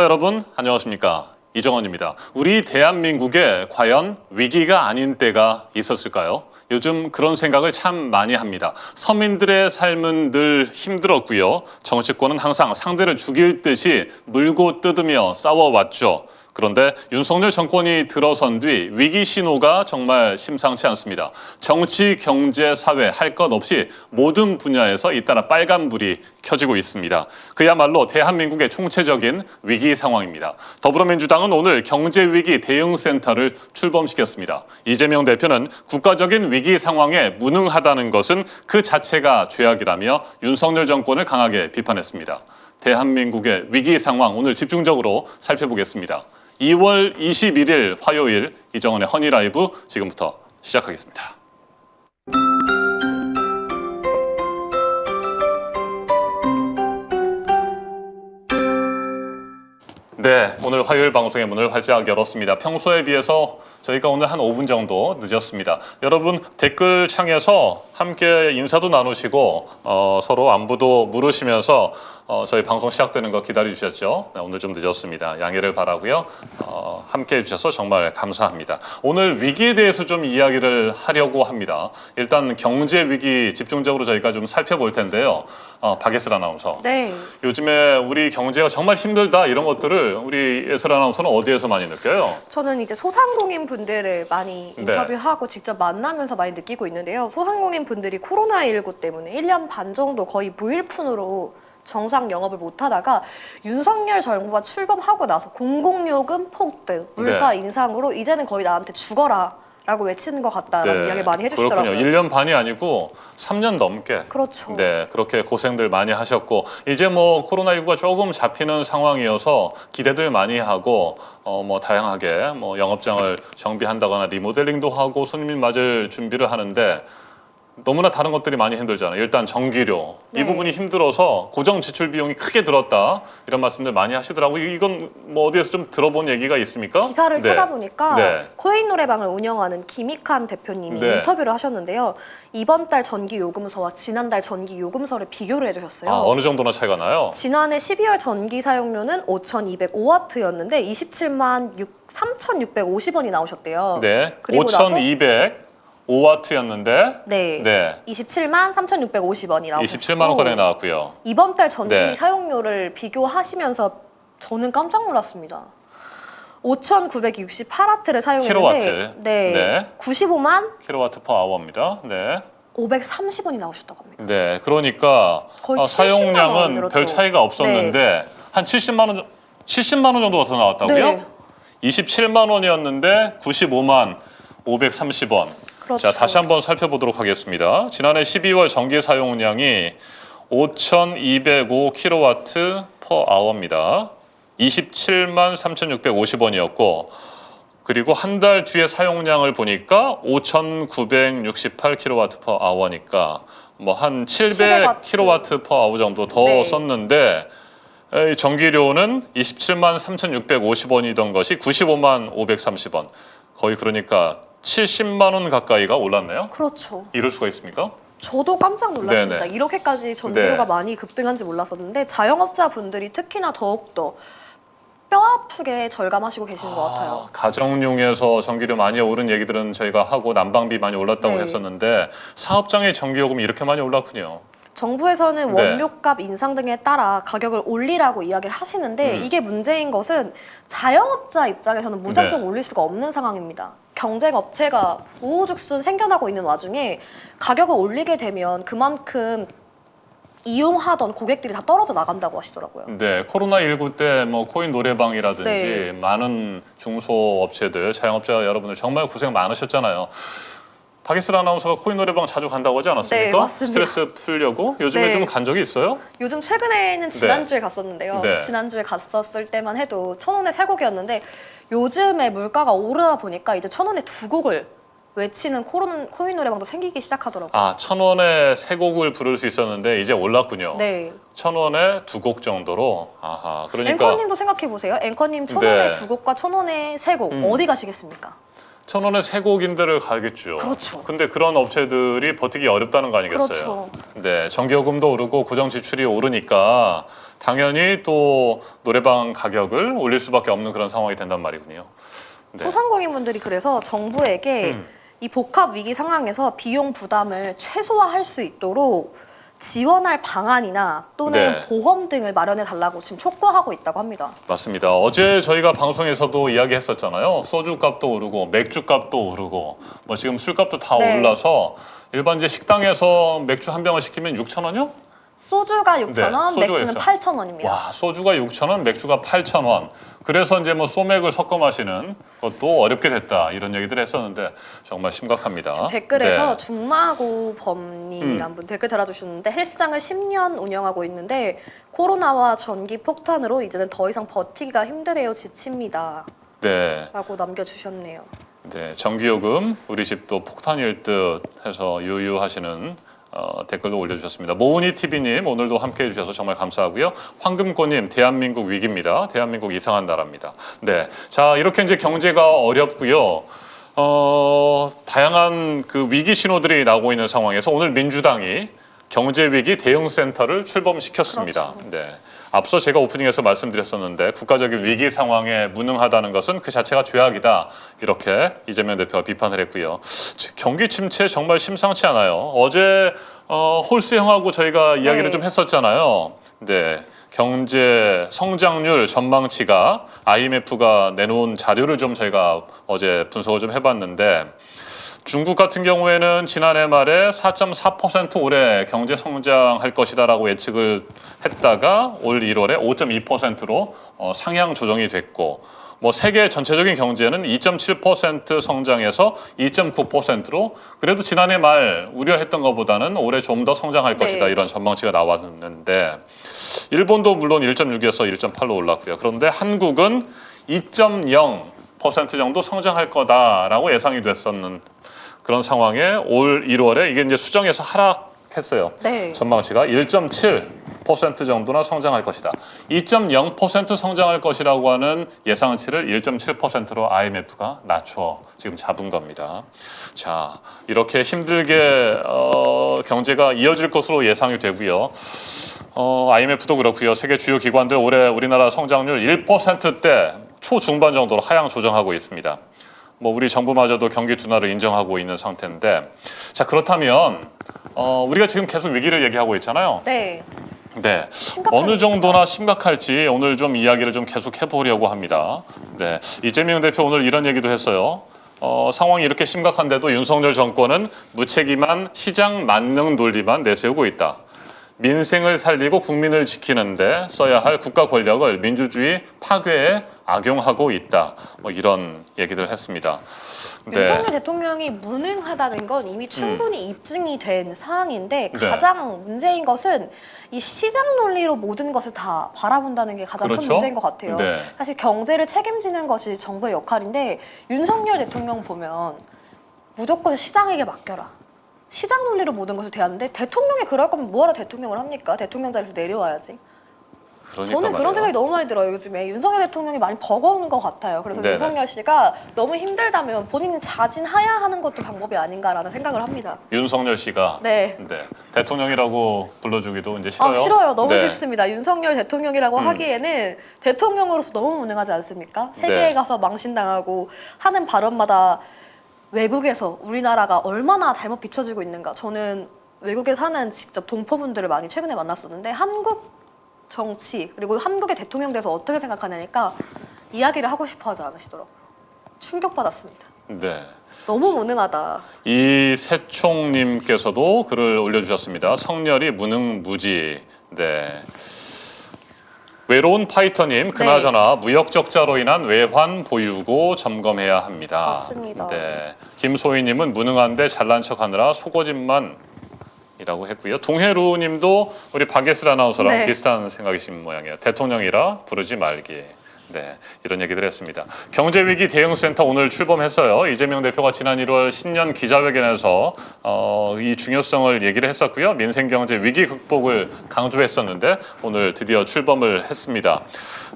여러분, 안녕하십니까? 이정원입니다. 우리 대한민국에 과연 위기가 아닌 때가 있었을까요? 요즘 그런 생각을 참 많이 합니다. 서민들의 삶은 늘 힘들었고요. 정치권은 항상 상대를 죽일 듯이 물고 뜯으며 싸워왔죠. 그런데 윤석열 정권이 들어선 뒤 위기 신호가 정말 심상치 않습니다. 정치, 경제, 사회 할 것 없이 모든 분야에서 잇따라 빨간불이 켜지고 있습니다. 그야말로 대한민국의 총체적인 위기 상황입니다. 더불어민주당은 오늘 경제위기 대응센터를 출범시켰습니다. 이재명 대표는 국가적인 위기 상황에 무능하다는 것은 그 자체가 죄악이라며 윤석열 정권을 강하게 비판했습니다. 대한민국의 위기 상황 오늘 집중적으로 살펴보겠습니다. 2월 21일 화요일 이정원의 허니라이브 지금부터 시작하겠습니다. 네, 오늘 화요일 방송의 문을 활짝 열었습니다. 평소에 비해서 저희가 오늘 한 5분 정도 늦었습니다. 여러분 댓글창에서 함께 인사도 나누시고 서로 안부도 물으시면서 저희 방송 시작되는 거 기다려 주셨죠? 네, 오늘 좀 늦었습니다. 양해를 바라고요. 함께 해주셔서 정말 감사합니다. 오늘 위기에 대해서 좀 이야기를 하려고 합니다. 일단 경제 위기 집중적으로 저희가 좀 살펴볼 텐데요. 박예슬 아나운서. 네. 요즘에 우리 경제가 정말 힘들다 이런 것들을 우리 예슬 아나운서는 어디에서 많이 느껴요? 저는 이제 소상공인 분들을 많이 인터뷰하고 직접 만나면서 많이 느끼고 있는데요. 소상공인 분들이 코로나19 때문에 1년 반 정도 거의 무일푼으로 정상 영업을 못하다가 윤석열 정부가 출범하고 나서 공공요금 폭등, 물가 인상으로 이제는 거의 나한테 죽어라 라고 외치는 것 같다라는 이야기 많이 해주시더라고요. 그렇군요. 1년 반이 아니고 3년 넘게. 그렇죠. 네, 그렇게 고생들 많이 하셨고 이제 뭐 코로나19가 조금 잡히는 상황이어서 기대들 많이 하고 뭐 다양하게 뭐 영업장을 정비한다거나 리모델링도 하고 손님 맞을 준비를 하는데 너무나 다른 것들이 많이 힘들잖아요. 일단 전기료 이 부분이 힘들어서 고정 지출 비용이 크게 들었다 이런 말씀들 많이 하시더라고요. 이건 뭐 어디에서 좀 들어본 얘기가 있습니까? 기사를 찾아보니까 네. 코인 노래방을 운영하는 김익환 대표님이 인터뷰를 하셨는데요. 이번 달 전기 요금서와 지난달 전기 요금서를 비교를 해주셨어요. 어느 정도나 차이가 나요? 지난해 12월 전기 사용료는 5,205W였는데 27만 3,650원이 나오셨대요. 네, 그리고 5,205W였는데 네. 27만 3,650원이 나오셨고 27만 원가량 나왔고요. 이번 달 전기 사용료를 비교하시면서 저는 깜짝 놀랐습니다. 5,968W를 사용했는데 킬로와트. 95만 킬로와트 퍼 아워입니다. 네. 530원이 나오셨다고 합니다. 네, 그러니까 거의 사용량은 70만 원 별 차이가 없었는데 한 70만 원 정도가 더 나왔다고요? 네. 27만 원이었는데 95만 530원. 그렇죠. 자, 다시 한번 살펴보도록 하겠습니다. 지난해 12월 전기 사용량이 5,205 킬로와트 퍼 아워입니다. 27만 3,650원이었고 그리고 한 달 뒤에 사용량을 보니까 5,968 킬로와트 퍼 아워니까 뭐 한 700 킬로와트 퍼 아워 정도 더 썼는데 전기료는 27만 3,650원이던 것이 95만 530원. 거의 그러니까 70만 원 가까이가 올랐네요. 그렇죠. 이럴 수가 있습니까? 저도 깜짝 놀랐습니다. 네네. 이렇게까지 전기료가 많이 급등한지 몰랐었는데 자영업자분들이 특히나 더욱더 뼈 아프게 절감하시고 계시는 것 같아요. 가정용에서 전기료 많이 오른 얘기들은 저희가 하고 난방비 많이 올랐다고 했었는데 사업장의 전기요금이 이렇게 많이 올랐군요. 정부에서는 원료값 인상 등에 따라 가격을 올리라고 이야기를 하시는데 이게 문제인 것은 자영업자 입장에서는 무작정 올릴 수가 없는 상황입니다. 경쟁업체가 우후죽순 생겨나고 있는 와중에 가격을 올리게 되면 그만큼 이용하던 고객들이 다 떨어져 나간다고 하시더라고요. 네, 코로나19 때 뭐 코인 노래방이라든지 많은 중소업체들, 자영업자 여러분들 정말 고생 많으셨잖아요. 박예슬 아나운서가 코인 노래방 자주 간다고 하지 않았습니까? 네, 맞습니다. 스트레스 풀려고? 요즘에 좀 간 적이 있어요? 요즘 최근에는 지난주에 갔었는데요. 지난주에 갔었을 때만 해도 1,000원에 3곡이었는데 요즘에 물가가 오르다 보니까 이제 1,000원에 2곡을 외치는 코인 노래방도 생기기 시작하더라고요. 1,000원에 3곡을 부를 수 있었는데 이제 올랐군요. 네. 1,000원에 2곡 정도로. 그러니까 앵커님도 생각해 보세요. 앵커님 1,000원에 2곡과 1,000원에 3곡 어디 가시겠습니까? 천원의 쇠고기인들을 가겠죠. 그렇죠. 근데 그런 업체들이 버티기 어렵다는 거 아니겠어요? 그렇죠. 네, 전기요금도 오르고 고정 지출이 오르니까 당연히 또 노래방 가격을 올릴 수밖에 없는 그런 상황이 된단 말이군요. 네. 소상공인분들이 그래서 정부에게 이 복합 위기 상황에서 비용 부담을 최소화할 수 있도록 지원할 방안이나 또는 네. 보험 등을 마련해 달라고 지금 촉구하고 있다고 합니다. 맞습니다. 어제 저희가 방송에서도 이야기했었잖아요. 소주 값도 오르고 맥주 값도 오르고 뭐 지금 술값도 다 네. 올라서 일반 이제 식당에서 맥주 한 병을 시키면 6,000원이요? 소주가 6,000원, 네, 소주가 맥주는 6,000원. 8,000원입니다. 와, 소주가 6,000원, 맥주가 8,000원. 그래서 이제 뭐 소맥을 섞어 마시는 것도 어렵게 됐다 이런 얘기들 했었는데 정말 심각합니다. 댓글에서 네. 중마고 범님이란 분 댓글 달아주셨는데 헬스장을 10년 운영하고 있는데 코로나와 전기 폭탄으로 이제는 더 이상 버티기가 힘드네요. 지칩니다. 네. 라고 남겨주셨네요. 네, 전기요금 우리 집도 폭탄일 듯 해서 유유하시는 댓글도 올려주셨습니다. 모은이 TV님 오늘도 함께해 주셔서 정말 감사하고요. 황금꽃님 대한민국 위기입니다. 대한민국 이상한 나라입니다. 네, 자 이렇게 이제 경제가 어렵고요. 다양한 그 위기 신호들이 나오고 있는 상황에서 오늘 민주당이 경제위기 대응센터를 출범시켰습니다. 그렇죠. 네. 앞서 제가 오프닝에서 말씀드렸었는데 국가적인 위기 상황에 무능하다는 것은 그 자체가 죄악이다. 이렇게 이재명 대표가 비판을 했고요. 경기 침체 정말 심상치 않아요. 어제 홀스형하고 저희가 이야기를 네. 좀 했었잖아요. 네. 경제 성장률 전망치가 IMF가 내놓은 자료를 좀 저희가 어제 분석을 좀 해봤는데 중국 같은 경우에는 지난해 말에 4.4% 올해 경제 성장할 것이다라고 예측을 했다가 올 1월에 5.2%로 상향 조정이 됐고 뭐 세계 전체적인 경제는 2.7% 성장해서 2.9%로 그래도 지난해 말 우려했던 것보다는 올해 좀 더 성장할 것이다 네. 이런 전망치가 나왔는데 일본도 물론 1.6에서 1.8로 올랐고요. 그런데 한국은 2.0% 정도 성장할 거다라고 예상이 됐었는 그런 상황에 올 1월에 이게 이제 수정해서 하락했어요. 네. 전망치가 1.7% 정도나 성장할 것이다. 2.0% 성장할 것이라고 하는 예상치를 1.7%로 IMF가 낮춰 지금 잡은 겁니다. 자, 이렇게 힘들게 경제가 이어질 것으로 예상이 되고요. IMF도 그렇고요. 세계 주요 기관들 올해 우리나라 성장률 1%대 초중반 정도로 하향 조정하고 있습니다. 뭐 우리 정부마저도 경기 둔화를 인정하고 있는 상태인데 자 그렇다면 우리가 지금 계속 위기를 얘기하고 있잖아요. 네. 네, 심각한 어느 정도나 심각할지 오늘 좀 이야기를 좀 계속 해보려고 합니다. 네, 이재명 대표 오늘 이런 얘기도 했어요. 상황이 이렇게 심각한데도 윤석열 정권은 무책임한 시장 만능 논리만 내세우고 있다. 민생을 살리고 국민을 지키는데 써야 할 국가 권력을 민주주의 파괴에 악용하고 있다. 뭐 이런 얘기를 했습니다. 네. 윤석열 대통령이 무능하다는 건 이미 충분히 입증이 된 사항인데 네. 가장 문제인 것은 이 시장 논리로 모든 것을 다 바라본다는 게 가장 큰 그렇죠? 문제인 것 같아요. 네. 사실 경제를 책임지는 것이 정부의 역할인데 윤석열 대통령 보면 무조건 시장에게 맡겨라. 시장 논리로 모든 것을 대하는데 대통령이 그럴 거면 뭐하러 대통령을 합니까? 대통령 자리에서 내려와야지. 그러니까 저는 말이에요. 그런 생각이 너무 많이 들어요. 요즘에 윤석열 대통령이 많이 버거운 것 같아요. 그래서 네네. 윤석열 씨가 너무 힘들다면 본인은 자진하야 하는 것도 방법이 아닌가라는 생각을 합니다. 윤석열 씨가 네. 대통령이라고 불러주기도 이제 싫어요. 싫어요. 너무 네. 싫습니다. 윤석열 대통령이라고 하기에는 대통령으로서 너무 무능하지 않습니까? 세계에 네. 가서 망신당하고 하는 발언마다 외국에서 우리나라가 얼마나 잘못 비춰지고 있는가. 저는 외국에 사는 직접 동포분들을 많이 최근에 만났었는데 한국 정치 그리고 한국의 대통령 대해서 어떻게 생각하냐니까 이야기를 하고 싶어 하지 않으시더라고요. 충격받았습니다. 네. 너무 무능하다. 이세총님께서도 글을 올려주셨습니다. 성렬이 무능무지. 네. 외로운 파이터님, 그나저나 무역 적자로 인한 외환 보유고 점검해야 합니다. 맞습니다. 네. 김소희님은 무능한데 잘난 척하느라 속어짐만. 이라고 했고요. 동해루님도 우리 박예슬 아나운서랑 네. 비슷한 생각이신 모양이에요. 대통령이라 부르지 말기. 네, 이런 얘기들 했습니다. 경제위기 대응센터 오늘 출범했어요. 이재명 대표가 지난 1월 신년 기자회견에서 이 중요성을 얘기를 했었고요. 민생경제 위기 극복을 강조했었는데 오늘 드디어 출범을 했습니다.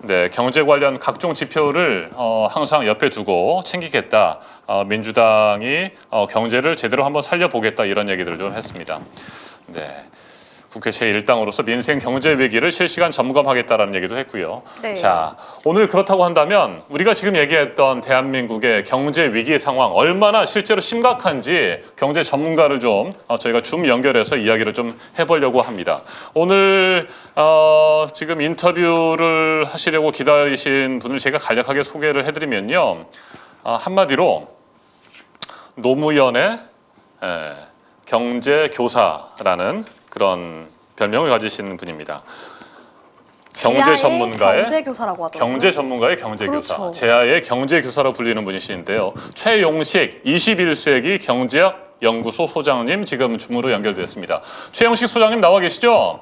네, 경제 관련 각종 지표를 항상 옆에 두고 챙기겠다. 민주당이 경제를 제대로 한번 살려보겠다 이런 얘기들을 좀 했습니다. 네. 국회 제1당으로서 민생 경제 위기를 실시간 점검하겠다라는 얘기도 했고요. 네. 자, 오늘 그렇다고 한다면 우리가 지금 얘기했던 대한민국의 경제 위기 상황 얼마나 실제로 심각한지 경제 전문가를 좀 저희가 줌 연결해서 이야기를 좀 해보려고 합니다. 오늘 지금 인터뷰를 하시려고 기다리신 분을 제가 간략하게 소개를 해드리면요. 한마디로 노무현의 경제교사라는 그런 별명을 가지신 분입니다. 경제 전문가의 경제교사라고 하더라고요. 경제 전문가의 경제교사, 그렇죠. 제아의 경제교사로 불리는 분이신데요. 최용식 21세기 경제학 연구소 소장님 지금 줌으로 연결됐습니다. 최용식 소장님 나와 계시죠?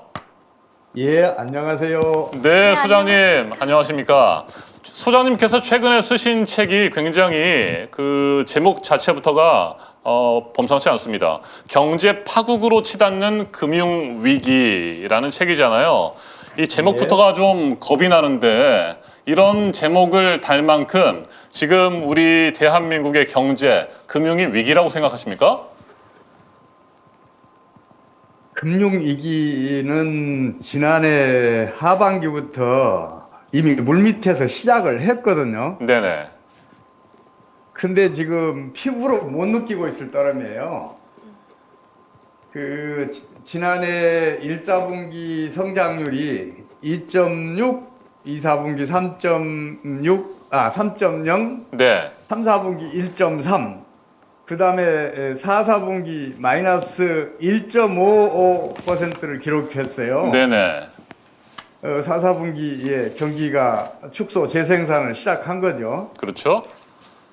예, 안녕하세요. 네, 소장님 안녕하십니까? 소장님께서 최근에 쓰신 책이 굉장히 그 제목 자체부터가 범상치 않습니다. 경제 파국으로 치닫는 금융 위기라는 책이잖아요. 이 제목부터가 좀 겁이 나는데 이런 제목을 달 만큼 지금 우리 대한민국의 경제, 금융이 위기라고 생각하십니까? 금융위기는 지난해 하반기부터 이미 물밑에서 시작을 했거든요. 네네. 근데 지금 피부로 못 느끼고 있을 따름이에요. 지난해 1, 4분기 성장률이 2.6, 2, 4분기 3.6, 3.0, 네. 3, 4분기 1.3, 그 다음에 4, 4분기 마이너스 1.55%를 기록했어요. 네네. 4, 4분기에 경기가 축소 재생산을 시작한 거죠. 그렇죠.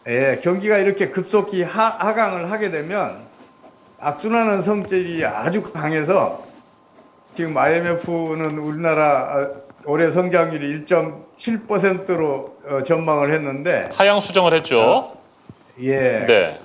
예, 경기가 이렇게 급속히 하강을 하게 되면 악순환의 성질이 아주 강해서 지금 IMF는 우리나라 올해 성장률이 1.7%로 전망을 했는데 하향 수정을 했죠. 예, 네.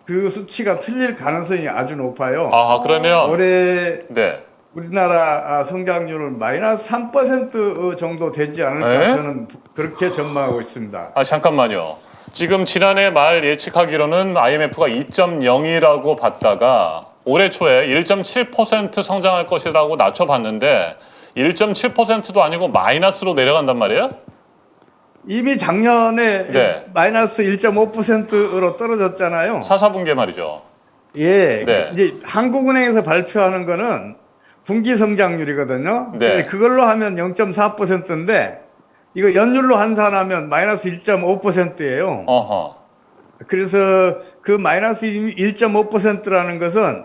그 수치가 틀릴 가능성이 아주 높아요. 그러면 올해 네. 우리나라 성장률은 마이너스 3% 정도 되지 않을까 에? 저는 그렇게 전망하고 있습니다. 잠깐만요. 지금 지난해 말 예측하기로는 IMF가 2.0이라고 봤다가 올해 초에 1.7% 성장할 것이라고 낮춰봤는데 1.7%도 아니고 마이너스로 내려간단 말이에요? 이미 작년에 네. 마이너스 1.5%로 떨어졌잖아요. 4, 4분기에 말이죠. 예, 네. 이제 한국은행에서 발표하는 거는 분기 성장률이거든요. 네. 그걸로 하면 0.4%인데 이거 연율로 환산하면 마이너스 1.5%예요. 어허. 그래서 그 마이너스 1.5%라는 것은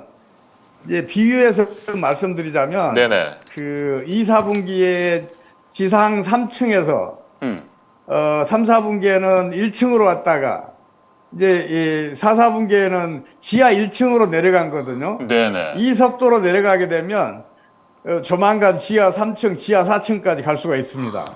이제 비유해서 말씀드리자면 네네. 그 2, 4분기에 지상 3층에서 3, 4분기에는 1층으로 왔다가 이제 4, 4분기에는 지하 1층으로 내려간 거거든요. 네네. 이 속도로 내려가게 되면 조만간 지하 3층, 지하 4층까지 갈 수가 있습니다.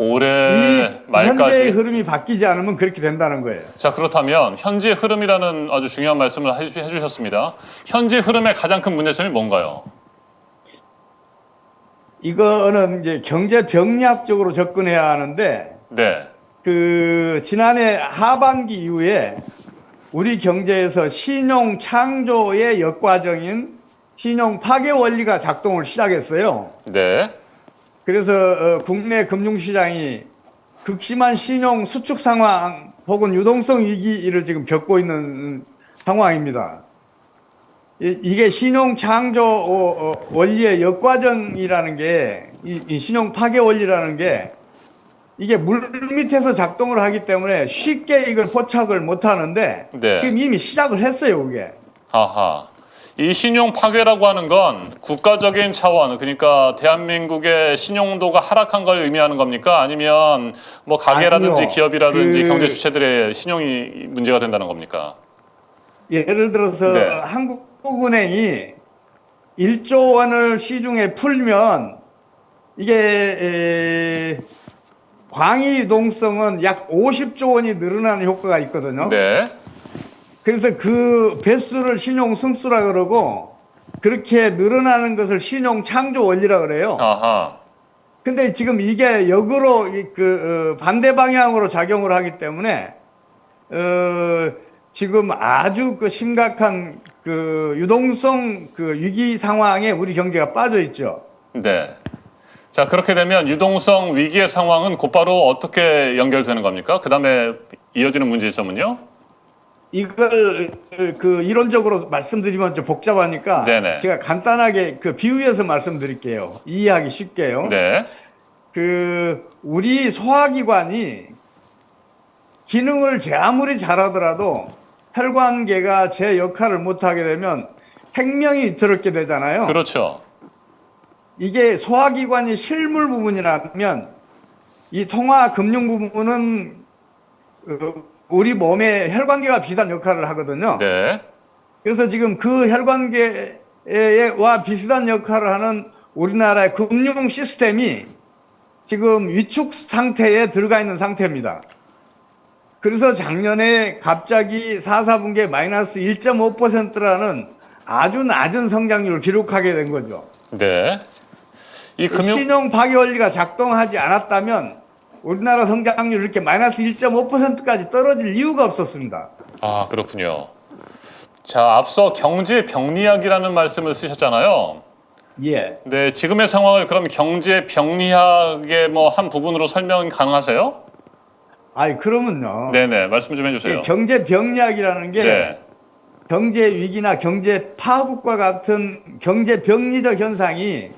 올해 이 말까지. 현재의 흐름이 바뀌지 않으면 그렇게 된다는 거예요. 자, 그렇다면 현재 흐름이라는 아주 중요한 말씀을 해주셨습니다. 현재 흐름의 가장 큰 문제점이 뭔가요? 이거는 이제 경제 병리학적으로 접근해야 하는데 네. 그 지난해 하반기 이후에 우리 경제에서 신용 창조의 역과정인 신용 파괴 원리가 작동을 시작했어요. 네. 그래서 국내 금융시장이 극심한 신용 수축 상황 혹은 유동성 위기를 지금 겪고 있는 상황입니다. 이게 신용 창조 원리의 역과정이라는 게, 이 신용 파괴 원리라는 게 이게 물 밑에서 작동을 하기 때문에 쉽게 이걸 포착을 못 하는데 네. 지금 이미 시작을 했어요, 그게. 아하. 이 신용 파괴라고 하는 건 국가적인 차원, 그러니까 대한민국의 신용도가 하락한 걸 의미하는 겁니까? 아니면 뭐 가게라든지 아니요. 기업이라든지 경제 주체들의 신용이 문제가 된다는 겁니까? 예를 들어서 네. 한국은행이 1조 원을 시중에 풀면 이게 광의 유동성은 약 50조 원이 늘어나는 효과가 있거든요. 네. 그래서 그 배수를 신용 승수라 그러고 그렇게 늘어나는 것을 신용 창조 원리라 그래요. 아하. 근데 지금 이게 역으로 반대 방향으로 작용을 하기 때문에 지금 아주 그 심각한 그 유동성 그 위기 상황에 우리 경제가 빠져 있죠. 네. 자, 그렇게 되면 유동성 위기의 상황은 곧바로 어떻게 연결되는 겁니까? 그 다음에 이어지는 문제점은요? 이걸 그 이론적으로 말씀드리면 좀 복잡하니까 네네. 제가 간단하게 그 비유해서 말씀드릴게요. 이해하기 쉽게요. 네. 그 우리 소화기관이 기능을 제 아무리 잘하더라도 혈관계가 제 역할을 못하게 되면 생명이 위태롭게 되잖아요. 그렇죠. 이게 소화기관이 실물 부분이라면 이 통화 금융 부분은 우리 몸에 혈관계가 비슷한 역할을 하거든요. 네. 그래서 지금 그 혈관계와 비슷한 역할을 하는 우리나라의 금융 시스템이 지금 위축 상태에 들어가 있는 상태입니다. 그래서 작년에 갑자기 4, 4분기에 마이너스 1.5%라는 아주 낮은 성장률을 기록하게 된 거죠. 네. 이 신용 파기 원리가 작동하지 않았다면 우리나라 성장률이 이렇게 마이너스 1.5%까지 떨어질 이유가 없었습니다. 아, 그렇군요. 자, 앞서 경제 병리학이라는 말씀을 쓰셨잖아요. 예. 네, 지금의 상황을 그럼 경제 병리학의 뭐 한 부분으로 설명 가능하세요? 아니, 그러면요. 네네, 말씀 좀 해주세요. 경제 병리학이라는 게 네. 경제 위기나 경제 파국과 같은 경제 병리적 현상이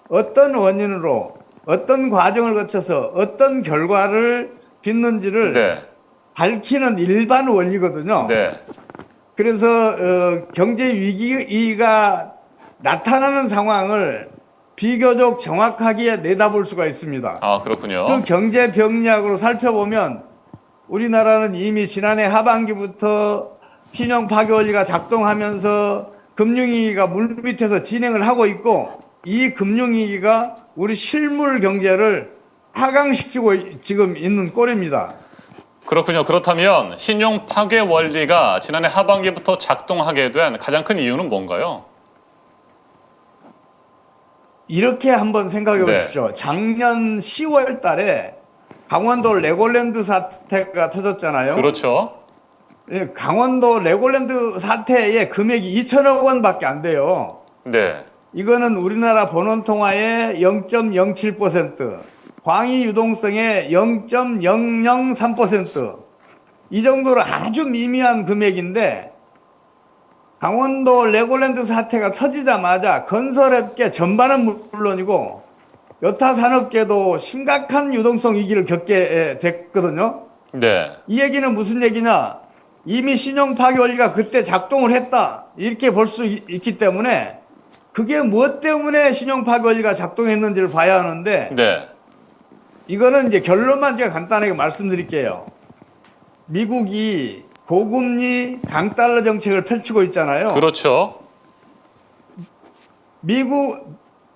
어떤 원인으로 어떤 과정을 거쳐서 어떤 결과를 빚는지를 네. 밝히는 일반 원리거든요. 네. 그래서 경제 위기가 나타나는 상황을 비교적 정확하게 내다볼 수가 있습니다. 아, 그렇군요. 그 경제 병리학으로 살펴보면 우리나라는 이미 지난해 하반기부터 신용 파기 원리가 작동하면서 금융위기가 물밑에서 진행을 하고 있고 이 금융위기가 우리 실물 경제를 하강시키고 지금 있는 꼴입니다. 그렇군요. 그렇다면 신용 파괴 원리가 지난해 하반기부터 작동하게 된 가장 큰 이유는 뭔가요? 이렇게 한번 생각해 보십시오. 작년 10월 달에 강원도 레골랜드 사태가 터졌잖아요. 그렇죠. 예, 강원도 레골랜드 사태의 금액이 2천억 원밖에 안 돼요. 네. 이거는 우리나라 본원통화의 0.07%, 광의 유동성의 0.003%, 이 정도로 아주 미미한 금액인데 강원도 레골랜드 사태가 터지자마자 건설업계 전반은 물론이고 여타 산업계도 심각한 유동성 위기를 겪게 됐거든요. 네. 이 얘기는 무슨 얘기냐? 이미 신용 파기 원리가 그때 작동을 했다. 이렇게 볼 수 있기 때문에 그게 무엇 때문에 신용 파기 원리가 작동했는지를 봐야 하는데 네. 이거는 이제 결론만 제가 간단하게 말씀드릴게요. 미국이 고금리 강달러 정책을 펼치고 있잖아요. 그렇죠.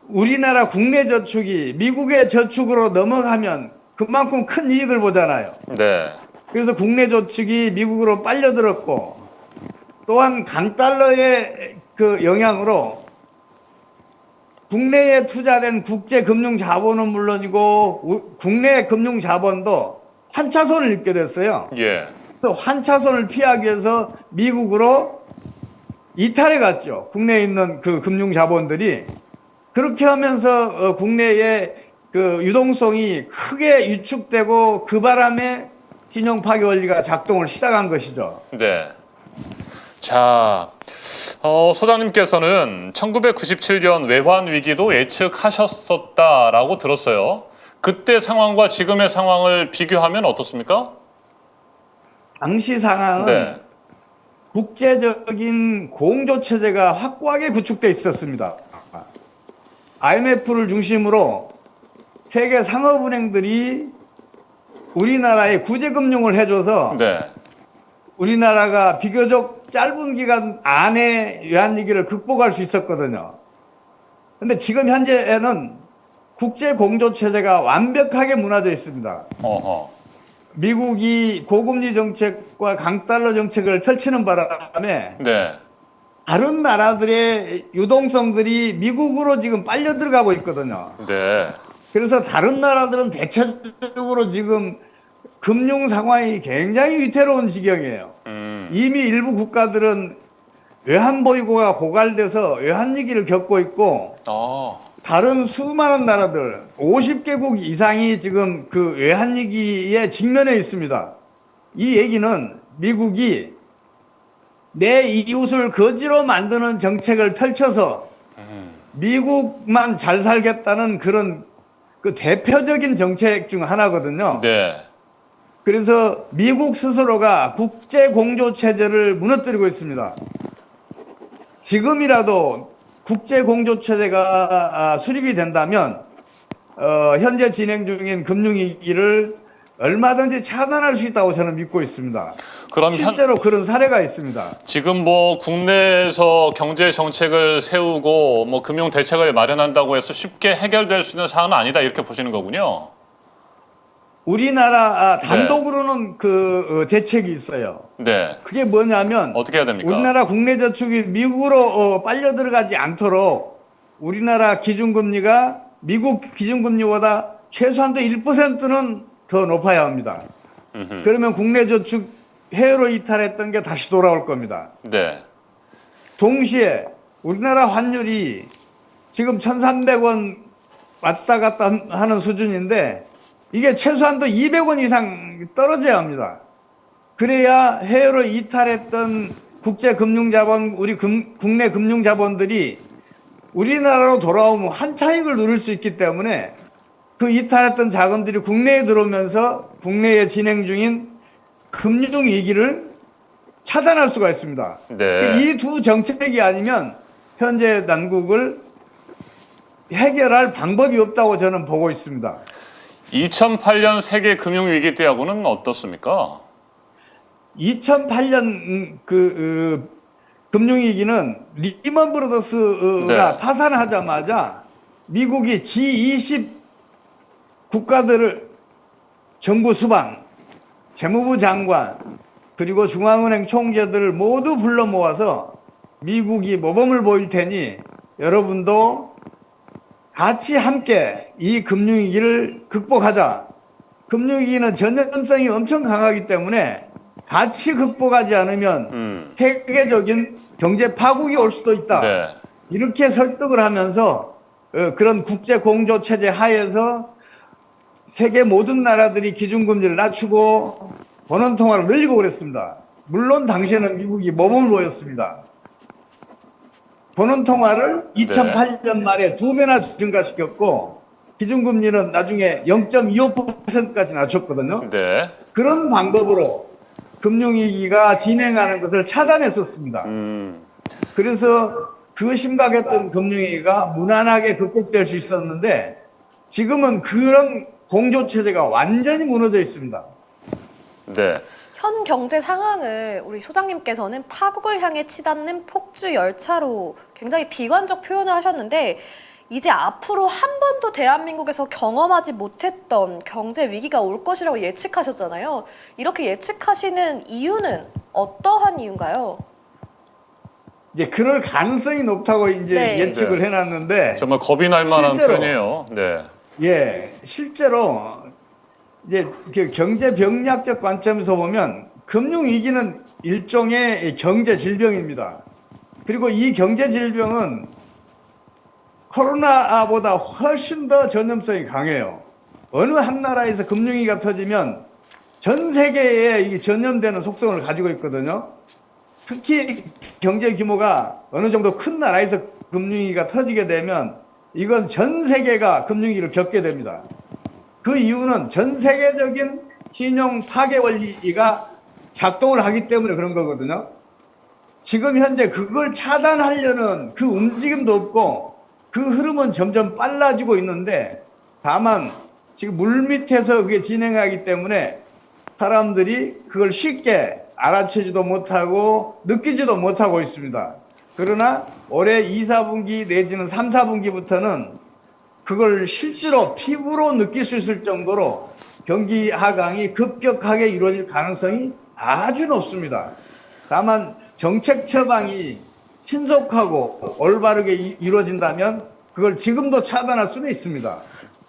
우리나라 국내 저축이 미국의 저축으로 넘어가면 그만큼 큰 이익을 보잖아요. 네. 그래서 국내 저축이 미국으로 빨려들었고 또한 강달러의 그 영향으로 국내에 투자된 국제 금융 자본은 물론이고 국내 금융 자본도 환차손을 입게 됐어요. 예. 또 환차손을 피하기 위해서 미국으로 이탈해 갔죠. 국내에 있는 그 금융 자본들이. 그렇게 하면서 국내의 그 유동성이 크게 위축되고 그 바람에 신용 파기 원리가 작동을 시작한 것이죠. 네. 자, 소장님께서는 1997년 외환 위기도 예측하셨었다라고 들었어요. 그때 상황과 지금의 상황을 비교하면 어떻습니까? 당시 상황은 네. 국제적인 공조 체제가 확고하게 구축돼 있었습니다. IMF를 중심으로 세계 상업은행들이 우리나라에 구제금융을 해줘서 네. 우리나라가 비교적 짧은 기간 안에 외환위기를 극복할 수 있었거든요. 근데 지금 현재는 국제 공조 체제가 완벽하게 무너져 있습니다. 어허. 미국이 고금리 정책과 강달러 정책을 펼치는 바람에 네. 다른 나라들의 유동성들이 미국으로 지금 빨려 들어가고 있거든요. 네. 그래서 다른 나라들은 대체적으로 지금 금융 상황이 굉장히 위태로운 지경이에요. 이미 일부 국가들은 외환 보유고가 고갈돼서 외환 위기를 겪고 있고 다른 수많은 나라들 50개국 이상이 지금 그 외환 위기에 직면해 있습니다. 이 얘기는 미국이 내 이웃을 거지로 만드는 정책을 펼쳐서 미국만 잘 살겠다는 그런 그 대표적인 정책 중 하나거든요. 네. 그래서 미국 스스로가 국제 공조 체제를 무너뜨리고 있습니다. 지금이라도 국제 공조 체제가 수립이 된다면 현재 진행 중인 금융위기를 얼마든지 차단할 수 있다고 저는 믿고 있습니다. 그럼 실제로 그런 사례가 있습니다. 지금 뭐 국내에서 경제 정책을 세우고 뭐 금융 대책을 마련한다고 해서 쉽게 해결될 수 있는 사안은 아니다 이렇게 보시는 거군요. 우리나라 단독으로는 그 대책이 있어요. 네. 그게 뭐냐면 어떻게 해야 됩니까? 우리나라 국내 저축이 미국으로 빨려 들어가지 않도록 우리나라 기준금리가 미국 기준금리보다 최소한도 1%는 더 높아야 합니다. 그러면 국내 저축 해외로 이탈했던 게 다시 돌아올 겁니다. 네. 동시에 우리나라 환율이 지금 1,300원 왔다 갔다 하는 수준인데 이게 최소한도 200원 이상 떨어져야 합니다. 그래야 해외로 이탈했던 국제금융자본, 우리 국내 금융자본들이 우리나라로 돌아오면 한 차익을 누릴 수 있기 때문에 그 이탈했던 자금들이 국내에 들어오면서 국내에 진행 중인 금융위기를 차단할 수가 있습니다. 네. 이 두 정책이 아니면 현재 난국을 해결할 방법이 없다고 저는 보고 있습니다. 2008년 세계 금융위기 때하고는 어떻습니까? 2008년 금융위기는 리먼 브러더스가 네. 파산하자마자 미국이 G20 국가들을 정부 수반, 재무부 장관, 그리고 중앙은행 총재들을 모두 불러 모아서 미국이 모범을 보일 테니 여러분도 같이 함께 이 금융위기를 극복하자. 금융위기는 전염성이 엄청 강하기 때문에 같이 극복하지 않으면 세계적인 경제 파국이 올 수도 있다. 네. 이렇게 설득을 하면서 그런 국제 공조 체제 하에서 세계 모든 나라들이 기준금리를 낮추고 원원통화를 늘리고 그랬습니다. 물론 당시에는 미국이 모범을 보였습니다. 원원통화를 2008년 말에 2배나 증가시켰고 기준금리는 나중에 0.25%까지 낮췄거든요. 네. 그런 방법으로 금융위기가 진행하는 것을 차단했었습니다. 그래서 그 심각했던 금융위기가 무난하게 극복될 수 있었는데 지금은 그런 공조체제가 완전히 무너져 있습니다. 네. 현 경제 상황을 우리 소장님께서는 파국을 향해 치닫는 폭주 열차로 굉장히 비관적 표현을 하셨는데 이제 앞으로 한 번도 대한민국에서 경험하지 못했던 경제 위기가 올 것이라고 예측하셨잖아요. 이렇게 예측하시는 이유는 어떠한 이유인가요? 이제 그럴 가능성이 높다고 이제 네. 예측을 해놨는데 정말 겁이 날 만한 실제로. 편이에요. 네. 예, 실제로 이제 그 경제 병리학적 관점에서 보면 금융위기는 일종의 경제 질병입니다. 그리고 이 경제 질병은 코로나보다 훨씬 더 전염성이 강해요. 어느 한 나라에서 금융위기가 터지면 전 세계에 이게 전염되는 속성을 가지고 있거든요. 특히 경제 규모가 어느 정도 큰 나라에서 금융위기가 터지게 되면 이건 전 세계가 금융위기를 겪게 됩니다. 그 이유는 전 세계적인 신용 파괴 원리가 작동을 하기 때문에 그런 거거든요. 지금 현재 그걸 차단하려는 그 움직임도 없고 그 흐름은 점점 빨라지고 있는데 다만 지금 물밑에서 그게 진행하기 때문에 사람들이 그걸 쉽게 알아채지도 못하고 느끼지도 못하고 있습니다. 그러나 올해 2, 4분기 내지는 3, 4분기부터는 그걸 실제로 피부로 느낄 수 있을 정도로 경기 하강이 급격하게 이루어질 가능성이 아주 높습니다. 다만 정책 처방이 신속하고 올바르게 이루어진다면 그걸 지금도 차단할 수는 있습니다.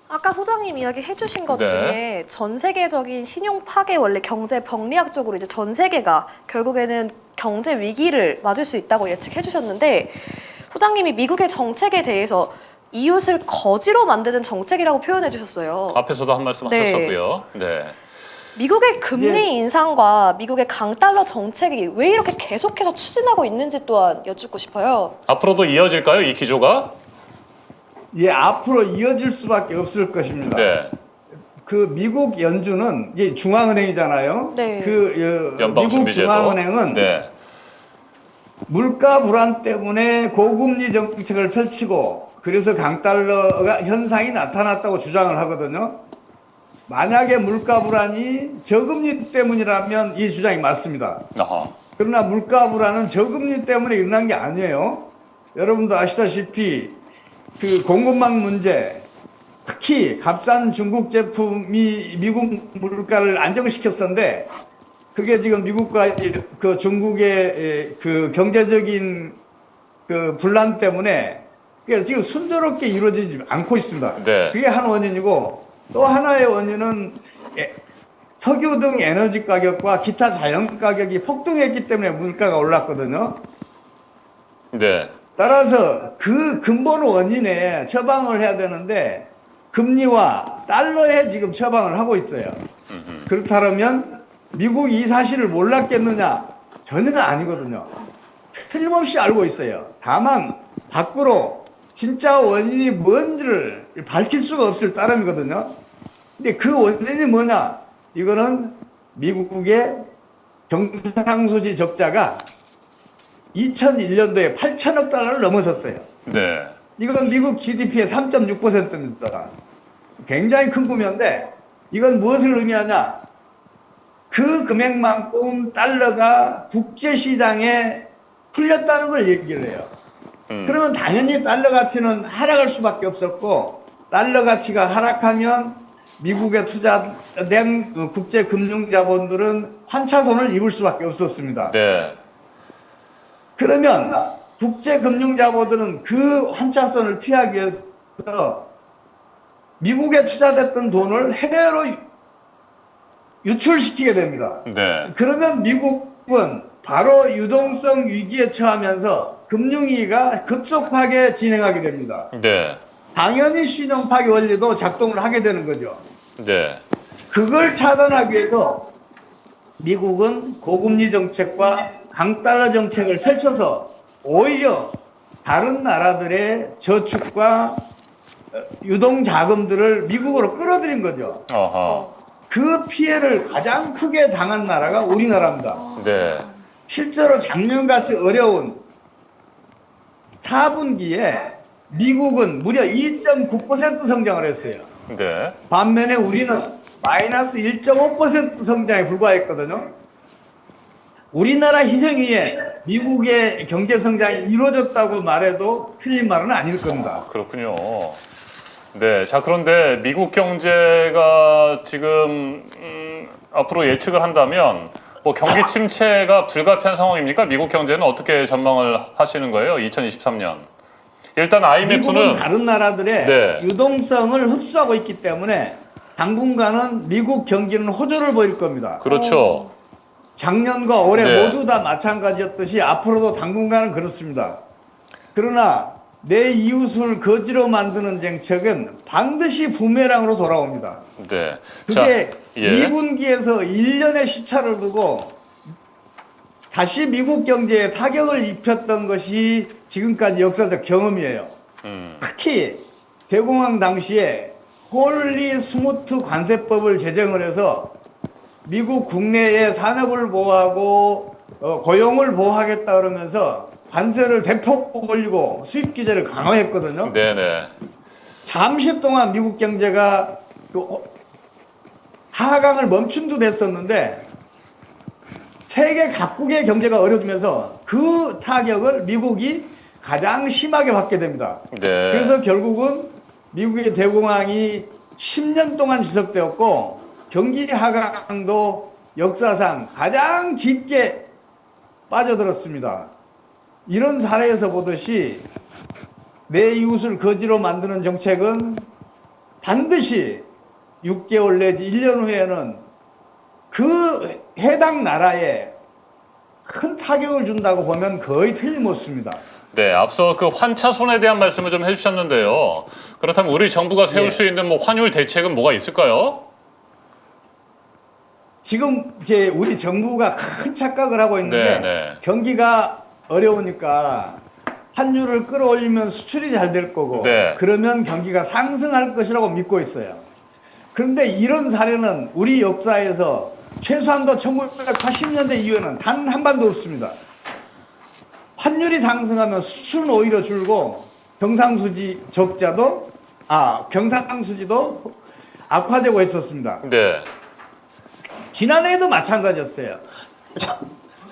아까 소장님 이야기 해주신 것 네. 중에 전 세계적인 신용 파괴, 원래 경제 병리학적으로 이제 전 세계가 결국에는 경제 위기를 맞을 수 있다고 예측해 주셨는데, 소장님이 미국의 정책에 대해서 이웃을 거지로 만드는 정책이라고 표현해 주셨어요. 앞에서도 한 말씀 네. 하셨었고요. 네. 미국의 금리 예. 인상과 미국의 강달러 정책이 왜 이렇게 계속해서 추진하고 있는지 또한 여쭙고 싶어요. 앞으로도 이어질까요, 이 기조가? 예, 앞으로 이어질 수밖에 없을 것입니다. 네. 그 미국 연준은 이게 중앙은행이잖아요. 네. 그 미국 연방준비제도. 중앙은행은 네. 물가 불안 때문에 고금리 정책을 펼치고 그래서 강달러가 현상이 나타났다고 주장을 하거든요. 만약에 물가 불안이 저금리 때문이라면 이 주장이 맞습니다. 아하. 그러나 물가 불안은 저금리 때문에 일어난 게 아니에요. 여러분도 아시다시피 그 공급망 문제, 특히 값싼 중국 제품이 미국 물가를 안정시켰었는데 그게 지금 미국과 그 중국의 그 경제적인 그 분란 때문에 그게 지금 순조롭게 이루어지지 않고 있습니다. 네. 그게 한 원인이고, 또 하나의 원인은 석유 등 에너지 가격과 기타 자연 가격이 폭등했기 때문에 물가가 올랐거든요. 네. 따라서 그 근본 원인에 처방을 해야 되는데 금리와 달러에 지금 처방을 하고 있어요. 그렇다면 미국이 이 사실을 몰랐겠느냐? 전혀 아니거든요. 틀림없이 알고 있어요. 다만 밖으로 진짜 원인이 뭔지를 밝힐 수가 없을 따름이거든요. 근데 그 원인이 뭐냐? 이거는 미국의 경상수지 적자가 2001년도에 8천억 달러를 넘어섰어요. 네. 이건 미국 GDP의 3.6%입니다. 굉장히 큰 규모인데 이건 무엇을 의미하냐? 그 금액만큼 달러가 국제시장에 풀렸다는 걸 얘기를 해요. 그러면 당연히 달러 가치는 하락할 수밖에 없었고, 달러 가치가 하락하면 미국에 투자된 국제 금융 자본들은 환차손을 입을 수밖에 없었습니다. 네. 그러면 국제 금융 자본들은 그 환차손을 피하기 위해서 미국에 투자됐던 돈을 해외로 유출시키게 됩니다. 네. 그러면 미국은 바로 유동성 위기에 처하면서 금융위기가 급속하게 진행하게 됩니다. 네. 당연히 신용 파기 원리도 작동을 하게 되는 거죠. 네. 그걸 차단하기 위해서 미국은 고금리 정책과 강달러 정책을 펼쳐서 오히려 다른 나라들의 저축과 유동 자금들을 미국으로 끌어들인 거죠. 아하. 그 피해를 가장 크게 당한 나라가 우리나라입니다. 네. 실제로 작년같이 어려운 4분기에 미국은 무려 2.9% 성장을 했어요. 네. 반면에 우리는 마이너스 1.5% 성장에 불과했거든요. 우리나라 희생에 의해 미국의 경제 성장이 이루어졌다고 말해도 틀린 말은 아닐 겁니다. 그렇군요. 네. 자, 그런데 미국 경제가 지금 앞으로 예측을 한다면 뭐 경기 침체가 불가피한 상황입니까? 미국 경제는 어떻게 전망을 하시는 거예요? 2023년. 일단 미국은 IMF는 다른 나라들의 네. 유동성을 흡수하고 있기 때문에 당분간은 미국 경기는 호조를 보일 겁니다. 그렇죠. 작년과 올해 네. 모두 다 마찬가지였듯이 앞으로도 당분간은 그렇습니다. 그러나 내 이웃을 거지로 만드는 정책은 반드시 부메랑으로 돌아옵니다. 네. 그게 자, 예. 2분기에서 1년의 시차를 두고 다시 미국 경제에 타격을 입혔던 것이 지금까지 역사적 경험이에요. 특히 대공황 당시에 홀리 스무트 관세법을 제정을 해서 미국 국내의 산업을 보호하고 고용을 보호하겠다 그러면서 관세를 대폭 올리고 수입 규제를 강화했거든요. 네네. 잠시 동안 미국 경제가 하강을 멈춘 듯 했었는데 세계 각국의 경제가 어려지면서 그 타격을 미국이 가장 심하게 받게 됩니다. 네. 그래서 결국은 미국의 대공황이 10년 동안 지속되었고 경기 하강도 역사상 가장 깊게 빠져들었습니다. 이런 사례에서 보듯이 내 이웃을 거지로 만드는 정책은 반드시 6개월 내지 1년 후에는 그 해당 나라에 큰 타격을 준다고 보면 거의 틀림없습니다. 네, 앞서 그 환차손에 대한 말씀을 좀 해주셨는데요. 그렇다면 우리 정부가 세울 예. 수 있는 뭐 환율 대책은 뭐가 있을까요? 지금 이제 우리 정부가 큰 착각을 하고 있는데 네. 경기가 어려우니까 환율을 끌어올리면 수출이 잘 될 거고 네. 그러면 경기가 상승할 것이라고 믿고 있어요. 그런데 이런 사례는 우리 역사에서 최소한도 1980년대 이후에는 단 한 번도 없습니다. 환율이 상승하면 수출은 오히려 줄고 경상수지도 악화되고 있었습니다. 네. 지난해에도 마찬가지였어요.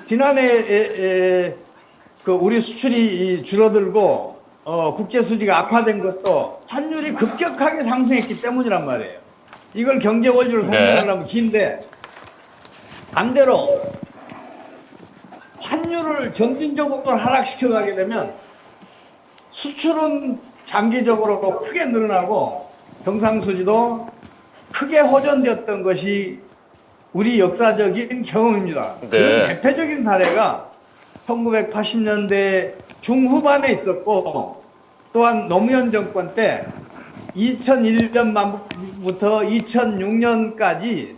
지난해 그 우리 수출이 줄어들고 국제 수지가 악화된 것도 환율이 급격하게 상승했기 때문이란 말이에요. 이걸 경제 원리로 설명하려면 긴데 반대로 환율을 점진적으로 하락시켜 가게 되면 수출은 장기적으로 크게 늘어나고 경상수지도 크게 호전되었던 것이 우리 역사적인 경험입니다. 네. 그 대표적인 사례가 1980년대 중후반에 있었고 또한 노무현 정권 때 2001년 말부터 2006년까지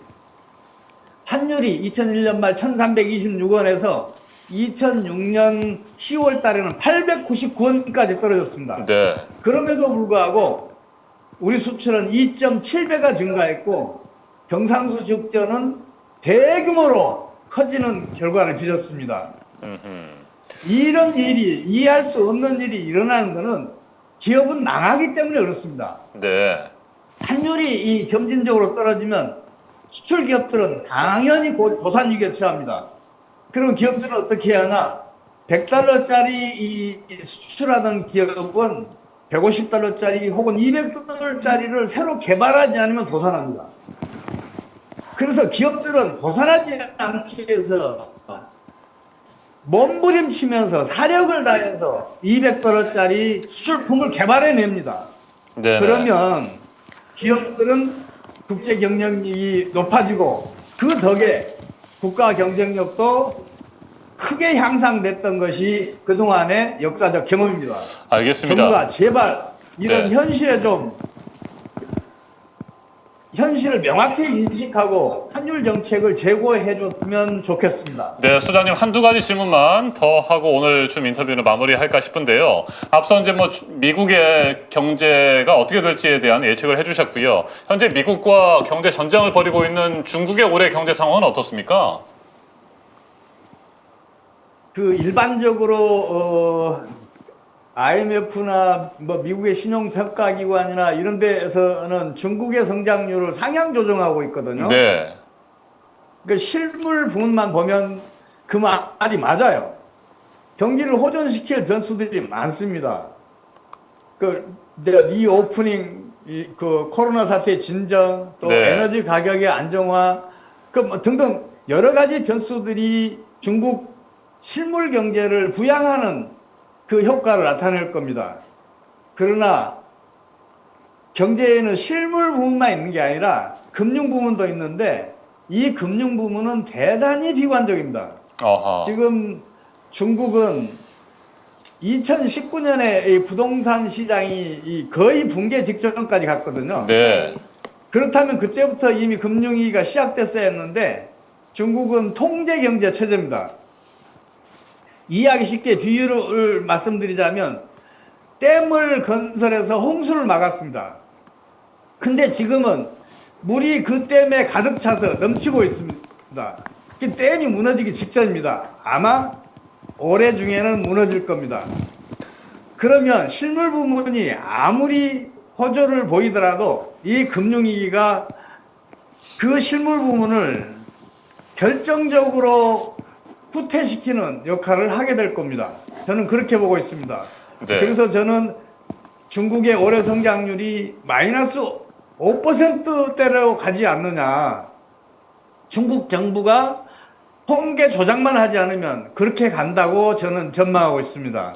환율이 2001년 말 1326원에서 2006년 10월 달에는 899원까지 떨어졌습니다. 네. 그럼에도 불구하고 우리 수출은 2.7배가 증가했고 경상수 적전은 대규모로 커지는 결과를 빚었습니다. 이런 일이 이해할 수 없는 일이 일어나는 것은 기업은 망하기 때문에 그렇습니다. 네. 환율이 점진적으로 떨어지면 수출 기업들은 당연히 곧 도산위기에 처합니다. 그럼 기업들은 어떻게 해야 하나? 100달러짜리 수출하던 기업은 150달러짜리 혹은 200달러짜리를 새로 개발하지 않으면 도산합니다. 그래서 기업들은 도산하지 않기 위해서 몸부림치면서 사력을 다해서 200달러짜리 수출품을 개발해냅니다. 네. 그러면 기업들은 국제 경쟁력이 높아지고 그 덕에 국가 경쟁력도 크게 향상됐던 것이 그동안의 역사적 경험입니다. 알겠습니다. 정부가 제발 이런 네. 현실을 명확히 인식하고 환율 정책을 제고해 줬으면 좋겠습니다. 네, 소장님 한두 가지 질문만 더 하고 오늘 좀 인터뷰를 마무리할까 싶은데요. 앞서 이제 뭐 미국의 경제가 어떻게 될지에 대한 예측을 해주셨고요. 현재 미국과 경제 전쟁을 벌이고 있는 중국의 올해 경제 상황은 어떻습니까? 그 일반적으로 IMF나 뭐 미국의 신용평가기관이나 이런 데에서는 중국의 성장률을 상향 조정하고 있거든요. 네. 그 실물 부분만 보면 그 말이 맞아요. 경기를 호전시킬 변수들이 많습니다. 그 리오프닝, 그 코로나 사태의 진정, 또 네. 에너지 가격의 안정화, 그 뭐 등등 여러 가지 변수들이 중국 실물 경제를 부양하는 그 효과를 나타낼 겁니다. 그러나 경제에는 실물 부분만 있는 게 아니라 금융 부분도 있는데 이 금융 부분은 대단히 비관적입니다. 어허. 지금 중국은 2019년에 부동산 시장이 거의 붕괴 직전까지 갔거든요. 네. 그렇다면 그때부터 이미 금융위기가 시작됐어야 했는데 중국은 통제 경제 체제입니다. 이해하기 쉽게 비유를 말씀드리자면 댐을 건설해서 홍수를 막았습니다. 근데 지금은 물이 그 댐에 가득 차서 넘치고 있습니다. 그 댐이 무너지기 직전입니다. 아마 올해 중에는 무너질 겁니다. 그러면 실물 부분이 아무리 호조를 보이더라도 이 금융위기가 그 실물 부분을 결정적으로 후퇴시키는 역할을 하게 될 겁니다. 저는 그렇게 보고 있습니다. 네. 그래서 저는 중국의 올해 성장률이 마이너스 5%대로 가지 않느냐. 중국 정부가 통계 조작만 하지 않으면 그렇게 간다고 저는 전망하고 있습니다.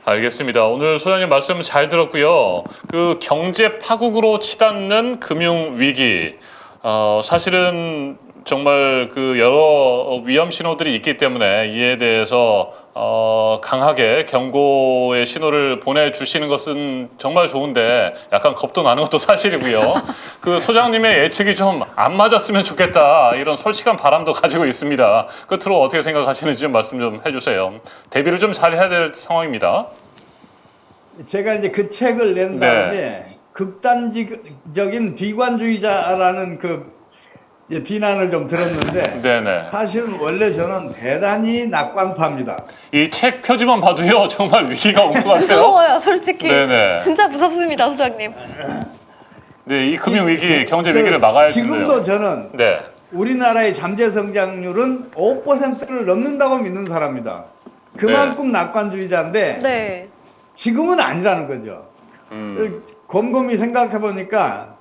알겠습니다. 오늘 소장님 말씀 잘 들었고요. 그 경제 파국으로 치닫는 금융 위기, 사실은 정말 그 여러 위험 신호들이 있기 때문에 이에 대해서 강하게 경고의 신호를 보내주시는 것은 정말 좋은데 약간 겁도 나는 것도 사실이고요. 그 소장님의 예측이 좀 안 맞았으면 좋겠다 이런 솔직한 바람도 가지고 있습니다. 끝으로 어떻게 생각하시는지 좀 말씀 좀 해주세요. 대비를 좀 잘 해야 될 상황입니다. 제가 이제 그 책을 낸 다음에 극단적인 비관주의자라는 그 비난을 좀 들었는데 네네. 사실은 원래 저는 대단히 낙관파입니다. 이 책 표지만 봐도요 정말 위기가 온 것 같아요. 무서워요, 솔직히. 네네. 진짜 무섭습니다, 소장님. 네, 이 금융 위기, 경제 위기를 막아야 되는데요. 지금도 저는 네, 우리나라의 잠재 성장률은 5%를 넘는다고 믿는 사람입니다. 그만큼 낙관주의자인데 네. 지금은 아니라는 거죠. 곰곰이 생각해 보니까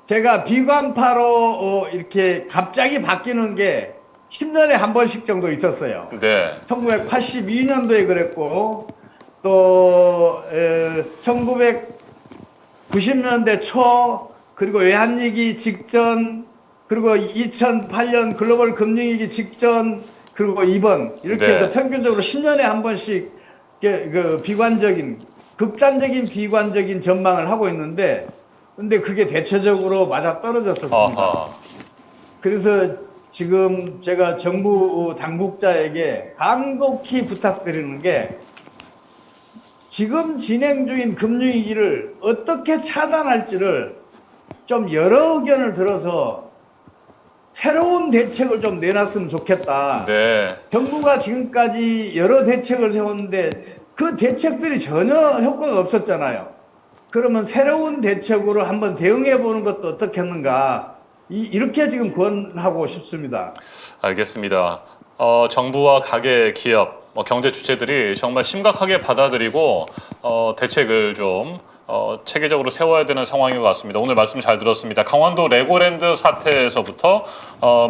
제가 비관파로 이렇게 갑자기 바뀌는 게 10년에 한 번씩 정도 있었어요. 네, 1982년도에 그랬고 또 1990년대 초 그리고 외환위기 직전 그리고 2008년 글로벌 금융위기 직전 그리고 이번 이렇게 네. 해서 평균적으로 10년에 한 번씩 그 비관적인 극단적인 비관적인 전망을 하고 있는데 근데 그게 대체적으로 맞아 떨어졌었습니다. 아하. 그래서 지금 제가 정부 당국자에게 간곡히 부탁드리는 게 지금 진행 중인 금융위기를 어떻게 차단할지를 좀 여러 의견을 들어서 새로운 대책을 좀 내놨으면 좋겠다. 네, 정부가 지금까지 여러 대책을 세웠는데 그 대책들이 전혀 효과가 없었잖아요. 그러면 새로운 대책으로 한번 대응해 보는 것도 어떻겠는가. 이렇게 지금 권하고 싶습니다. 알겠습니다. 정부와 가계, 기업, 경제 주체들이 정말 심각하게 받아들이고 대책을 좀 체계적으로 세워야 되는 상황인 것 같습니다. 오늘 말씀 잘 들었습니다. 강원도 레고랜드 사태에서부터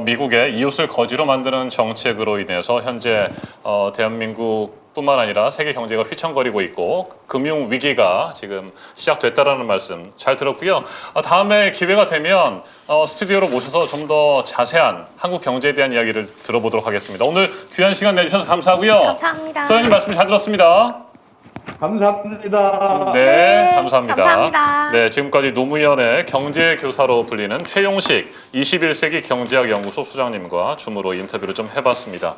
미국의 이웃을 거지로 만드는 정책으로 인해서 현재 대한민국뿐만 아니라 세계 경제가 휘청거리고 있고 금융 위기가 지금 시작됐다라는 말씀 잘 들었고요. 다음에 기회가 되면 스튜디오로 모셔서 좀 더 자세한 한국 경제에 대한 이야기를 들어보도록 하겠습니다. 오늘 귀한 시간 내주셔서 감사하고요. 감사합니다. 소장님 말씀 잘 들었습니다. 감사합니다. 네, 네, 감사합니다. 감사합니다. 네, 지금까지 노무현의 경제교사로 불리는 최용식 21세기 경제학 연구소 소장님과 줌으로 인터뷰를 좀 해봤습니다.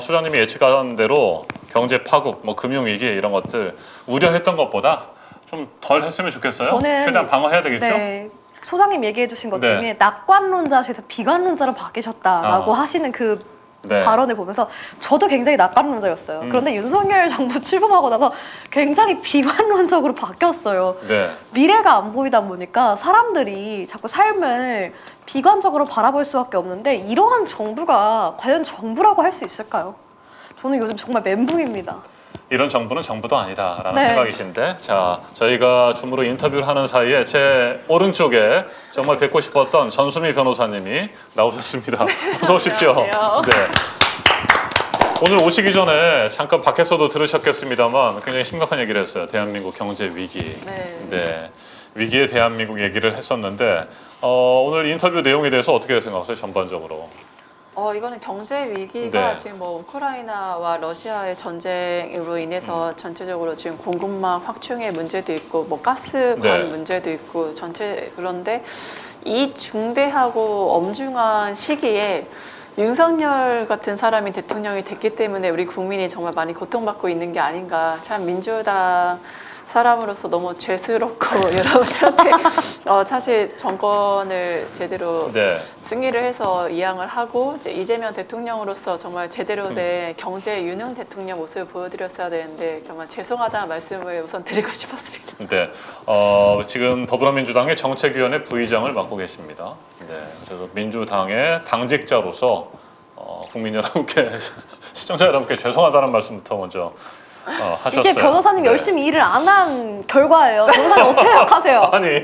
소장님이 예측한 대로 경제 파국, 금융위기 이런 것들 우려했던 것보다 좀 덜 했으면 좋겠어요. 저는- 최대한 방어해야 되겠죠? 네. 소장님 얘기해 주신 것 네. 중에 낙관론자에서 비관론자로 바뀌셨다라고 아. 하시는 그 네. 발언을 보면서 저도 굉장히 낙관론자였어요. 그런데 윤석열 정부 출범하고 나서 굉장히 비관론적으로 바뀌었어요. 네. 미래가 안 보이다 보니까 사람들이 자꾸 삶을 비관적으로 바라볼 수밖에 없는데 이러한 정부가 과연 정부라고 할 수 있을까요? 저는 요즘 정말 멘붕입니다. 이런 정부는 정부도 아니다라는 네. 생각이신데, 자, 저희가 줌으로 인터뷰를 하는 사이에 제 오른쪽에 정말 뵙고 싶었던 전수미 변호사님이 나오셨습니다. 어서 오십시오. 안녕하세요. 네. 오늘 오시기 전에 잠깐 밖에서도 들으셨겠습니다만 굉장히 심각한 얘기를 했어요. 대한민국 경제 위기. 네. 네. 위기의 대한민국 얘기를 했었는데 오늘 인터뷰 내용에 대해서 어떻게 생각하세요? 전반적으로. 이거는 경제 위기가 네. 지금 우크라이나와 러시아의 전쟁으로 인해서 전체적으로 지금 공급망 확충의 문제도 있고 가스관 네. 문제도 있고 그런데 이 중대하고 엄중한 시기에 윤석열 같은 사람이 대통령이 됐기 때문에 우리 국민이 정말 많이 고통받고 있는 게 아닌가. 참 민주당 사람으로서 너무 죄스럽고 여러분들한테 사실 정권을 제대로 네. 승리를 해서 이양을 하고 이제 이재명 대통령으로서 정말 제대로 된 경제 유능 대통령 모습을 보여드렸어야 되는데 정말 죄송하다는 말씀을 우선 드리고 싶었습니다. 네, 지금 더불어민주당의 정책위원회 부의장을 맡고 계십니다. 네, 그래서 민주당의 당직자로서 국민 여러분께 시청자 여러분께 죄송하다는 말씀부터 먼저 하셨어요. 이게 변호사님 네. 열심히 일을 안 한 결과예요. 변호사님 어떻게 생각하세요? 아니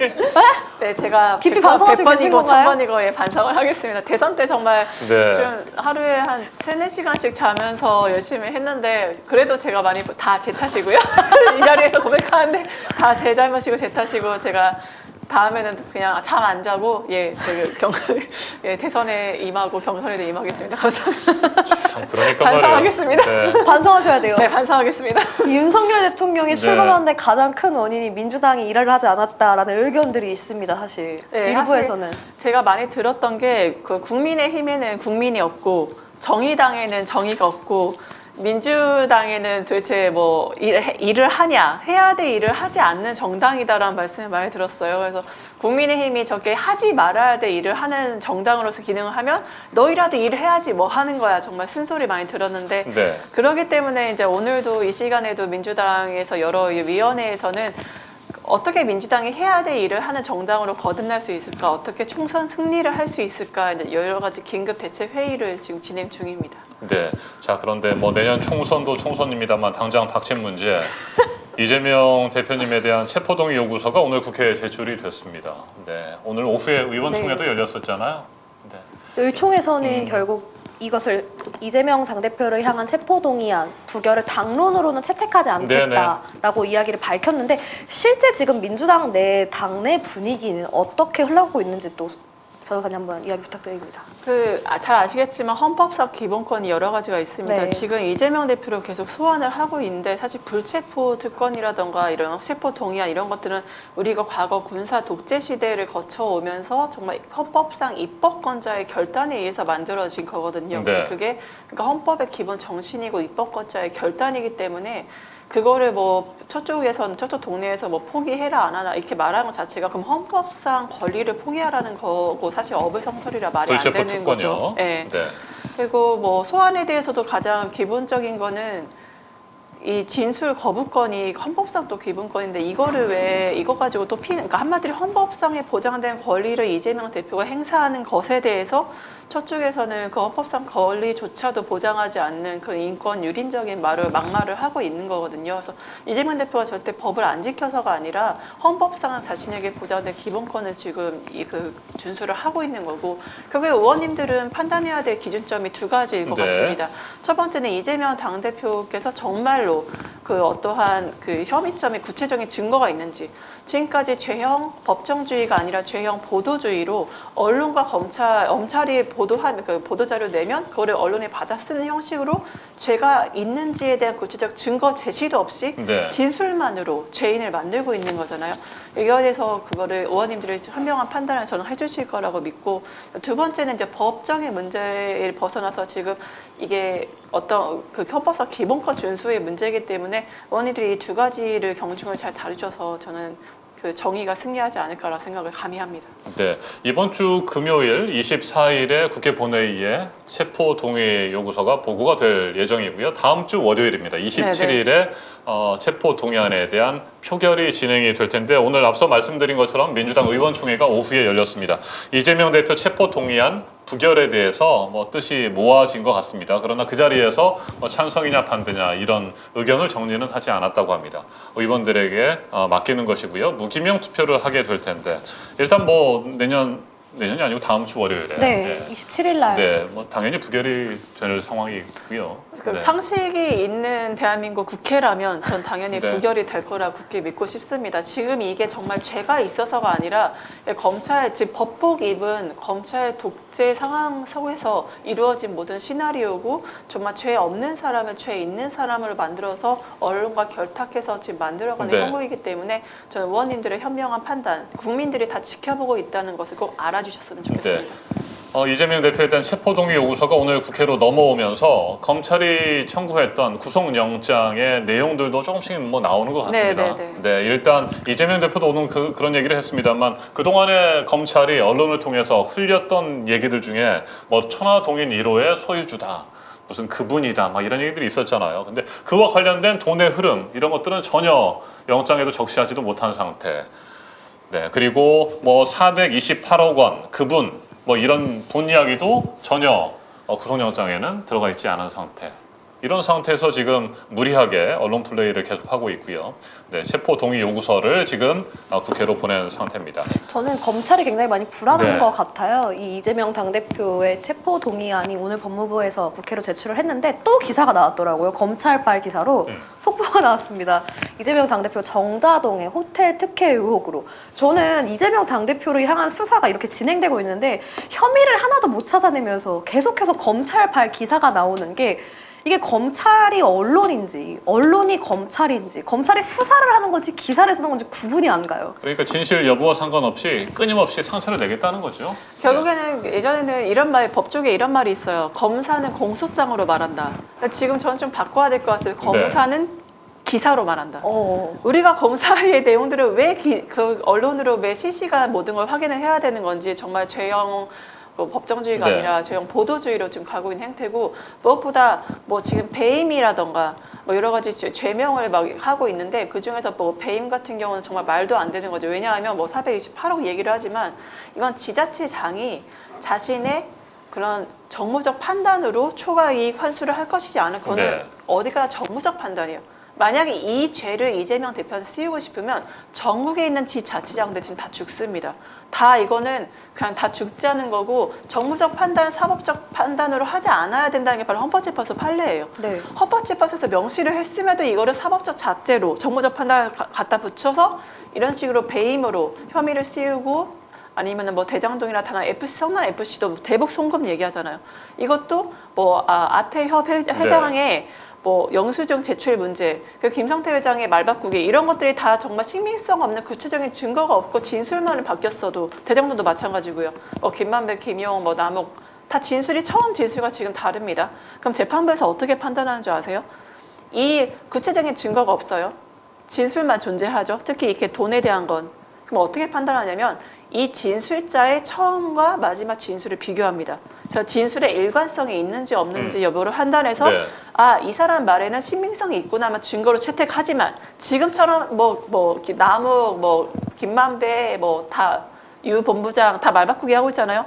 네, 제가 깊이 반성하시고 계신 100번이고 건가요? 1000번이고 예, 반성을 하겠습니다. 대선 때 정말 네. 좀 하루에 한 3-4시간씩 자면서 열심히 했는데 그래도 제가 많이 다 제 탓이고요. 이 자리에서 고백하는데 다 제 잘못이고 제 탓이고 제가 다음에는 그냥 잠 안 자고 예, 대선에 임하고 경선에도 임하겠습니다. 감사합니다. 참 그러니까 반성하겠습니다. 말이에요. 네. 반성하셔야 돼요. 네, 반성하겠습니다. 윤석열 대통령이 네. 출범하는데 가장 큰 원인이 민주당이 일을 하지 않았다라는 의견들이 있습니다. 사실 네, 일부에서는. 제가 많이 들었던 게 그 국민의힘에는 국민이 없고 정의당에는 정의가 없고 민주당에는 도대체 뭐 일을 하냐 해야 될 일을 하지 않는 정당이다라는 말씀을 많이 들었어요. 그래서 국민의힘이 저게 하지 말아야 될 일을 하는 정당으로서 기능을 하면 너희라도 일을 해야지 뭐 하는 거야 정말 쓴소리 많이 들었는데 네. 그렇기 때문에 이제 오늘도 이 시간에도 민주당에서 여러 위원회에서는 어떻게 민주당이 해야 될 일을 하는 정당으로 거듭날 수 있을까? 어떻게 총선 승리를 할 수 있을까? 이제 여러 가지 긴급 대책 회의를 지금 진행 중입니다. 네. 자, 그런데 뭐 내년 총선도 총선입니다만 당장 닥친 문제. 이재명 대표님에 대한 체포동의 요구서가 오늘 국회에 제출이 됐습니다. 네. 오늘 오후에 의원총회도 열렸었잖아요. 네. 의총에서는 결국 이것을 이재명 당대표를 향한 체포동의안 부결을 당론으로는 채택하지 않겠다라고 이야기를 밝혔는데 실제 지금 민주당 내 당내 분위기는 어떻게 흘러가고 있는지 또 변호사님 한번 이야기 부탁드립니다. 잘 아시겠지만 헌법상 기본권이 여러 가지가 있습니다. 네. 지금 이재명 대표를 계속 소환을 하고 있는데 사실 불체포 특권이라던가 이런 체포 동의안 이런 것들은 우리가 과거 군사 독재 시대를 거쳐오면서 정말 헌법상 입법권자의 결단에 의해서 만들어진 거거든요. 네. 그래서 그게 그러니까 헌법의 기본 정신이고 입법권자의 결단이기 때문에 그거를 뭐 저쪽 동네에서 뭐 포기해라 안 하나 이렇게 말하는 것 자체가 그럼 헌법상 권리를 포기하라는 거고 사실 어불성설이라 말이 안 불체포 되는 특권이요. 거죠. 네. 네. 그리고 뭐 소환에 대해서도 가장 기본적인 거는 이 진술 거부권이 헌법상 또 기본권인데 이거를 왜 이거 가지고 또 그러니까 한마디로 헌법상에 보장된 권리를 이재명 대표가 행사하는 것에 대해서 저쪽에서는 그 헌법상 권리조차도 보장하지 않는 그 인권 유린적인 막말을 하고 있는 거거든요. 그래서 이재명 대표가 절대 법을 안 지켜서가 아니라 헌법상 자신에게 보장된 기본권을 지금 그 준수를 하고 있는 거고 결국에 의원님들은 판단해야 될 기준점이 두 가지일 것 네. 같습니다. 첫 번째는 이재명 당대표께서 정말로 그 어떠한 그 혐의점이 구체적인 증거가 있는지 지금까지 죄형 법정주의가 아니라 죄형 보도주의로 언론과 검찰이 그 보도자료 내면 그거를 언론에 받아 쓰는 형식으로 죄가 있는지에 대한 구체적 증거 제시도 없이 네. 진술만으로 죄인을 만들고 있는 거잖아요. 이거에 대해서 그거를 의원님들이 현명한 판단을 저는 해주실 거라고 믿고 두 번째는 이제 법적인 문제를 벗어나서 지금 이게 어떤 그 헌법상 기본권 준수의 문제이기 때문에 의원님들이 이 두 가지를 경중을 잘 다루셔서 저는 그 정의가 승리하지 않을까라는 생각을 감히 합니다. 네, 이번 주 금요일 24일에 국회 본회의에 체포 동의 요구서가 보고가 될 예정이고요. 다음 주 월요일입니다. 27일에 체포 동의안에 대한 표결이 진행이 될 텐데 오늘 앞서 말씀드린 것처럼 민주당 의원총회가 오후에 열렸습니다. 이재명 대표 체포 동의안 부결에 대해서 뭐 뜻이 모아진 것 같습니다. 그러나 그 자리에서 뭐 찬성이냐 반대냐 이런 의견을 정리는 하지 않았다고 합니다. 의원들에게 맡기는 것이고요. 무기명 투표를 하게 될 텐데 일단 뭐 내년이 아니고 다음 주 월요일에 네, 27일 날. 네, 뭐 당연히 부결이 될 상황이고요. 그 네. 상식이 있는 대한민국 국회라면 전 당연히 네. 부결이 될 거라 굳게 믿고 싶습니다. 지금 이게 정말 죄가 있어서가 아니라 검찰 즉 법복 입은 검찰 독재 상황 속에서 이루어진 모든 시나리오고 정말 죄 없는 사람을 죄 있는 사람으로 만들어서 언론과 결탁해서 지금 만들어가는 네. 형국이기 때문에 저는 의원님들의 현명한 판단, 국민들이 다 지켜보고 있다는 것을 꼭 알아주셨으면 좋겠습니다. 이재명 대표에 대한 체포동의 요구서가 오늘 국회로 넘어오면서 검찰이 청구했던 구속영장의 내용들도 조금씩 뭐 나오는 것 같습니다. 네, 일단 이재명 대표도 오늘 그런 얘기를 했습니다만 그동안에 검찰이 언론을 통해서 흘렸던 얘기들 중에 뭐 천화동인 1호의 소유주다. 무슨 그분이다 막 이런 얘기들이 있었잖아요. 근데 그와 관련된 돈의 흐름 이런 것들은 전혀 영장에도 적시하지도 못한 상태. 네, 그리고 뭐 428억 원 그분 뭐 이런 돈 이야기도 전혀 구속영장에는 들어가 있지 않은 상태. 이런 상태에서 지금 무리하게 언론 플레이를 계속하고 있고요. 네, 체포 동의 요구서를 지금 국회로 보낸 상태입니다. 저는 검찰이 굉장히 많이 불안한 네. 것 같아요. 이 이재명 당대표의 체포 동의안이 오늘 법무부에서 국회로 제출을 했는데 또 기사가 나왔더라고요. 검찰발 기사로 속보가 나왔습니다. 이재명 당대표 정자동의 호텔 특혜 의혹으로. 저는 이재명 당대표를 향한 수사가 이렇게 진행되고 있는데 혐의를 하나도 못 찾아내면서 계속해서 검찰발 기사가 나오는 게 이게 검찰이 언론인지 언론이 검찰인지 검찰이 수사를 하는 건지 기사를 쓰는 건지 구분이 안 가요. 그러니까 진실 여부와 상관없이 끊임없이 상처를 내겠다는 거죠. 결국에는 예전에는 이런 말, 법조계 이런 말이 있어요. 검사는 공소장으로 말한다. 그러니까 지금 저는 좀 바꿔야 될 것 같아요. 검사는 기사로 말한다. 우리가 검사의 내용들을 왜 그 언론으로 매 실시간 모든 걸 확인을 해야 되는 건지 정말 죄형 법정주의가 네. 아니라 죄형 보도주의로 지금 가고 있는 행태고 무엇보다 뭐 지금 배임이라던가 뭐 여러 가지 죄명을 막 하고 있는데 그 중에서 뭐 배임 같은 경우는 정말 말도 안 되는 거죠. 왜냐하면 뭐 428억 얘기를 하지만 이건 지자체장이 자신의 그런 정무적 판단으로 초과 이익 환수를 할 것이지 않은 거는 네. 어디가 정무적 판단이에요. 만약에 이 죄를 이재명 대표한테 씌우고 싶으면 전국에 있는 지자체장들 지금 다 죽습니다. 다 이거는 그냥 다 죽자는 거고 정무적 판단, 사법적 판단으로 하지 않아야 된다는 게 바로 헌법재판소 판례예요. 네. 헌법재판소에서 명시를 했음에도 이거를 사법적 잣대로 정무적 판단을 갖다 붙여서 이런 식으로 배임으로 혐의를 씌우고 아니면은 뭐 대장동이나 다나 FC 성남 FC도 대북 송금 얘기하잖아요. 이것도 뭐 아태협 회장의 뭐 영수증 제출 문제, 그 김성태 회장의 말 바꾸기 이런 것들이 다 정말 신빙성 없는 구체적인 증거가 없고 진술만을 바뀌었어도 대장동도 마찬가지고요. 김만배, 김용, 남욱 다 진술이 처음 진술과 지금 다릅니다. 그럼 재판부에서 어떻게 판단하는 줄 아세요? 이 구체적인 증거가 없어요. 진술만 존재하죠. 특히 이렇게 돈에 대한 건. 그럼 어떻게 판단하냐면 이 진술자의 처음과 마지막 진술을 비교합니다. 저 진술의 일관성이 있는지 없는지 여부를 판단해서 네. 이 사람 말에는 신빙성이 있구나 하면 증거로 채택하지만 지금처럼 남욱, 김만배, 다 유 본부장 다 말 바꾸기 하고 있잖아요.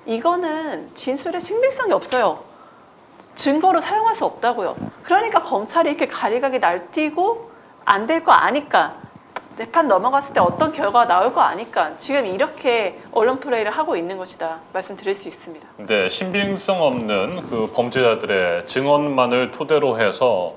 이거는 진술의 신빙성이 없어요. 증거로 사용할 수 없다고요. 그러니까 검찰이 이렇게 가리가리 날뛰고 안 될 거 아니까 재판 넘어갔을 때 어떤 결과가 나올 거 아니까 지금 이렇게 언론 플레이를 하고 있는 것이다 말씀드릴 수 있습니다. 네, 신빙성 없는 그 범죄자들의 증언만을 토대로 해서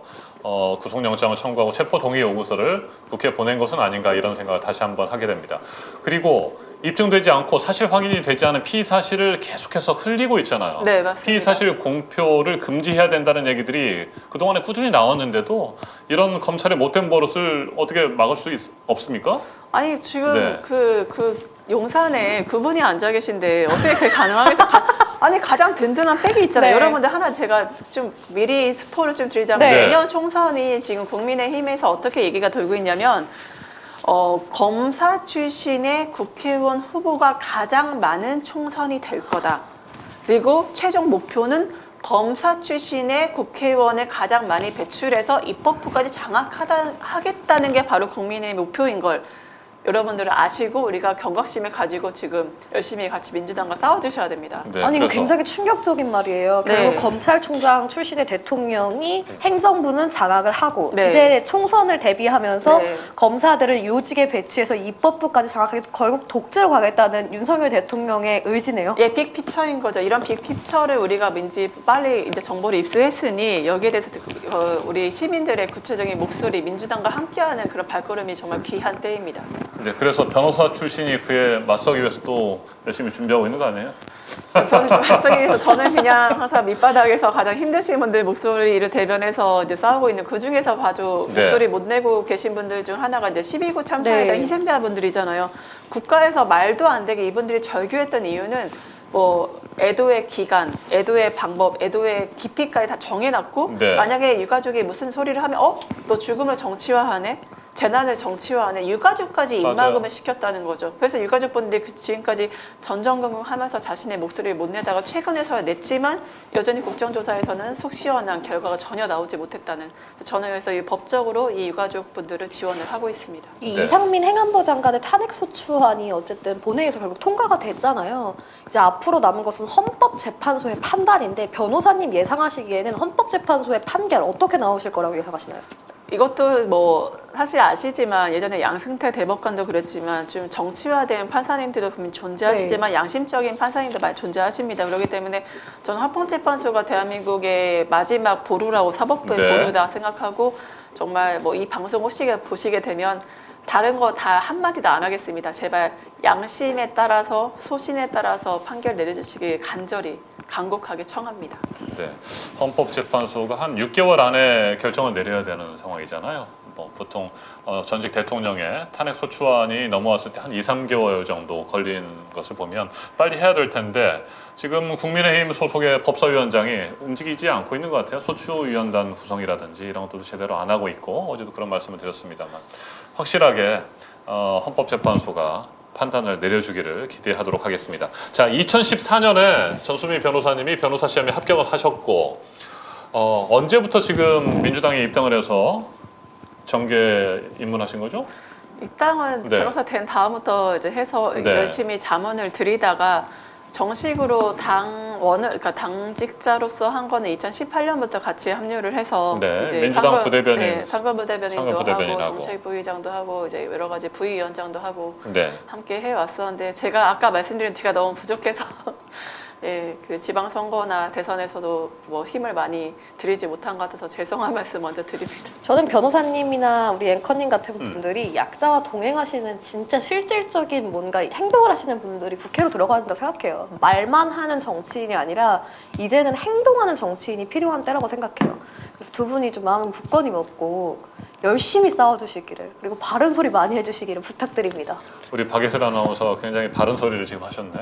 구속영장을 청구하고 체포 동의 요구서를 국회에 보낸 것은 아닌가 이런 생각을 다시 한번 하게 됩니다. 그리고 입증되지 않고 사실 확인이 되지 않은 피의 사실을 계속해서 흘리고 있잖아요. 네, 맞습니다. 피의 사실 공표를 금지해야 된다는 얘기들이 그동안에 꾸준히 나왔는데도 이런 검찰의 못된 버릇을 어떻게 막을 수 없습니까? 아니 지금 네. 그 용산에 그분이 앉아 계신데 어떻게 그게 가능하겠어요? 아니 가장 든든한 백이 있잖아요. 네. 여러분들 하나 제가 좀 미리 스포를 좀 드리자면 네. 내년 총선이 지금 국민의힘에서 어떻게 얘기가 돌고 있냐면 검사 출신의 국회의원 후보가 가장 많은 총선이 될 거다. 그리고 최종 목표는 검사 출신의 국회의원을 가장 많이 배출해서 입법부까지 장악하겠다는 게 바로 국민의 목표인 걸 여러분들은 아시고 우리가 경각심을 가지고 지금 열심히 같이 민주당과 싸워주셔야 됩니다. 네, 아니 이거 그래서 굉장히 충격적인 말이에요. 네. 결국 검찰총장 출신의 대통령이 행정부는 장악을 하고 네. 이제 총선을 대비하면서 네. 검사들을 요직에 배치해서 입법부까지 장악하기 결국 독재로 가겠다는 윤석열 대통령의 의지네요. 예, 빅피처인 거죠. 이런 빅피처를 우리가 빨리 이제 정보를 입수했으니 여기에 대해서 우리 시민들의 구체적인 목소리, 민주당과 함께하는 그런 발걸음이 정말 귀한 때입니다. 네, 그래서 변호사 출신이 그에 맞서기 위해서 또 열심히 준비하고 있는 거 아니에요? 변호사에서 저는 그냥 항상 밑바닥에서 가장 힘드신 분들 목소리를 대변해서 이제 싸우고 있는 그 중에서 봐도 네. 목소리 못 내고 계신 분들 중 하나가 이제 12구 참사에 대한 네. 희생자분들이잖아요. 국가에서 말도 안 되게 이분들이 절규했던 이유는 애도의 기간, 애도의 방법, 애도의 깊이까지 다 정해놨고 네. 만약에 유가족이 무슨 소리를 하면 너 죽음을 정치화하네? 재난을 정치화하는 유가족까지 맞아요. 입막음을 시켰다는 거죠. 그래서 유가족분들이 지금까지 전전긍긍하면서 자신의 목소리를 못 내다가 최근에서야 냈지만 여전히 국정조사에서는 속 시원한 결과가 전혀 나오지 못했다는. 저는 그래서 이 법적으로 이 유가족분들을 지원을 하고 있습니다. 이 네. 이상민 행안부 장관의 탄핵소추안이 어쨌든 본회의에서 결국 통과가 됐잖아요. 이제 앞으로 남은 것은 헌법재판소의 판단인데 변호사님 예상하시기에는 헌법재판소의 판결 어떻게 나오실 거라고 예상하시나요? 이것도 뭐 사실 아시지만 예전에 양승태 대법관도 그랬지만 좀 정치화된 판사님들도 분명 존재하시지만 양심적인 판사님도 많이 존재하십니다. 그렇기 때문에 저는 헌법재판소가 대한민국의 마지막 보루라고 사법부의 네. 보루다 생각하고 정말 뭐 이 방송 혹시 보시게 되면 다른 거 다 한마디도 안 하겠습니다. 제발 양심에 따라서 소신에 따라서 판결 내려주시길 간절히 간곡하게 청합니다. 네, 헌법재판소가 한 6개월 안에 결정을 내려야 되는 상황이잖아요. 뭐 보통 전직 대통령의 탄핵소추안이 넘어왔을 때 한 2, 3개월 정도 걸린 것을 보면 빨리 해야 될 텐데 지금 국민의힘 소속의 법사위원장이 움직이지 않고 있는 것 같아요. 소추위원단 구성이라든지 이런 것도 제대로 안 하고 있고 어제도 그런 말씀을 드렸습니다만 확실하게 헌법재판소가 판단을 내려주기를 기대하도록 하겠습니다. 자, 2014년에 전수미 변호사님이 변호사 시험에 합격을 하셨고 언제부터 지금 민주당에 입당을 해서 정계 입문하신 거죠? 입당은 네. 변호사 된 다음부터 이제 해서 네. 열심히 자문을 드리다가 정식으로 그러니까 당직자로서 한 거는 2018년부터 같이 합류를 해서 네, 민주당 부대변인, 상근 부대변인도 상근 부대변인하고. 하고 정책 부의장도 하고 이제 여러 가지 부위원장도 하고 네. 함께 해 왔었는데 제가 아까 말씀드린 제가 너무 부족해서 예, 그 지방 선거나 대선에서도 뭐 힘을 많이 들이지 못한 것 같아서 죄송한 말씀 먼저 드립니다. 저는 변호사님이나 우리 앵커님 같은 분들이 약자와 동행하시는 진짜 실질적인 뭔가 행동을 하시는 분들이 국회로 들어가야 된다고 생각해요. 말만 하는 정치인이 아니라 이제는 행동하는 정치인이 필요한 때라고 생각해요. 그래서 두 분이 좀 마음을 굳건히 먹고 열심히 싸워주시기를 그리고 바른 소리 많이 해주시기를 부탁드립니다. 우리 박예슬 아나운서 굉장히 바른 소리를 지금 하셨네.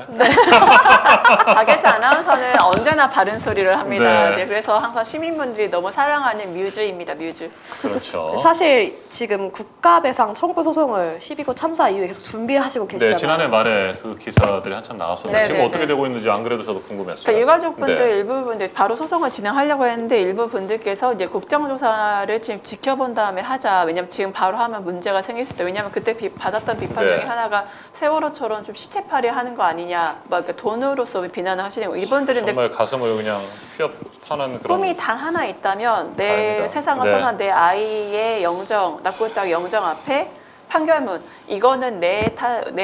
박예슬 아나운서는 언제나 바른 소리를 합니다. 네. 네, 그래서 항상 시민분들이 너무 사랑하는 뮤즈입니다. 뮤즈. 그렇죠. 사실 지금 국가배상 청구 소송을 12구 참사 이후에 계속 준비하시고 계시잖아요. 네, 지난해 말에 그 기사들이 한참 나왔었는데 네, 지금 네, 어떻게 네. 되고 있는지 안 그래도 저도 궁금했어요. 그러니까 유가족분들 네. 일부 분들 바로 소송을 진행하려고 했는데 일부 분들께서 이제 국정조사를 지금 지켜본 다음에 하자. 왜냐면 지금 바로 하면 문제가 생길 수 있다. 왜냐면 그때 받았던 비판 네. 중에 하나가 세월호처럼 좀 시체팔이 하는 거 아니냐. 막 이렇게 돈으로서 비난을 하시는 거. 이분들은 근데 정말 가슴을 그냥 휘어파는 그런. 꿈이 단 하나 있다면 내 다행이다. 세상을 네. 떠난 내 아이의 영정, 낳고 있다가 영정 앞에 판결문, 이거는 내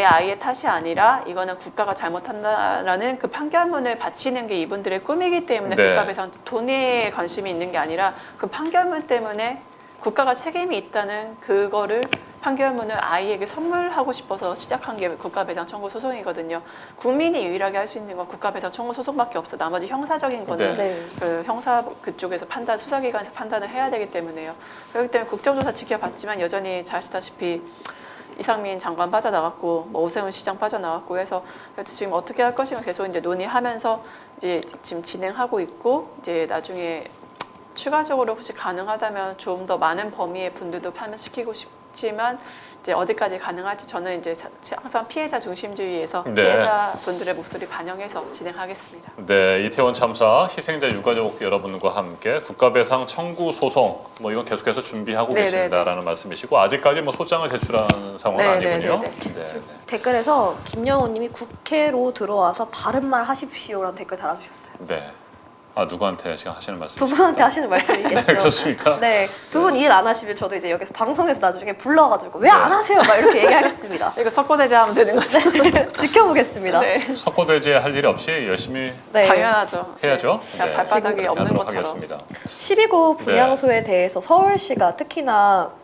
아이의 탓이 아니라 이거는 국가가 잘못한다라는 그 판결문을 바치는 게 이분들의 꿈이기 때문에 네. 국가배상 돈에 관심이 있는 게 아니라 그 판결문 때문에 국가가 책임이 있다는 그거를 판결문을 아이에게 선물하고 싶어서 시작한 게 국가배상 청구 소송이거든요. 국민이 유일하게 할 수 있는 건 국가배상 청구 소송밖에 없어. 나머지 형사적인 거는 네. 그 형사 그쪽에서 수사기관에서 판단을 해야 되기 때문에요. 그렇기 때문에 국정조사 지켜봤지만 여전히 잘 아시다시피 이상민 장관 빠져나갔고 뭐 오세훈 시장 빠져나갔고 해서 그래도 지금 어떻게 할 것인가 계속 이제 논의하면서 이제 지금 진행하고 있고 이제 나중에 추가적으로 혹시 가능하다면 좀 더 많은 범위의 분들도 파면시키고 싶지만 이제 어디까지 가능할지 저는 이제 항상 피해자 중심주의에서 네. 피해자 분들의 목소리 반영해서 진행하겠습니다. 네, 이태원 참사 희생자 유가족 여러분과 함께 국가배상 청구 소송 뭐 이건 계속해서 준비하고 네, 계신다라는 말씀이시고 아직까지 뭐 소장을 제출한 상황은 네, 아니군요. 네, 네, 네. 댓글에서 김영호님이 국회로 들어와서 바른 말 하십시오라는 댓글 달아주셨어요. 네. 아 누구한테 지금 하시는 말씀? 두 분한테 하시는 말씀이겠죠. 네, 그렇습니까? 네, 두 분 일 안 하시면 저도 이제 여기서 방송에서 나중에 불러가지고 왜 안 하세요? 막 이렇게 얘기하겠습니다. 이거 석고대죄하면 되는 거죠? 지켜보겠습니다. 네. 석고대죄 할 일이 없이 열심히 네. 당연하죠. 해야죠. 네. 네. 발바닥이 그렇게 없는 하도록 것처럼. 하겠습니다. 12구 분향소에 대해서 서울시가 특히나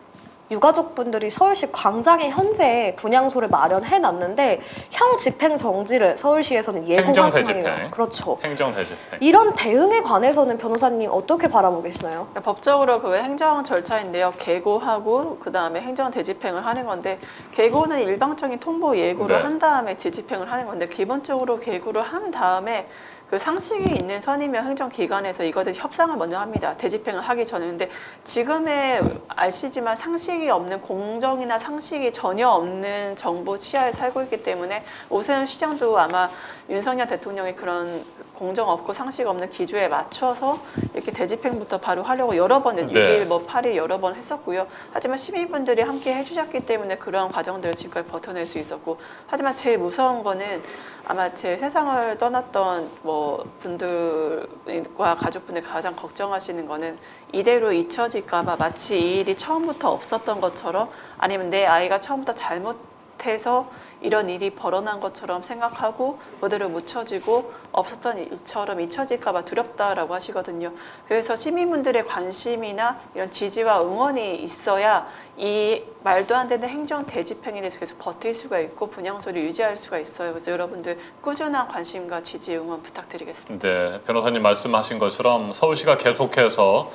유가족분들이 서울시 광장에 현재 분향소를 마련해 놨는데 형 집행 정지를 서울시에서는 예고한 행정 상황이에요. 대집행. 그렇죠. 행정 대집행. 이런 대응에 관해서는 변호사님 어떻게 바라보고 계시나요? 법적으로 그 행정 절차인데요. 계고하고 그 다음에 행정 대집행을 하는 건데 계고는 일방적인 통보 예고를 네. 한 다음에 대집행을 하는 건데 기본적으로 계고를 한 다음에 그 상식이 있는 선이면 행정기관에서 이것에 협상을 먼저 합니다. 대집행을 하기 전에. 근데 지금의 아시지만 상식이 없는 공정이나 상식이 전혀 없는 정부 치하에 살고 있기 때문에 오세훈 시장도 아마 윤석열 대통령의 그런 공정 없고 상식 없는 기조에 맞춰서 이렇게 대집행부터 바로 하려고 여러 번, 6일, 뭐 8일 여러 번 했었고요. 하지만 시민분들이 함께 해주셨기 때문에 그런 과정들을 지금까지 버텨낼 수 있었고, 하지만 제일 무서운 거는 아마 제 세상을 떠났던 뭐 분들과 가족분들 가장 걱정하시는 거는 이대로 잊혀질까봐 마치 이 일이 처음부터 없었던 것처럼, 아니면 내 아이가 처음부터 잘못해서 이런 일이 벌어난 것처럼 생각하고 그대로 묻혀지고 없었던 일처럼 잊혀질까봐 두렵다라고 하시거든요. 그래서 시민분들의 관심이나 이런 지지와 응원이 있어야 이 말도 안 되는 행정 대집행에 대해서 계속 버틸 수가 있고 분향소를 유지할 수가 있어요. 그래서 여러분들 꾸준한 관심과 지지 응원 부탁드리겠습니다. 네, 변호사님 말씀하신 것처럼 서울시가 계속해서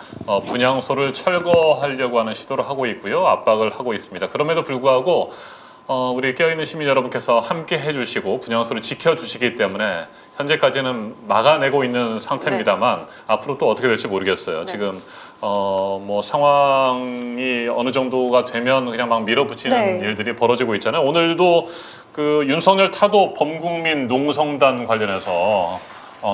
분향소를 철거하려고 하는 시도를 하고 있고요. 압박을 하고 있습니다. 그럼에도 불구하고 우리 깨어있는 시민 여러분께서 함께 해주시고 분향소를 지켜주시기 때문에 현재까지는 막아내고 있는 상태입니다만 앞으로 또 어떻게 될지 모르겠어요. 네. 지금 뭐 상황이 어느 정도가 되면 그냥 막 밀어붙이는 네. 일들이 벌어지고 있잖아요. 오늘도 그 윤석열 타도 범국민 농성단 관련해서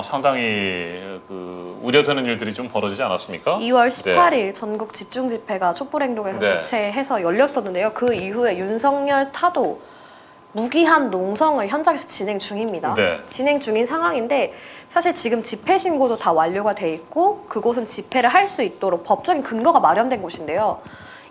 상당히 그 우려되는 일들이 좀 벌어지지 않았습니까? 2월 18일 네. 전국 집중 집회가 촛불행동에서 네. 주최해서 열렸었는데요. 그 이후에 윤석열 타도 무기한 농성을 현장에서 진행 중입니다. 네. 진행 중인 상황인데 사실 지금 집회 신고도 다 완료가 돼 있고 그곳은 집회를 할 수 있도록 법적인 근거가 마련된 곳인데요.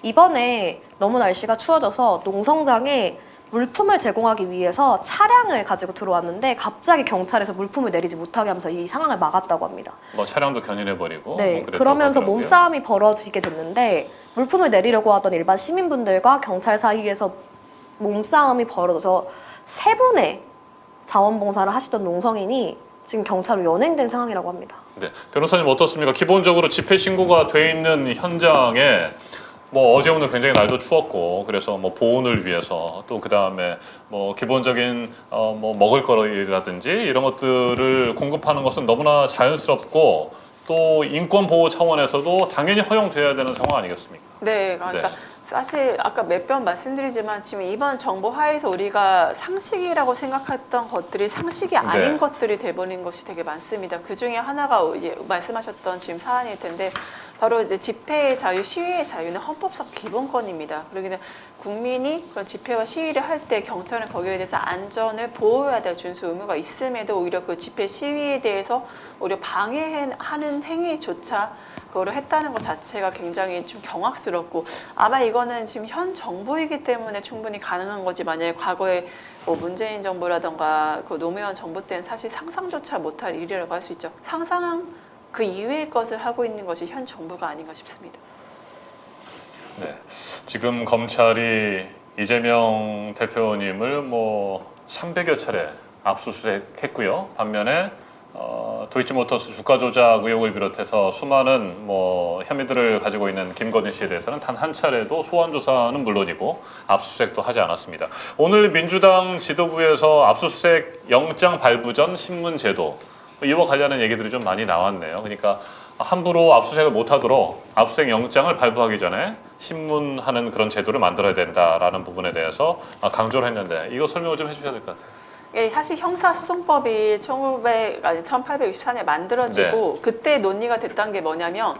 이번에 너무 날씨가 추워져서 농성장에 물품을 제공하기 위해서 차량을 가지고 들어왔는데 갑자기 경찰에서 물품을 내리지 못하게 하면서 이 상황을 막았다고 합니다. 뭐 차량도 견인해버리고 네, 뭐 그랬다고 그러면서 하더라고요. 몸싸움이 벌어지게 됐는데 물품을 내리려고 하던 일반 시민분들과 경찰 사이에서 몸싸움이 벌어져서 3분의 자원봉사를 하시던 농성인이 지금 경찰로 연행된 상황이라고 합니다. 네, 변호사님 어떻습니까? 기본적으로 집회 신고가 돼 있는 현장에 뭐 어제 오늘 굉장히 날도 추웠고 그래서 뭐 보온을 위해서 또 그 다음에 뭐 기본적인 뭐 먹을 거라든지 이런 것들을 공급하는 것은 너무나 자연스럽고 또 인권 보호 차원에서도 당연히 허용돼야 되는 상황 아니겠습니까? 네, 그러니까 네. 사실 아까 몇 번 말씀드리지만 지금 이번 정부 하에서 우리가 상식이라고 생각했던 것들이 상식이 아닌 네. 것들이 돼버린 것이 되게 많습니다. 그 중에 하나가 이제 말씀하셨던 지금 사안일 텐데 바로 이제 집회의 자유, 시위의 자유는 헌법상 기본권입니다. 그러기는 국민이 그런 집회와 시위를 할 때 경찰은 거기에 대해서 안전을 보호해야 될 준수 의무가 있음에도 오히려 그 집회 시위에 대해서 오히려 방해하는 행위조차 그거를 했다는 것 자체가 굉장히 좀 경악스럽고 아마 이거는 지금 현 정부이기 때문에 충분히 가능한 거지 만약에 과거에 뭐 문재인 정부라던가 그 노무현 정부 때는 사실 상상조차 못할 일이라고 할 수 있죠. 상상 그 이외의 것을 하고 있는 것이 현 정부가 아닌가 싶습니다. 네, 지금 검찰이 이재명 대표님을 뭐 300여 차례 압수수색했고요. 반면에 도이치모터스 주가 조작 의혹을 비롯해서 수많은 뭐 혐의들을 가지고 있는 김건희 씨에 대해서는 단 한 차례도 소환 조사는 물론이고 압수수색도 하지 않았습니다. 오늘 민주당 지도부에서 압수수색 영장 발부 전 신문 제도 이와 관련한 얘기들이 좀 많이 나왔네요. 그러니까 함부로 압수수색을 못하도록 압수수색 영장을 발부하기 전에 신문하는 그런 제도를 만들어야 된다라는 부분에 대해서 강조를 했는데 이거 설명을 좀 해주셔야 될 것 같아요. 예, 사실 형사소송법이 1864년에 만들어지고 네. 그때 논의가 됐던 게 뭐냐면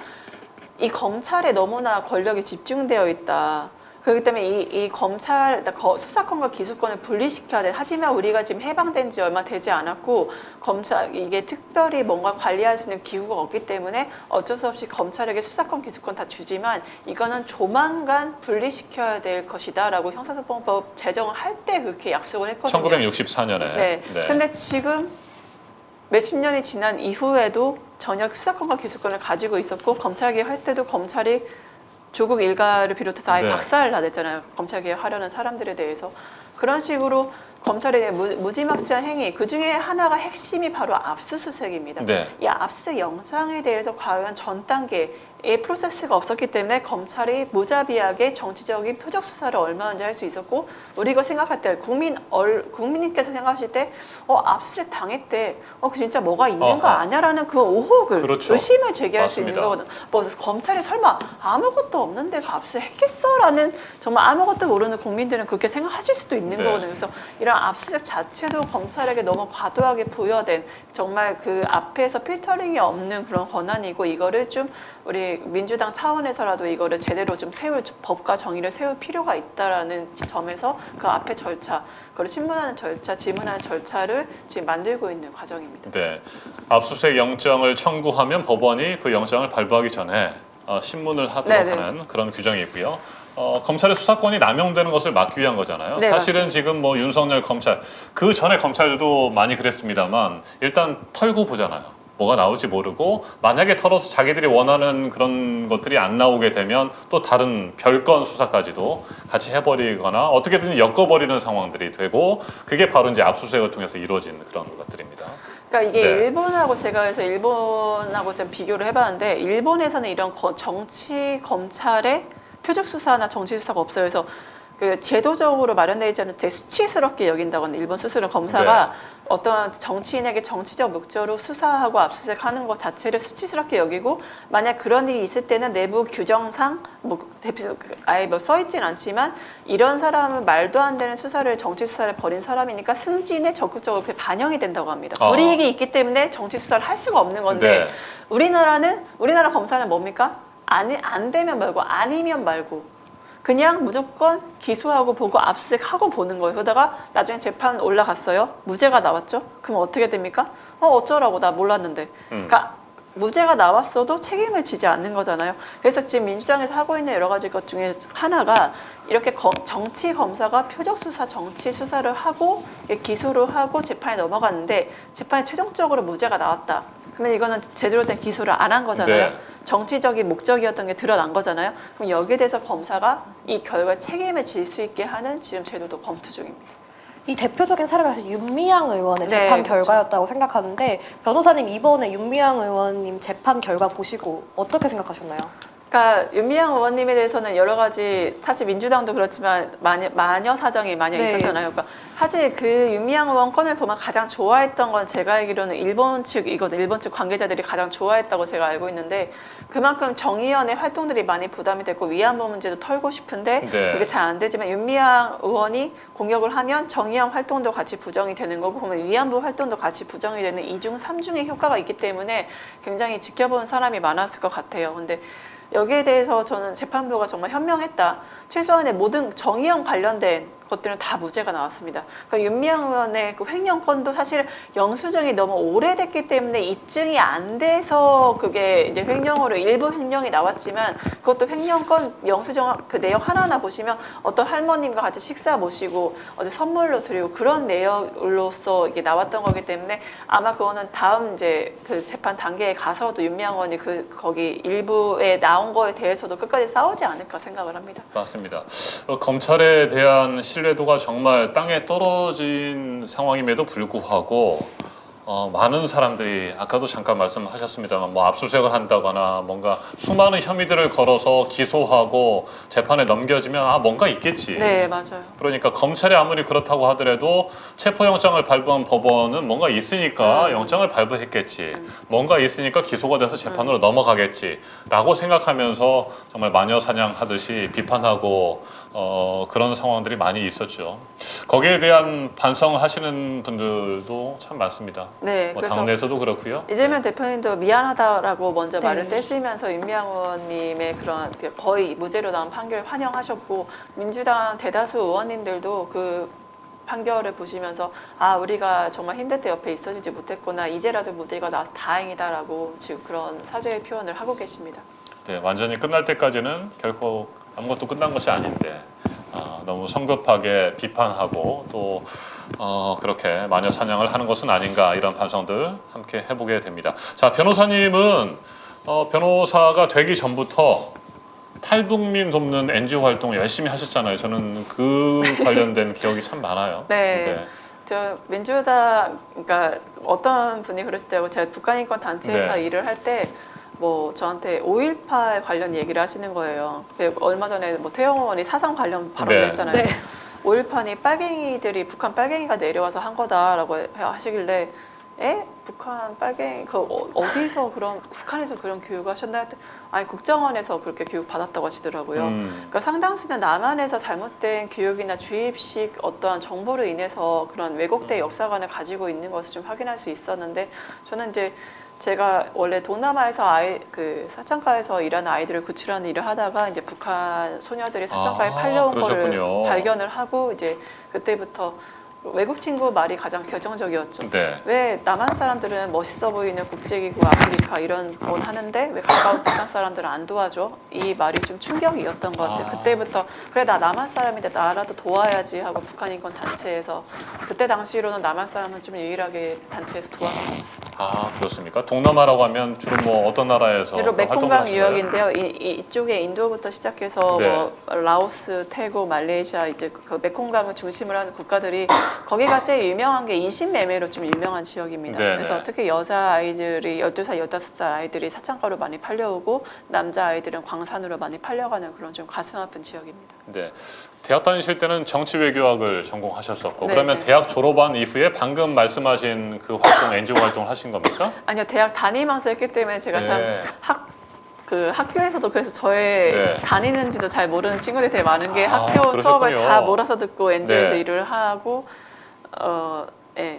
이 검찰에 너무나 권력이 집중되어 있다. 그렇기 때문에 이 검찰 수사권과 기소권을 분리시켜야 돼. 하지만 우리가 지금 해방된 지 얼마 되지 않았고 검찰 이게 특별히 뭔가 관리할 수 있는 기구가 없기 때문에 어쩔 수 없이 검찰에게 수사권, 기소권 다 주지만 이거는 조만간 분리시켜야 될 것이다라고 형사소송법 제정을 할 때 그렇게 약속을 했거든요. 1964년에. 네. 근데 지금 몇십 년이 지난 이후에도 전혀 수사권과 기소권을 가지고 있었고 검찰개혁 할 때도 검찰이 조국 일가를 비롯해서 아예 네. 박살을 나댔잖아요. 검찰개혁 하려는 사람들에 대해서. 그런 식으로 검찰의 무지막지한 행위, 그중에 하나가 핵심이 바로 압수수색입니다. 네. 이 압수수색 영장에 대해서 과연 전 단계 이 프로세스가 없었기 때문에 검찰이 무자비하게 정치적인 표적 수사를 얼마든지 할 수 있었고, 우리가 생각할 때 국민님께서 생각하실 때 압수수색 당했대, 진짜 뭐가 있는 거 어허. 아냐라는 그 의혹을 그렇죠. 의심을 제기할 수 맞습니다. 있는 거거든. 뭐 검찰이 설마 아무것도 없는데 그 압수수색 했겠어라는, 정말 아무것도 모르는 국민들은 그렇게 생각하실 수도 있는 네. 거거든요. 그래서 이런 압수수색 자체도 검찰에게 너무 과도하게 부여된, 정말 그 앞에서 필터링이 없는 그런 권한이고, 이거를 좀 우리 민주당 차원에서라도 이거를 제대로 좀 법과 정의를 세울 필요가 있다라는 점에서 그 앞에 절차, 그걸 신문하는 절차, 지문하는 절차를 지금 만들고 있는 과정입니다. 네, 압수수색 영장을 청구하면 법원이 그 영장을 발부하기 전에 신문을 하도록 네네. 하는 그런 규정이 있고요. 검찰의 수사권이 남용되는 것을 막기 위한 거잖아요. 네, 사실은 맞습니다. 지금 뭐 윤석열 검찰, 그 전에 검찰도 많이 그랬습니다만 일단 털고 보잖아요. 뭐가 나올지 모르고 만약에 털어서 자기들이 원하는 그런 것들이 안 나오게 되면 또 다른 별건 수사까지도 같이 해버리거나 어떻게든 엮어버리는 상황들이 되고, 그게 바로 이제 압수수색을 통해서 이루어진 그런 것들입니다. 그러니까 이게 네. 일본하고, 제가 그래서 일본하고 좀 비교를 해봤는데, 일본에서는 이런 정치 검찰의 표적 수사나 정치 수사가 없어요. 그래서 그 제도적으로 마련되어 있지 않은 되게 수치스럽게 여긴다거나, 일본 스스로 검사가 어떤 정치인에게 정치적 목적으로 수사하고 압수수색하는 것 자체를 수치스럽게 여기고, 만약 그런 일이 있을 때는 내부 규정상 아예 뭐 써있진 않지만 이런 사람은 말도 안 되는 수사를, 정치 수사를 벌인 사람이니까 승진에 적극적으로 그게 반영이 된다고 합니다. 불이익이 있기 때문에 정치 수사를 할 수가 없는 건데, 네. 우리나라 검사는 뭡니까? 안 되면 말고, 아니면 말고, 그냥 무조건 기소하고 보고 압수수색하고 보는 거예요. 그러다가 나중에 재판 올라갔어요. 무죄가 나왔죠. 그럼 어떻게 됩니까? 어쩌라고, 나 몰랐는데. 그러니까 무죄가 나왔어도 책임을 지지 않는 거잖아요. 그래서 지금 민주당에서 하고 있는 여러 가지 것 중에 하나가, 이렇게 정치 검사가 표적 수사, 정치 수사를 하고 기소를 하고 재판에 넘어갔는데, 재판에 최종적으로 무죄가 나왔다. 그러면 이거는 제대로 된 기소를 안 한 거잖아요. 네. 정치적인 목적이었던 게 드러난 거잖아요. 그럼 여기에 대해서 검사가 이 결과에 책임을 질 수 있게 하는 지금 제도도 검토 중입니다. 이 대표적인 사례가 사실 윤미향 의원의 네, 재판 그렇죠. 결과였다고 생각하는데, 변호사님 이번에 윤미향 의원님 재판 결과 보시고 어떻게 생각하셨나요? 그러니까 윤미향 의원님에 대해서는 여러 가지, 사실 민주당도 그렇지만 마녀 사정이 많이 네. 있었잖아요. 그러니까 사실 그 윤미향 의원 건을 보면 가장 좋아했던 건, 제가 알기로는 일본 측이거든요. 일본 측 관계자들이 가장 좋아했다고 제가 알고 있는데, 그만큼 정의연의 활동들이 많이 부담이 됐고 위안부 문제도 털고 싶은데 네. 그게 잘 안 되지만, 윤미향 의원이 공격을 하면 정의연 활동도 같이 부정이 되는 거고, 그러면 위안부 활동도 같이 부정이 되는 2중 3중의 효과가 있기 때문에 굉장히 지켜보는 사람이 많았을 것 같아요. 근데 여기에 대해서 저는 재판부가 정말 현명했다. 최소한의 모든 정의형 관련된 것들은 다 무죄가 나왔습니다. 그러니까 윤미향 의원의 그 횡령 건도 사실 영수증이 너무 오래됐기 때문에 입증이 안 돼서 그게 이제 횡령으로 일부 횡령이 나왔지만, 그것도 횡령 건 영수증 그 내용 하나하나 보시면 어떤 할머님과 같이 식사 모시고 어제 선물로 드리고 그런 내용으로서 이게 나왔던 거기 때문에, 아마 그거는 다음 이제 그 재판 단계에 가서도 윤미향 의원이 거기 일부에 나온 거에 대해서도 끝까지 싸우지 않을까 생각을 합니다. 맞습니다. 검찰에 대한 신뢰도가 정말 땅에 떨어진 상황임에도 불구하고 많은 사람들이, 아까도 잠깐 말씀하셨습니다만, 뭐 압수수색을 한다거나 뭔가 수많은 혐의들을 걸어서 기소하고 재판에 넘겨지면 뭔가 있겠지. 네, 맞아요. 그러니까 검찰이 아무리 그렇다고 하더라도 체포영장을 발부한 법원은 뭔가 있으니까 영장을 발부했겠지. 뭔가 있으니까 기소가 돼서 재판으로 넘어가겠지. 라고 생각하면서 정말 마녀 사냥하듯이 비판하고 그런 상황들이 많이 있었죠. 거기에 대한 반성을 하시는 분들도 참 많습니다. 네, 뭐 그래서 당내에서도 그렇고요. 이재명 대표님도 미안하다라고 먼저 네. 말을 떼시면서 윤미향 의원님의 그런 거의 무죄로 나온 판결 환영하셨고, 민주당 대다수 의원님들도 그 판결을 보시면서 우리가 정말 힘들 때 옆에 있어주지 못했구나, 이제라도 무죄가 나와서 다행이다라고 지금 그런 사죄의 표현을 하고 계십니다. 네, 완전히 끝날 때까지는 결코 아무것도 끝난 것이 아닌데 너무 성급하게 비판하고 또 그렇게 마녀 사냥을 하는 것은 아닌가, 이런 반성들 함께 해보게 됩니다. 자, 변호사님은 변호사가 되기 전부터 탈북민 돕는 NGO 활동 열심히 하셨잖아요. 저는 그 관련된 기억이 참 많아요. 네. 저 민주당, 그러니까 어떤 분이 그러시더라고요. 제가 국가인권 단체에서 네. 일을 할 때 뭐 저한테 5.18 관련 얘기를 하시는 거예요. 얼마 전에 뭐 태영 의원이 사상 관련 발언을 네. 했잖아요. 5.18이 빨갱이들이 북한 빨갱이가 내려와서 한 거다라고 하시길래 북한 빨갱이 어디서 그런 북한에서 그런 교육을 하셨나 했더니 아니 국정원에서 그렇게 교육 받았다고 하시더라고요. 그러니까 상당수는 남한에서 잘못된 교육이나 주입식 어떠한 정보로 인해서 그런 왜곡된 역사관을 가지고 있는 것을 좀 확인할 수 있었는데 저는 이제 제가 원래 동남아에서 사창가에서 일하는 아이들을 구출하는 일을 하다가 이제 북한 소녀들이 사창가에 팔려온 그러셨군요. 거를 발견을 하고 이제 그때부터 외국 친구 말이 가장 결정적이었죠. 네. 왜 남한 사람들은 멋있어 보이는 국제기구 아프리카 이런 건 하는데 왜 가까운 북한 사람들은 안 도와줘? 이 말이 좀 충격이었던 것 같아요. 그때부터 그래 나 남한 사람인데 나라도 도와야지 하고 북한 인권 단체에서 그때 당시로는 남한 사람은 좀 유일하게 단체에서 도왔던 것 같습니다. 아 그렇습니까? 동남아라고 하면 주로 뭐 어떤 나라에서 주로 활동을 메콩강 하신 거예요? 유역인데요. 이쪽에 인도부터 시작해서 네. 뭐 라오스, 태국, 말레이시아 이제 그 메콩강을 중심으로 하는 국가들이 거기가 제일 유명한 게 인신매매로 좀 유명한 지역입니다. 네네. 그래서 특히 여자 아이들이 12살, 15살 아이들이 사창가로 많이 팔려오고 남자 아이들은 광산으로 많이 팔려가는 그런 좀 가슴 아픈 지역입니다. 네. 대학 다니실 때는 정치외교학을 전공하셨었고 네, 그러면 네. 대학 졸업한 이후에 방금 말씀하신 그 활동, NGO 활동을 하신 겁니까? 아니요, 대학 다니면서 했기 때문에 제가 참 네. 학교에서도 그래서 저의 네. 다니는지도 잘 모르는 친구들이 되게 많은 게 아, 학교 수업을 그러셨군요. 다 몰아서 듣고 NGO에서 네. 일을 하고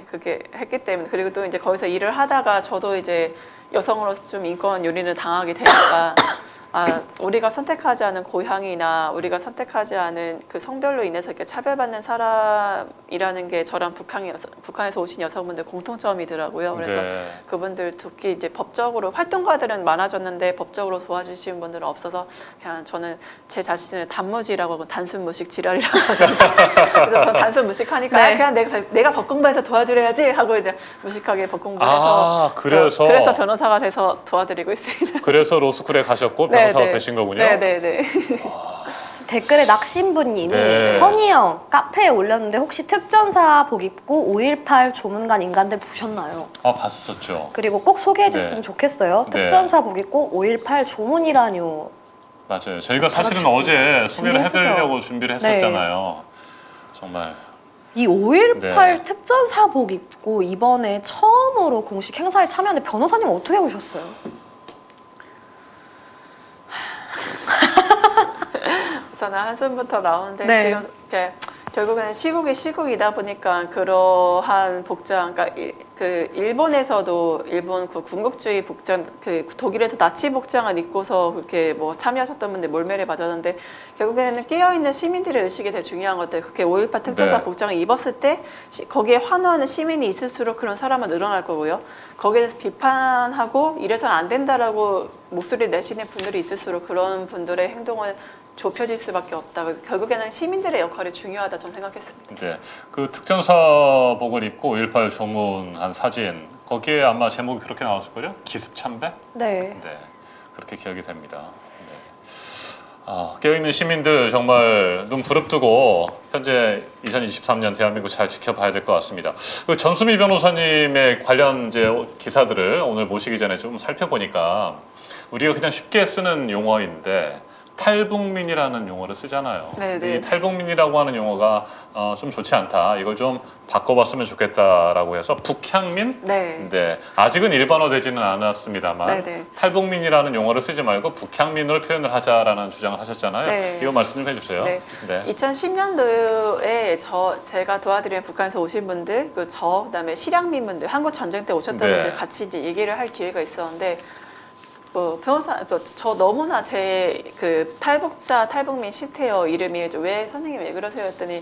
그렇게 했기 때문에 그리고 또 이제 거기서 일을 하다가 저도 이제 여성으로서 좀 인권 요린을 당하게 되니까 우리가 선택하지 않은 고향이나 우리가 선택하지 않은 그 성별로 인해서 이렇게 차별받는 사람이라는 게 저랑 북한에서 오신 여성분들 공통점이더라고요. 그래서 네. 그분들 특히 이제 법적으로 활동가들은 많아졌는데 법적으로 도와주시는 분들은 없어서 그냥 저는 제 자신을 단무지라고 하고 단순 무식 지랄이라고 하거든요. 그래서 저는 단순 무식하니까 네. 그냥 내가 법공부해서 도와드려야지 하고 이제 무식하게 법공부해서 그래서 변호사가 돼서 도와드리고 있습니다. 그래서 로스쿨에 가셨고 변호사가 되신 거군요. 네네네. 댓글에 낙신부님이 네. 허니영 카페에 올렸는데 혹시 특전사복 입고 5.18 조문관 인간들 보셨나요? 아 봤었죠. 그리고 꼭 소개해 주셨으면 네. 좋겠어요. 네. 특전사복 입고 5.18 조문이라뇨. 맞아요. 저희가 사실은 알아주셨어요. 어제 소개를 준비했었죠. 해드리려고 준비를 했었잖아요. 정말 이 5.18 네. 특전사복 입고 이번에 처음으로 공식 행사에 참여하는데 변호사님 어떻게 보셨어요? 저는 한숨부터 나오는데 네. 지금 이렇게 결국에는 시국이 시국이다 보니까 그러한 복장, 그러니까 그 일본에서도 일본 그 군국주의 복장, 그 독일에서 나치 복장을 입고서 그렇게 뭐 참여하셨던 분들 몰매를 맞았는데 결국에는 깨어 있는 시민들의 의식이 되게 중요한 것 같아요. 그렇게 5.18 특전사 네. 복장을 입었을 때 거기에 환호하는 시민이 있을수록 그런 사람은 늘어날 거고요. 거기에 대해서 비판하고 이래서는 안 된다라고 목소리를 내시는 분들이 있을수록 그런 분들의 행동을 좁혀질 수밖에 없다. 결국에는 시민들의 역할이 중요하다 저는 생각했습니다. 네. 그 특전사복을 입고 5.18 조문한 사진 거기에 아마 제목이 그렇게 나왔을 거요. 기습 참배? 네. 네. 그렇게 기억이 됩니다. 네. 깨어있는 시민들 정말 눈 부릅뜨고 현재 2023년 대한민국 잘 지켜봐야 될 것 같습니다. 그 전수미 변호사님의 관련 이제 기사들을 오늘 모시기 전에 좀 살펴보니까 우리가 그냥 쉽게 쓰는 용어인데 탈북민이라는 용어를 쓰잖아요. 네네. 이 탈북민이라고 하는 용어가 좀 좋지 않다. 이걸 좀 바꿔봤으면 좋겠다라고 해서 북향민? 네. 네. 아직은 일반화되지는 않았습니다만 네네. 탈북민이라는 용어를 쓰지 말고 북향민으로 표현을 하자라는 주장을 하셨잖아요. 네. 이거 말씀 좀 해주세요. 네. 2010년도에 제가 도와드리는 북한에서 오신 분들, 그다음에 실향민 분들, 한국 전쟁 때 오셨던 네. 분들 같이 이제 얘기를 할 기회가 있었는데. 저 너무나 제 그 탈북민 싫대요 이름이 왜 선생님 왜 그러세요 했더니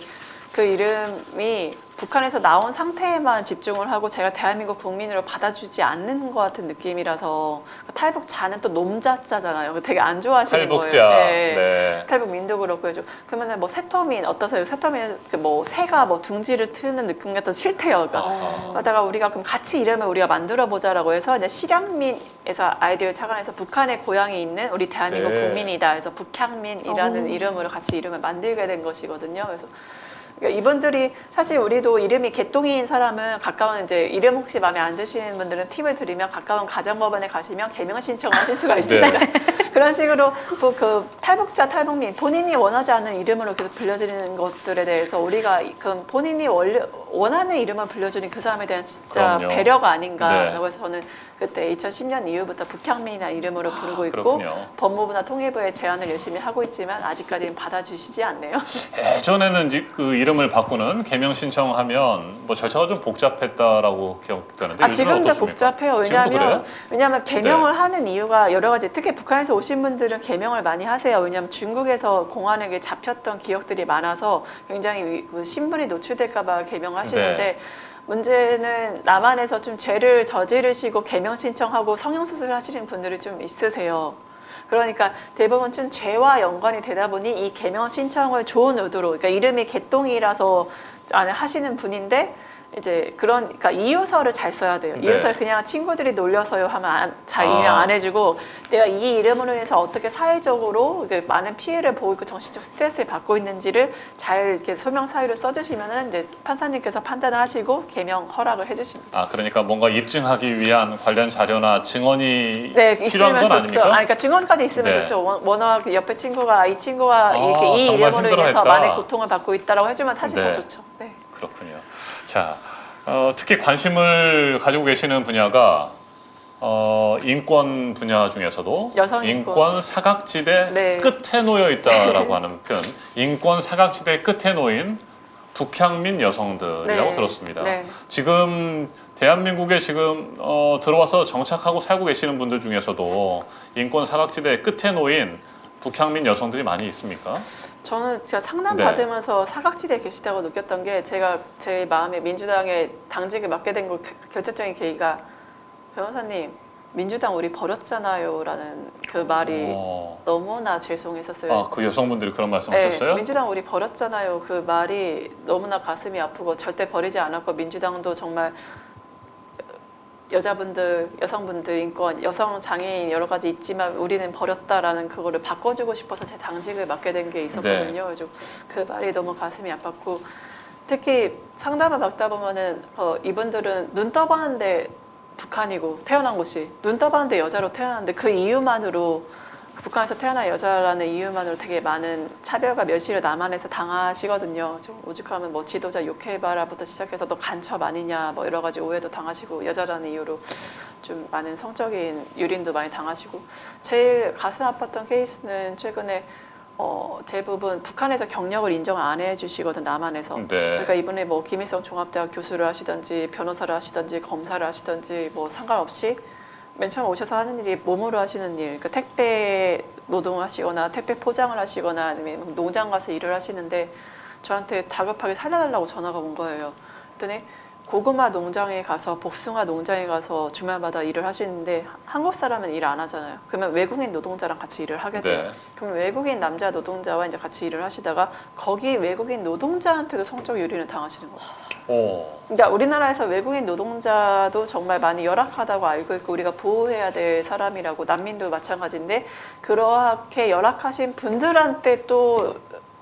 그 이름이 북한에서 나온 상태에만 집중을 하고 제가 대한민국 국민으로 받아주지 않는 것 같은 느낌이라서 탈북자는 또 놈자자잖아요. 되게 안 좋아하시는 탈북자. 거예요. 네. 네. 탈북민도 그렇고 해서 그러면은 뭐 새터민 어떠세요? 새터민은 뭐 새가 뭐 둥지를 트는 느낌 같아서 싫대요. 그러니까 하다가 우리가 그럼 같이 이름을 우리가 만들어 보자라고 해서 이제 실향민에서 아이디어를 착안해서 북한의 고향이 있는 우리 대한민국 네. 국민이다. 그래서 북향민이라는 오. 이름으로 같이 이름을 만들게 된 것이거든요. 그래서 그러니까 이분들이 사실 우리도 이름이 개똥이인 사람은 가까운 이제 이름 혹시 마음에 안 드시는 분들은 팁을 드리면 가까운 가정법원에 가시면 개명 신청하실 수가 있습니다. 네. 그런 식으로 그 탈북자, 탈북민 본인이 원하지 않는 이름으로 계속 불려지는 것들에 대해서 우리가 그 본인이 원하는 이름을 불려주는 그 사람에 대한 진짜 그럼요. 배려가 아닌가라고 네. 해서 저는 그때 2010년 이후부터 북향민이라는 이름으로 부르고 있고 그렇군요. 법무부나 통일부의 제안을 열심히 하고 있지만 아직까지는 받아주시지 않네요. 예전에는 그 이름을 바꾸는 개명 신청하면 뭐 절차가 좀 복잡했다라고 기억되는데 아, 요즘은 지금도 어떻습니까? 복잡해요. 지금도 그래요? 왜냐하면 개명을 하는 이유가 여러 가지. 특히 북한에서 오신 분들은 개명을 많이 하세요. 왜냐하면 중국에서 공안에게 잡혔던 기억들이 많아서 굉장히 신분이 노출될까봐 개명하시는데 네. 문제는 남한에서 좀 죄를 저지르시고 개명 신청하고 성형수술 하시는 분들이 좀 있으세요. 그러니까 대부분 좀 죄와 연관이 되다 보니 이 개명 신청을 좋은 의도로, 그러니까 이름이 개똥이라서 하시는 분인데 이제 그러니까 이유서를 잘 써야 돼요. 네. 이유서를 그냥 친구들이 놀려서요 하면 잘 아. 인용 안 해주고 내가 이 이름으로 해서 어떻게 사회적으로 많은 피해를 보고 있고 정신적 스트레스를 받고 있는지를 잘 이렇게 소명 사유를 써주시면은 이제 판사님께서 판단을 하시고 개명 허락을 해주십니다. 아 그러니까 뭔가 입증하기 위한 관련 자료나 증언이 네, 필요한 있으면 건 좋죠. 아닙니까? 그러니까 증언까지 있으면 네. 좋죠. 워낙 옆에 친구가 이 친구가 이렇게 이 정말 이름으로 인해서 힘들어했다. 많은 고통을 받고 있다라고 해주면 사실 네. 더 좋죠. 네. 그렇군요. 자, 특히 관심을 가지고 계시는 분야가 인권 분야 중에서도 여성 인권. 인권 사각지대 네. 끝에 놓여 있다라고 하는 표현. 인권 사각지대 끝에 놓인 북향민 여성들이라고 네. 들었습니다. 네. 지금 대한민국에 지금 들어와서 정착하고 살고 계시는 분들 중에서도 인권 사각지대 끝에 놓인 북향민 여성들이 많이 있습니까? 저는 제가 상담 네. 받으면서 사각지대에 계시다고 느꼈던 게 제가 제 마음에 민주당에 당직을 맡게 된 결정적인 계기가 변호사님 민주당 우리 버렸잖아요라는 그 말이 너무나 죄송했었어요. 아, 그 여성분들이 그런 말씀하셨어요? 네, 민주당 우리 버렸잖아요. 그 말이 너무나 가슴이 아프고 절대 버리지 않았고 민주당도 정말 여자분들, 여성분들 인권, 여성 장애인 여러 가지 있지만 우리는 버렸다라는 그거를 바꿔주고 싶어서 제 당직을 맡게 된 게 있었거든요. 그래서 그 말이 너무 가슴이 아팠고 특히 상담을 받다 보면은 이분들은 눈 떠봤는데 북한이고 태어난 곳이 눈 떠봤는데 여자로 태어났는데 그 이유만으로 북한에서 태어난 여자라는 이유만으로 되게 많은 차별과 멸시를 남한에서 당하시거든요. 좀 오죽하면 뭐 지도자 욕해봐라부터 시작해서 너 간첩 아니냐 뭐 여러 가지 오해도 당하시고 여자라는 이유로 좀 많은 성적인 유린도 많이 당하시고 제일 가슴 아팠던 케이스는 최근에 대부분 북한에서 경력을 인정 안 해주시거든 남한에서. 네. 그러니까 이분이 뭐 김일성 종합대학 교수를 하시든지 변호사를 하시든지 검사를 하시든지 뭐 상관없이 맨 처음 오셔서 하는 일이 몸으로 하시는 일, 그러니까 택배 노동을 하시거나 택배 포장을 하시거나 아니면 농장 가서 일을 하시는데 저한테 다급하게 살려달라고 전화가 온 거예요. 그랬더니 고구마 농장에 가서 복숭아 농장에 가서 주말마다 일을 하시는데 한국 사람은 일 안 하잖아요. 그러면 외국인 노동자랑 같이 일을 하게 돼요. 네. 그럼 외국인 남자 노동자와 이제 같이 일을 하시다가 거기 외국인 노동자한테도 성적 유린을 당하시는 거예요. 오. 그러니까 우리나라에서 외국인 노동자도 정말 많이 열악하다고 알고 있고 우리가 보호해야 될 사람이라고 난민도 마찬가지인데 그렇게 열악하신 분들한테 또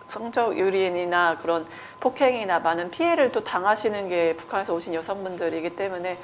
성적 유린이나 그런 폭행이나 많은 피해를 또 당하시는 게 북한에서 오신 여성분들이기 때문에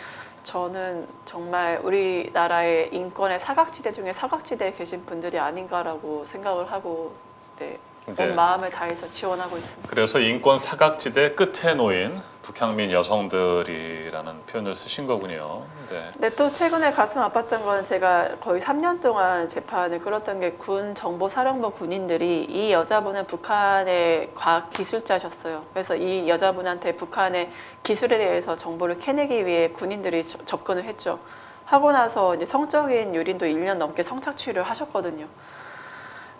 저는 정말 우리나라의 인권의 사각지대 중에 사각지대에 계신 분들이 아닌가라고 생각을 하고 네, 온 마음을 다해서 지원하고 있습니다. 그래서 인권 사각지대 끝에 놓인 북향민 여성들이라는 표현을 쓰신 거군요. 네. 근데 또 최근에 가슴 아팠던 건 제가 거의 3년 동안 재판을 끌었던 게 군 정보사령부 군인들이 이 여자분은 북한의 과학 기술자셨어요. 그래서 이 여자분한테 북한의 기술에 대해서 정보를 캐내기 위해 군인들이 접근을 했죠. 하고 나서 이제 성적인 유린도 1년 넘게 성착취를 하셨거든요.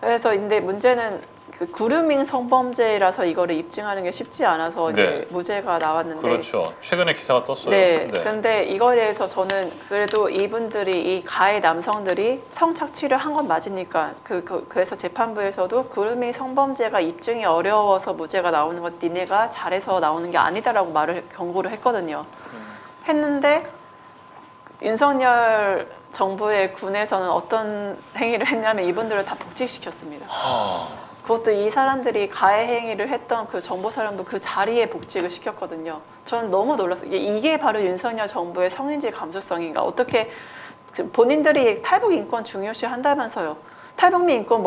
그래서 근데 문제는 그 그루밍 성범죄라서 이거를 입증하는 게 쉽지 않아서 이제 네. 무죄가 나왔는데 그렇죠. 최근에 기사가 떴어요. 네. 근데 이거에 대해서 저는 그래도 이분들이 이 가해 남성들이 성착취를 한 건 맞으니까 그래서 재판부에서도 그루밍 성범죄가 입증이 어려워서 무죄가 나오는 것 니네가 잘해서 나오는 게 아니다라고 경고를 했거든요. 했는데 윤석열 정부의 군에서는 어떤 행위를 했냐면 이분들을 다 복직시켰습니다. 그것도 이 사람들이 가해 행위를 했던 그 정보사령부 그 자리에 복직을 시켰거든요. 저는 너무 놀랐어요. 이게 바로 윤석열 정부의 성인지 감수성인가? 어떻게 본인들이 탈북 인권 중요시 한다면서요. 탈북민 인권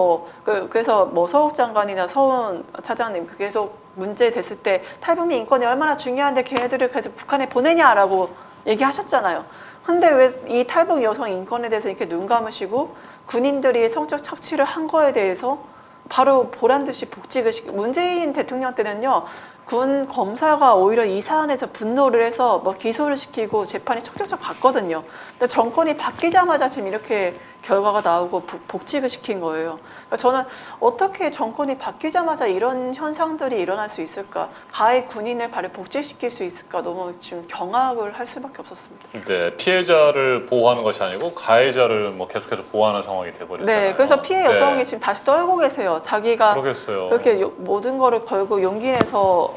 그래서 서욱 장관이나 서훈 차장님 계속 문제 됐을 때 탈북민 인권이 얼마나 중요한데 걔네들을 계속 북한에 보내냐라고 얘기하셨잖아요. 근데 왜 이 탈북 여성 인권에 대해서 이렇게 눈 감으시고 군인들이 성적 착취를 한 거에 대해서 바로 보란 듯이 복직을 문재인 대통령 때는요, 군 검사가 오히려 이 사안에서 분노를 해서 기소를 시키고 재판이 척척척 갔거든요. 근데 정권이 바뀌자마자 지금 이렇게 결과가 나오고 복직을 시킨 거예요. 그러니까 저는 어떻게 정권이 바뀌자마자 이런 현상들이 일어날 수 있을까? 가해 군인을 바로 복직시킬 수 있을까? 너무 지금 경악을 할 수밖에 없었습니다. 네, 피해자를 보호하는 것이 아니고 가해자를 계속해서 보호하는 상황이 돼버렸잖아요. 네, 그래서 피해 여성이 네. 지금 다시 떨고 계세요. 자기가 그러겠어요. 이렇게 모든 거를 걸고 용기 내서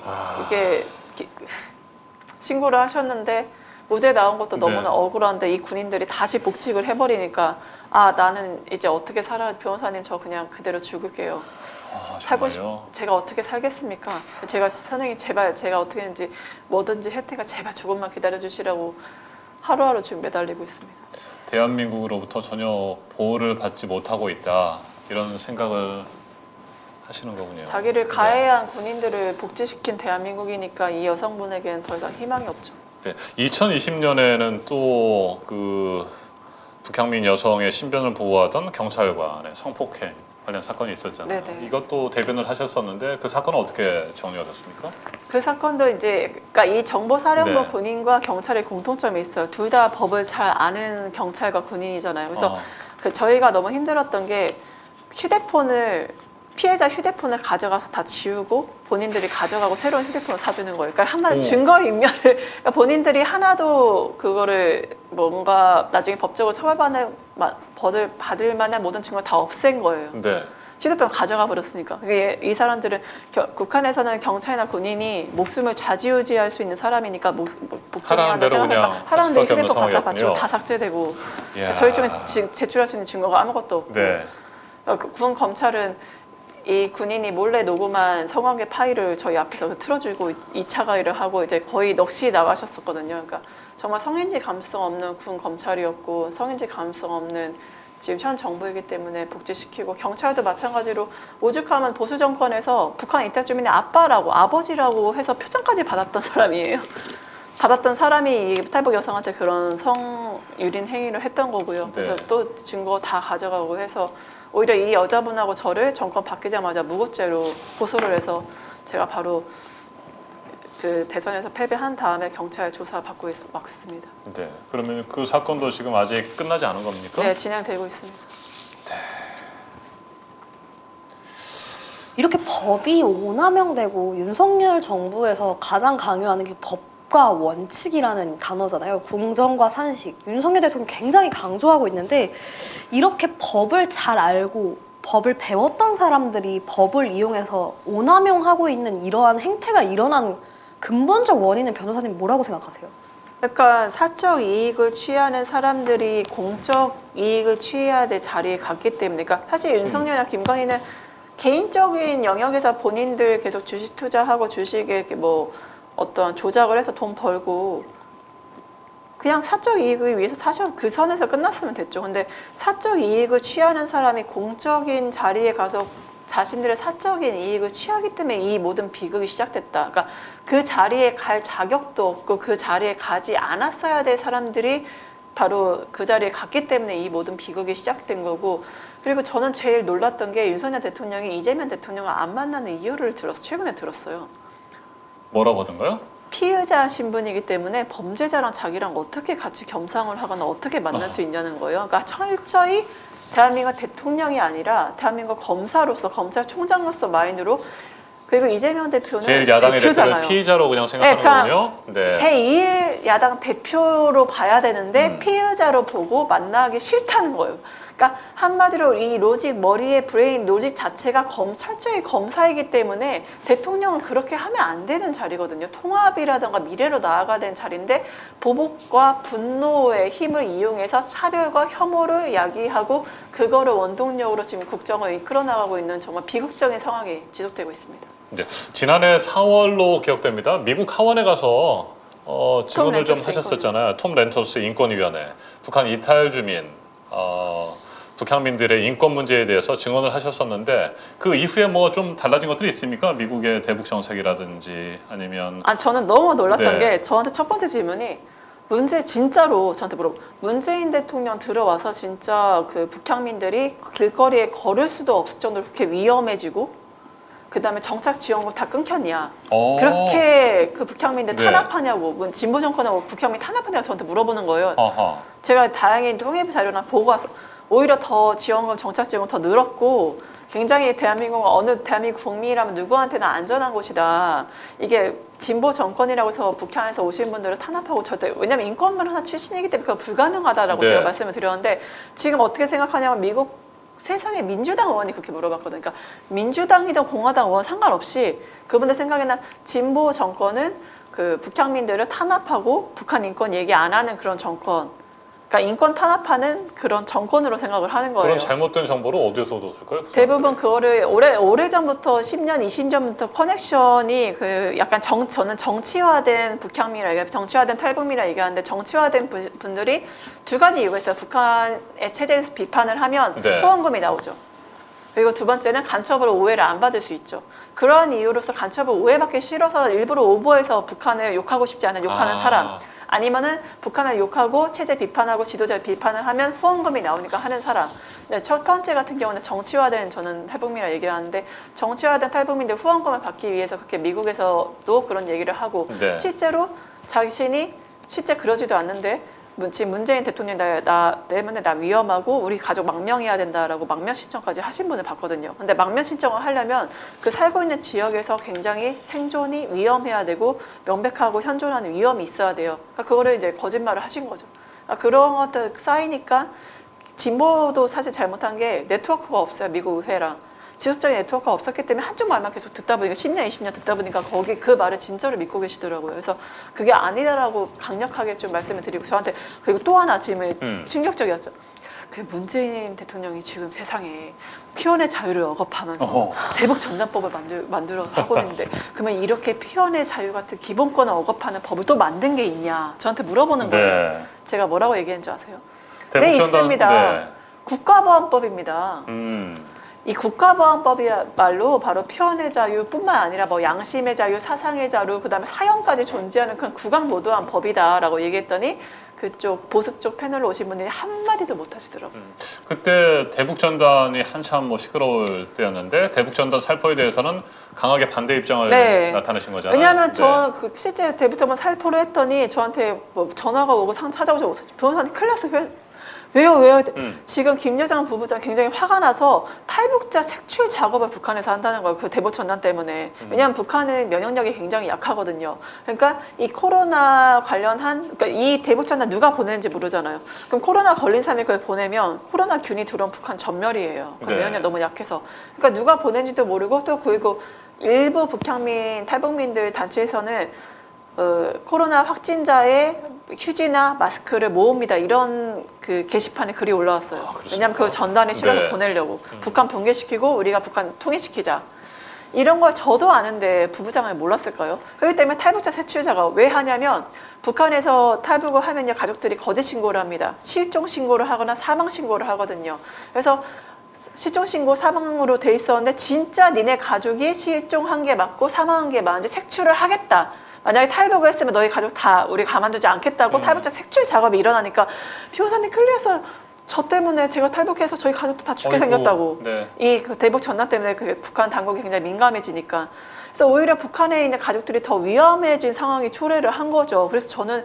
이게 신고를 하셨는데 무죄 나온 것도 너무나 네. 억울한데 이 군인들이 다시 복직을 해버리니까 나는 이제 어떻게 살아, 변호사님 저 그냥 그대로 죽을게요. 정말요? 제가 어떻게 살겠습니까? 제가 선생님 제발 제가 어떻게 했는지 뭐든지 혜택을 제발 조금만 기다려주시라고 하루하루 지금 매달리고 있습니다. 대한민국으로부터 전혀 보호를 받지 못하고 있다 이런 생각을 하시는 거군요. 자기를 가해한 군인들을 복직시킨 대한민국이니까 이 여성분에게는 더 이상 희망이 없죠. 네, 2020년에는 또 그 북향민 여성의 신변을 보호하던 경찰관의 성폭행 관련 사건이 있었잖아요. 네네. 이것도 대변을 하셨었는데 그 사건은 어떻게 정리가 됐습니까? 그 사건도 이제 그러니까 이 정보사령부 네. 군인과 경찰의 공통점이 있어요. 둘 다 법을 잘 아는 경찰과 군인이잖아요. 그래서 저희가 너무 힘들었던 게 피해자 휴대폰을 가져가서 다 지우고 본인들이 가져가고 새로운 휴대폰을 사주는 거예요. 그러니까 한마디로 증거인멸을 그러니까 본인들이 하나도 그거를 뭔가 나중에 법적으로 받을 만한 모든 증거를 다 없앤 거예요. 네. 휴대폰 가져가 버렸으니까. 이 사람들은 북한에서는 경찰이나 군인이 목숨을 좌지우지할 수 있는 사람이니까 하라는 대로 그냥 하라는 대로 수밖에 없는 휴대폰 갖다 상황이었군요. 바치고 다 삭제되고 이야. 저희 쪽에 제출할 수 있는 증거가 아무것도 없고 네. 군 검찰은 이 군인이 몰래 녹음한 성관계 파일을 저희 앞에서 틀어주고 2차 가해를 하고 이제 거의 넋이 나가셨었거든요. 그러니까 정말 성인지 감수성 없는 군 검찰이었고 성인지 감수성 없는 지금 현 정부이기 때문에 복직시키고 경찰도 마찬가지로 오죽하면 보수 정권에서 북한 이탈 주민의 아버지라고 해서 표창까지 받았던 사람이에요. 받았던 사람이 이 탈북 여성한테 그런 성유린 행위를 했던 거고요. 그래서 네. 또 증거 다 가져가고 해서 오히려 이 여자분하고 저를 정권 바뀌자마자 무고죄로 고소를 해서 제가 바로 그 대선에서 패배한 다음에 경찰 조사 받고 왔습니다. 네. 그러면 그 사건도 지금 아직 끝나지 않은 겁니까? 네, 진행되고 있습니다. 이렇게 법이 오남용되고 윤석열 정부에서 가장 강요하는 게 법과 원칙이라는 단어잖아요. 공정과 산식. 윤석열 대통령이 굉장히 강조하고 있는데 이렇게 법을 잘 알고 법을 배웠던 사람들이 법을 이용해서 오남용하고 있는 이러한 행태가 일어난 근본적 원인은 변호사님 뭐라고 생각하세요? 그러니까 사적 이익을 취하는 사람들이 공적 이익을 취해야 될 자리에 갔기 때문에 그러니까 사실 윤석열이나 김건희는 개인적인 영역에서 본인들 계속 주식 투자하고 주식에 이렇게 어떤 조작을 해서 돈 벌고 그냥 사적 이익을 위해서 사실 그 선에서 끝났으면 됐죠. 근데 사적 이익을 취하는 사람이 공적인 자리에 가서 자신들의 사적인 이익을 취하기 때문에 이 모든 비극이 시작됐다. 그러니까 그 자리에 갈 자격도 없고 그 자리에 가지 않았어야 될 사람들이 바로 그 자리에 갔기 때문에 이 모든 비극이 시작된 거고 그리고 저는 제일 놀랐던 게 윤석열 대통령이 이재명 대통령을 안 만나는 이유를 최근에 들었어요. 뭐라고 하던가요? 피의자 신분이기 때문에 범죄자랑 자기랑 어떻게 같이 겸상을 하거나 어떻게 만날 수 있냐는 거예요. 그러니까 철저히 대한민국 대통령이 아니라 대한민국 검사로서 검찰총장으로서 마인드로 그리고 이재명 대표는 제일 야당의 대표를 대표잖아요. 피의자로 그냥 생각하는군요. 네. 제2의 야당 대표로 봐야 되는데 피의자로 보고 만나기 싫다는 거예요. 그러니까 한마디로 이 로직, 머리의 브레인 로직 자체가 철저히 검사이기 때문에 대통령은 그렇게 하면 안 되는 자리거든요. 통합이라든가 미래로 나아가야 되는 자리인데 보복과 분노의 힘을 이용해서 차별과 혐오를 야기하고 그거를 원동력으로 지금 국정을 이끌어 나가고 있는 정말 비극적인 상황이 지속되고 있습니다. 네. 지난해 4월로 기억됩니다. 미국 하원에 가서 증언을 좀 렌터스 하셨었잖아요. 톰 렌터스 인권위원회, 북한 이탈 주민, 북한민들의 인권 문제에 대해서 증언을 하셨었는데 그 이후에 뭐 좀 달라진 것들이 있습니까? 미국의 대북 정책이라든지 아니면 저는 너무 놀랐던 네. 게 저한테 첫 번째 질문이 진짜로 저한테 물어보 문재인 대통령 들어와서 진짜 그 북향민들이 길거리에 걸을 수도 없을 정도로 그렇게 위험해지고 그다음에 정착 지원금 다 끊겼냐 그렇게 그 북향민들 네. 탄압하냐고 진보 정권하고 북향민 탄압하냐고 저한테 물어보는 거예요. 아하. 제가 다행히 통일부 자료나 보고 와서 오히려 더 지원금 정착 지원금 더 늘었고 굉장히 어느 대한민국 국민이라면 누구한테나 안전한 곳이다. 이게 진보 정권이라고 해서 북한에서 오신 분들을 탄압하고 절대 왜냐면 인권만 하나 출신이기 때문에 그거 불가능하다라고 네. 제가 말씀을 드렸는데 지금 어떻게 생각하냐면 미국 세상에 민주당 의원이 그렇게 물어봤거든요. 그러니까 민주당이든 공화당 의원 상관없이 그분들 생각에는 진보 정권은 그 북향민들을 탄압하고 북한 인권 얘기 안 하는 그런 정권. 그러니까 인권 탄압하는 그런 정권으로 생각을 하는 거예요. 그런 잘못된 정보를 어디서 얻었을까요? 대부분 그거를 오래전부터 10년, 20년부터 커넥션이 그 약간 저는 정치화된 북향미라 얘기하고 정치화된 탈북미라 얘기하는데 정치화된 분들이 두 가지 이유가 있어요. 북한의 체제에서 비판을 하면 네. 후원금이 나오죠. 그리고 두 번째는 간첩으로 오해를 안 받을 수 있죠. 그러한 이유로서 간첩을 오해받기 싫어서 일부러 오버해서 북한을 욕하고 싶지 않은 욕하는 사람. 아니면은 북한을 욕하고 체제 비판하고 지도자 비판을 하면 후원금이 나오니까 하는 사람. 네, 첫 번째 같은 경우는 정치화된 저는 탈북민이라 얘기를 하는데 정치화된 탈북민들 후원금을 받기 위해서 그렇게 미국에서도 그런 얘기를 하고 네. 실제로 자신이 실제 그러지도 않는데 지금 문재인 대통령이 나 때문에 나 위험하고 우리 가족 망명해야 된다라고 망명 신청까지 하신 분을 봤거든요. 근데 망명 신청을 하려면 그 살고 있는 지역에서 굉장히 생존이 위험해야 되고 명백하고 현존하는 위험이 있어야 돼요. 그러니까 그거를 이제 거짓말을 하신 거죠. 그러니까 그런 것들 쌓이니까 진보도 사실 잘못한 게 네트워크가 없어요. 미국 의회랑. 지속적인 네트워크가 없었기 때문에 한쪽 말만 계속 듣다 보니까 10년, 20년 듣다 보니까 거기 그 말을 진짜로 믿고 계시더라고요. 그래서 그게 아니다라고 강력하게 좀 말씀을 드리고 저한테 그리고 또 하나 질문이 충격적이었죠. 그 문재인 대통령이 지금 세상에 표현의 자유를 억압하면서 대북 전단법을 만들어서 하고 있는데 그러면 이렇게 표현의 자유 같은 기본권을 억압하는 법을 또 만든 게 있냐 저한테 물어보는 거예요. 네. 제가 뭐라고 얘기했는지 아세요? 대북 네, 전단- 있습니다. 네. 국가보안법입니다. 이 국가보안법이야말로 바로 표현의 자유뿐만 아니라 뭐 양심의 자유, 사상의 자유, 그다음에 사형까지 존재하는 그런 국악모도한 법이다라고 얘기했더니 그쪽 보수 쪽 패널로 오신 분들이 한마디도 못 하시더라고요. 그때 대북 전단이 한참 뭐 시끄러울 때였는데 대북 전단 살포에 대해서는 강하게 반대 입장을 네. 나타내신 거잖아요. 왜냐하면 네. 저 그 실제 대북 전단 살포를 했더니 저한테 뭐 전화가 오고 찾아오셔서 변호사님 큰일 났어요. 왜요? 지금 김 여장 부부장 굉장히 화가 나서 탈북자 색출 작업을 북한에서 한다는 거예요. 그 대북 전단 때문에. 왜냐하면 북한은 면역력이 굉장히 약하거든요. 그러니까 이 코로나 관련한 그러니까 이 대북 전단 누가 보내는지 모르잖아요. 그럼 코로나 걸린 사람이 그걸 보내면 코로나 균이 들어온 북한 전멸이에요. 네. 면역력 너무 약해서. 그러니까 누가 보낸지도 모르고 또 그리고 일부 북향민 탈북민들 단체에서는 코로나 확진자의 휴지나 마스크를 모읍니다. 이런 그 게시판에 글이 올라왔어요. 왜냐하면 그 전단에 실어서 네. 보내려고. 북한 붕괴시키고 우리가 북한 통일시키자. 이런 걸 저도 아는데 부부장을 몰랐을까요? 그렇기 때문에 탈북자 색출자가 왜 하냐면 북한에서 탈북을 하면요 가족들이 거짓 신고를 합니다. 실종 신고를 하거나 사망 신고를 하거든요. 그래서 실종 신고 사망으로 돼 있었는데 진짜 니네 가족이 실종한 게 맞고 사망한 게 맞은지 색출을 하겠다. 만약에 탈북을 했으면 너희 가족 다 우리 가만두지 않겠다고 탈북자 색출 작업이 일어나니까 변호사님 클리어서 저 때문에 제가 탈북해서 저희 가족도 다 죽게 생겼다고. 네. 이 그 대북 전단 때문에 그 북한 당국이 굉장히 민감해지니까. 그래서 오히려 북한에 있는 가족들이 더 위험해진 상황이 초래를 한 거죠. 그래서 저는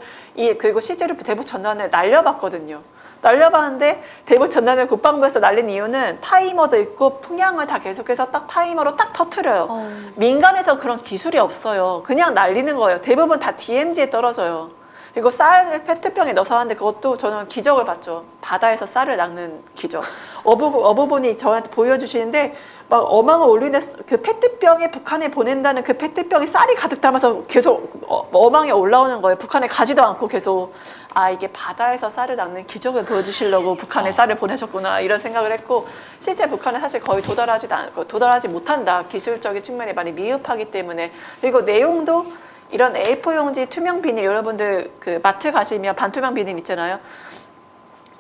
그리고 실제로 대북 전단을 날려봤거든요. 날려봤는데 대북 전단을 국방부에서 날린 이유는 타이머도 있고 풍향을 다 계속해서 딱 타이머로 딱 터트려요. 민간에서 그런 기술이 없어요. 그냥 날리는 거예요. 대부분 다 DMZ에 떨어져요. 그리고 쌀을 페트병에 넣어서 하는데 그것도 저는 기적을 봤죠. 바다에서 쌀을 낚는 기적. 어부분이 저한테 보여주시는데 막 어망을 올리는데 그 페트병에 북한에 보낸다는 그 페트병이 쌀이 가득 담아서 계속 어망에 올라오는 거예요. 북한에 가지도 않고 계속 아 이게 바다에서 쌀을 낚는 기적을 보여주시려고 북한에 쌀을 보내셨구나 이런 생각을 했고 실제 북한은 사실 거의 도달하지 못한다. 기술적인 측면이 많이 미흡하기 때문에 그리고 내용도 이런 A4 용지 투명 비닐 여러분들 그 마트 가시면 반투명 비닐 있잖아요.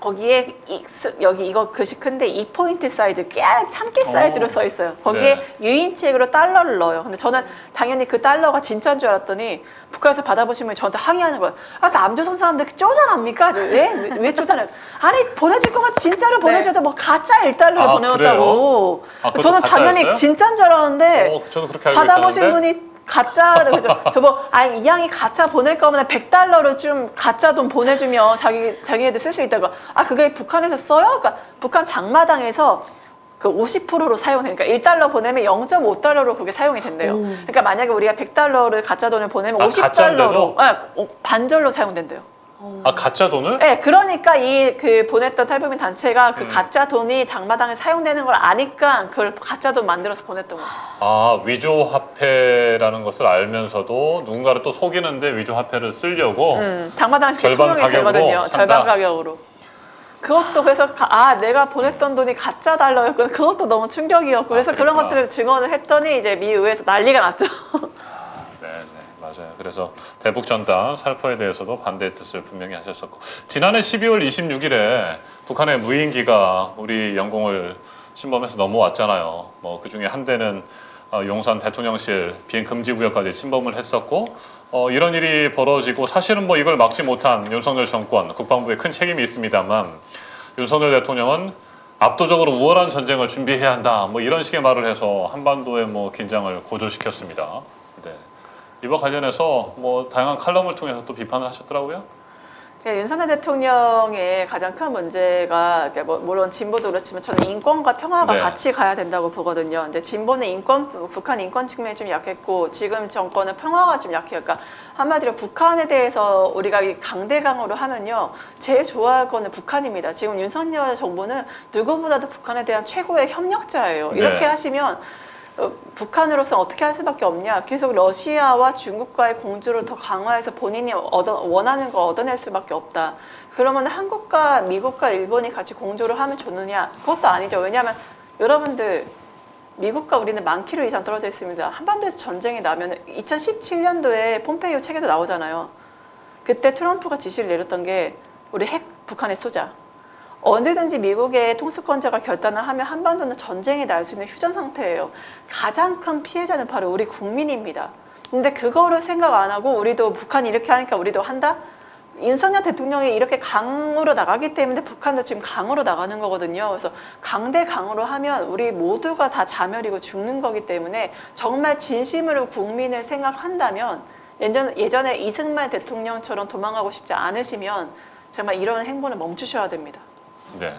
거기에 여기 이거 글씨 큰데 2포인트 사이즈 참깨 사이즈로 써 있어요. 거기에 네. 유인책으로 달러를 넣어요. 근데 저는 당연히 그 달러가 진짜인 줄 알았더니 북한에서 받아보시면 저한테 항의하는 거예요. 아 남조선 사람들 쪼잔합니까? 왜 쪼잔해요? 아니 보내줄 거면 진짜로 보내줘도 뭐 가짜 1달러를 보내줬다고. 저는 당연히 가짜였어요? 진짜인 줄 알았는데 저도 그렇게 알고 받아보신 있었는데? 분이 가짜를 그죠? 저뭐 아니 이 양이 가짜 보낼 거면 100달러를 좀 가짜 돈 보내주면 자기네들 쓸 수 있다고. 아 그게 북한에서 써요? 그러니까 북한 장마당에서 그 50%로 사용해. 그러니까 1달러 보내면 0.5달러로 그게 사용이 된대요. 그러니까 만약에 우리가 100달러를 가짜 돈을 보내면 50달러로 반절로 사용된대요. 아 가짜 돈을? 네, 그러니까 이 그 보냈던 탈북민 단체가 그 가짜 돈이 장마당에 사용되는 걸 아니까 그걸 가짜 돈 만들어서 보냈던 거예요. 아 위조 화폐라는 것을 알면서도 누군가를 또 속이는데 위조 화폐를 쓰려고 장마당에서 절반 통용이 가격으로 되거든요. 산다. 절반 가격으로. 그것도 그래서 내가 보냈던 돈이 가짜 달러였고 그것도 너무 충격이었고 그래서 그런 그랬구나. 것들을 증언을 했더니 이제 미 의회에서 난리가 났죠. 네, 맞아요. 그래서 대북 전단 살포에 대해서도 반대의 뜻을 분명히 하셨었고 지난해 12월 26일에 북한의 무인기가 우리 영공을 침범해서 넘어왔잖아요. 뭐 그 중에 한 대는 용산 대통령실 비행 금지 구역까지 침범을 했었고 이런 일이 벌어지고 사실은 뭐 이걸 막지 못한 윤석열 정권 국방부에 큰 책임이 있습니다만 윤석열 대통령은 압도적으로 우월한 전쟁을 준비해야 한다. 뭐 이런 식의 말을 해서 한반도의 뭐 긴장을 고조시켰습니다. 네. 이와 관련해서 뭐 다양한 칼럼을 통해서 또 비판을 하셨더라고요. 네, 윤석열 대통령의 가장 큰 문제가 뭐 물론 진보도 그렇지만 저는 인권과 평화가 네. 같이 가야 된다고 보거든요. 근데 진보는 북한 인권 측면이 좀 약했고 지금 정권은 평화가 좀 약해요. 그러니까 한마디로 북한에 대해서 우리가 강대강으로 하면요. 제일 좋아할 거는 북한입니다. 지금 윤석열 정부는 누구보다도 북한에 대한 최고의 협력자예요. 이렇게 네. 하시면 북한으로서 어떻게 할 수밖에 없냐. 계속 러시아와 중국과의 공조를 더 강화해서 본인이 원하는 거 얻어낼 수밖에 없다. 그러면 한국과 미국과 일본이 같이 공조를 하면 좋느냐? 그것도 아니죠. 왜냐하면 여러분들 미국과 우리는 만 킬로 이상 떨어져 있습니다. 한반도에서 전쟁이 나면 2017년도에 폼페이오 책에도 나오잖아요. 그때 트럼프가 지시를 내렸던 게 우리 핵 북한에 쏘자. 언제든지 미국의 통수권자가 결단을 하면 한반도는 전쟁이 날 수 있는 휴전 상태예요. 가장 큰 피해자는 바로 우리 국민입니다. 근데 그거를 생각 안 하고 우리도 북한이 이렇게 하니까 우리도 한다? 윤석열 대통령이 이렇게 강으로 나가기 때문에 북한도 지금 강으로 나가는 거거든요. 그래서 강대강으로 하면 우리 모두가 다 자멸이고 죽는 거기 때문에 정말 진심으로 국민을 생각한다면 예전에 이승만 대통령처럼 도망가고 싶지 않으시면 정말 이런 행보는 멈추셔야 됩니다. 네.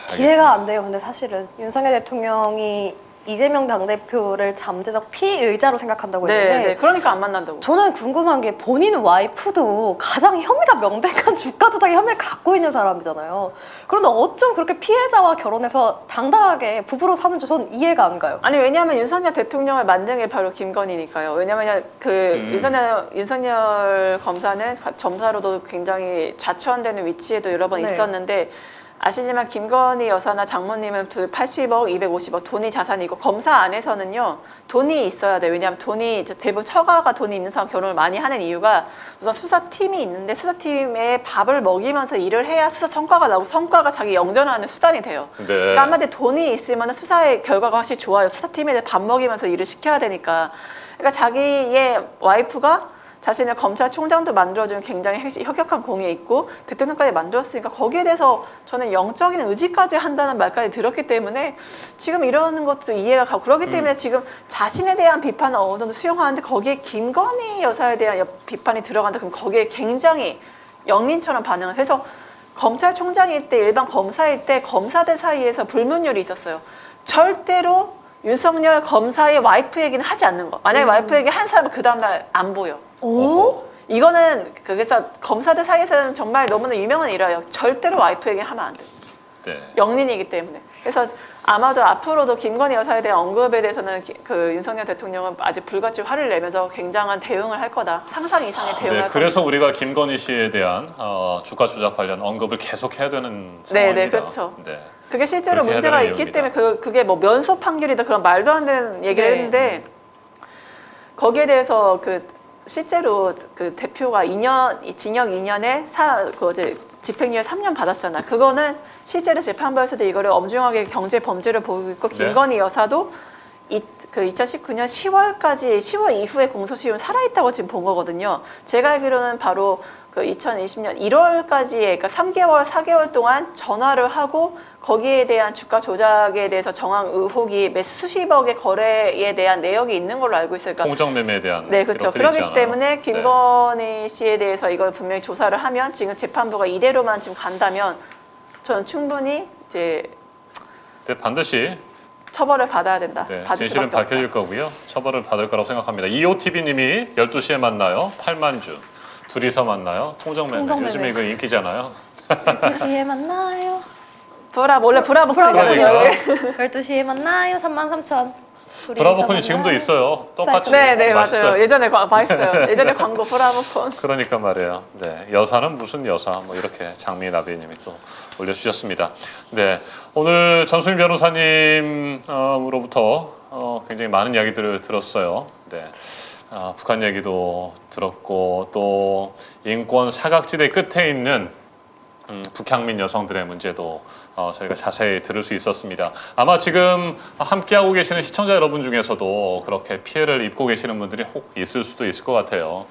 기회가 안 돼요. 근데 사실은 윤석열 대통령이 이재명 당대표를 잠재적 피의자로 생각한다고 했는데 네, 그러니까 안 만난다고. 저는 궁금한 게 본인 와이프도 가장 혐의가 명백한 주가 조작의 혐의를 갖고 있는 사람이잖아요. 그런데 어쩜 그렇게 피해자와 결혼해서 당당하게 부부로 사는지 저는 이해가 안 가요. 아니 왜냐하면 윤석열 대통령을 만든 게 바로 김건희니까요. 왜냐하면 윤석열 검사는 점사로도 굉장히 좌천되는 위치에도 여러 번 네. 있었는데 아시지만 김건희 여사나 장모님은 80억, 250억 돈이 자산이고 검사 안에서는요 돈이 있어야 돼요. 왜냐하면 돈이 대부분 처가가 돈이 있는 사람 결혼을 많이 하는 이유가 우선 수사팀이 있는데 수사팀에 밥을 먹이면서 일을 해야 수사 성과가 나오고 성과가 자기 영전하는 수단이 돼요. 네. 그러니까 한마디로 돈이 있으면 수사의 결과가 확실히 좋아요. 수사팀에 밥 먹이면서 일을 시켜야 되니까. 그러니까 자기의 와이프가 자신의 검찰총장도 만들어준 굉장히 혁혁한 공에 있고 대통령까지 만들었으니까 거기에 대해서 저는 영적인 의지까지 한다는 말까지 들었기 때문에 지금 이러는 것도 이해가 가고 그렇기 때문에 지금 자신에 대한 비판은 어느 정도 수용하는데 거기에 김건희 여사에 대한 비판이 들어간다 그럼 거기에 굉장히 영린처럼 반응을 해서 검찰총장일 때 일반 검사일 때 검사들 사이에서 불문율이 있었어요. 절대로 윤석열 검사의 와이프 얘기는 하지 않는 거. 만약에 와이프 얘기 한 사람은 그 다음날 안 보여. 오? 이거는 그래서 검사들 사이에서는 정말 너무나 유명한 일화예요. 절대로 와이프 얘기 하면 안 돼. 네. 영린이기 때문에. 그래서 아마도 앞으로도 김건희 여사에 대한 언급에 대해서는 그 윤석열 대통령은 아직 불같이 화를 내면서 굉장한 대응을 할 거다. 상상 이상의 대응을 네, 할 그래서 겁니다. 우리가 김건희 씨에 대한 주가 조작 관련 언급을 계속 해야 되는 네, 상황입니다. 네, 그렇죠. 네. 그게 실제로 그렇게 해야 문제가 되는 있기 이유입니다. 때문에 그게 뭐 면소 판결이다 그런 말도 안 되는 얘기를 네. 했는데 거기에 대해서 그 실제로 그 대표가 2년 징역 2년에 그 어제 집행유예 3년 받았잖아. 그거는 실제로 재판부에서도 이거를 엄중하게 경제 범죄를 보고 있고 네. 김건희 여사도 그 2019년 10월까지 10월 이후에 공소시효는 살아있다고 지금 본 거거든요. 제가 알기로는 바로 그 2020년 1월까지 그러니까 3개월, 4개월 동안 전화를 하고 거기에 대한 주가 조작에 대해서 정황 의혹이 몇 수십억의 거래에 대한 내역이 있는 걸로 알고 있어요. 그러니까 통정 매매에 대한 네, 그렇죠. 기록들이 그렇기 있잖아요. 때문에 네. 김건희 씨에 대해서 이걸 분명히 조사를 하면 지금 재판부가 이대로만 지금 간다면 저는 충분히 이제 네, 반드시 처벌을 받아야 된다. 네, 받을 진실은 수밖에 없다. 밝혀질 거고요. 처벌을 받을 거라고 생각합니다. EOTV님이 12시에 만나요. 8만 주. 둘이서 만나요. 통정매매. 통정매매. 요즘에 이거 인기잖아요. 12시에 만나요. 원래 브라보콘이거든요. 그러니까요. 12시에 만나요. 33,000. 브라보콘이 지금도 있어요. 똑같이. 네, 맛있어요. 맞아요. 예전에 봤어요. 예전에 광고 브라보콘. 그러니까 말이에요. 네, 여사는 무슨 여사? 뭐 이렇게 장미나비님이 또 올려주셨습니다. 네, 오늘 전수민 변호사님으로부터 굉장히 많은 이야기들을 들었어요. 네, 북한 얘기도 들었고 또 인권 사각지대 끝에 있는 북향민 여성들의 문제도 저희가 자세히 들을 수 있었습니다. 아마 지금 함께하고 계시는 시청자 여러분 중에서도 그렇게 피해를 입고 계시는 분들이 혹 있을 수도 있을 것 같아요.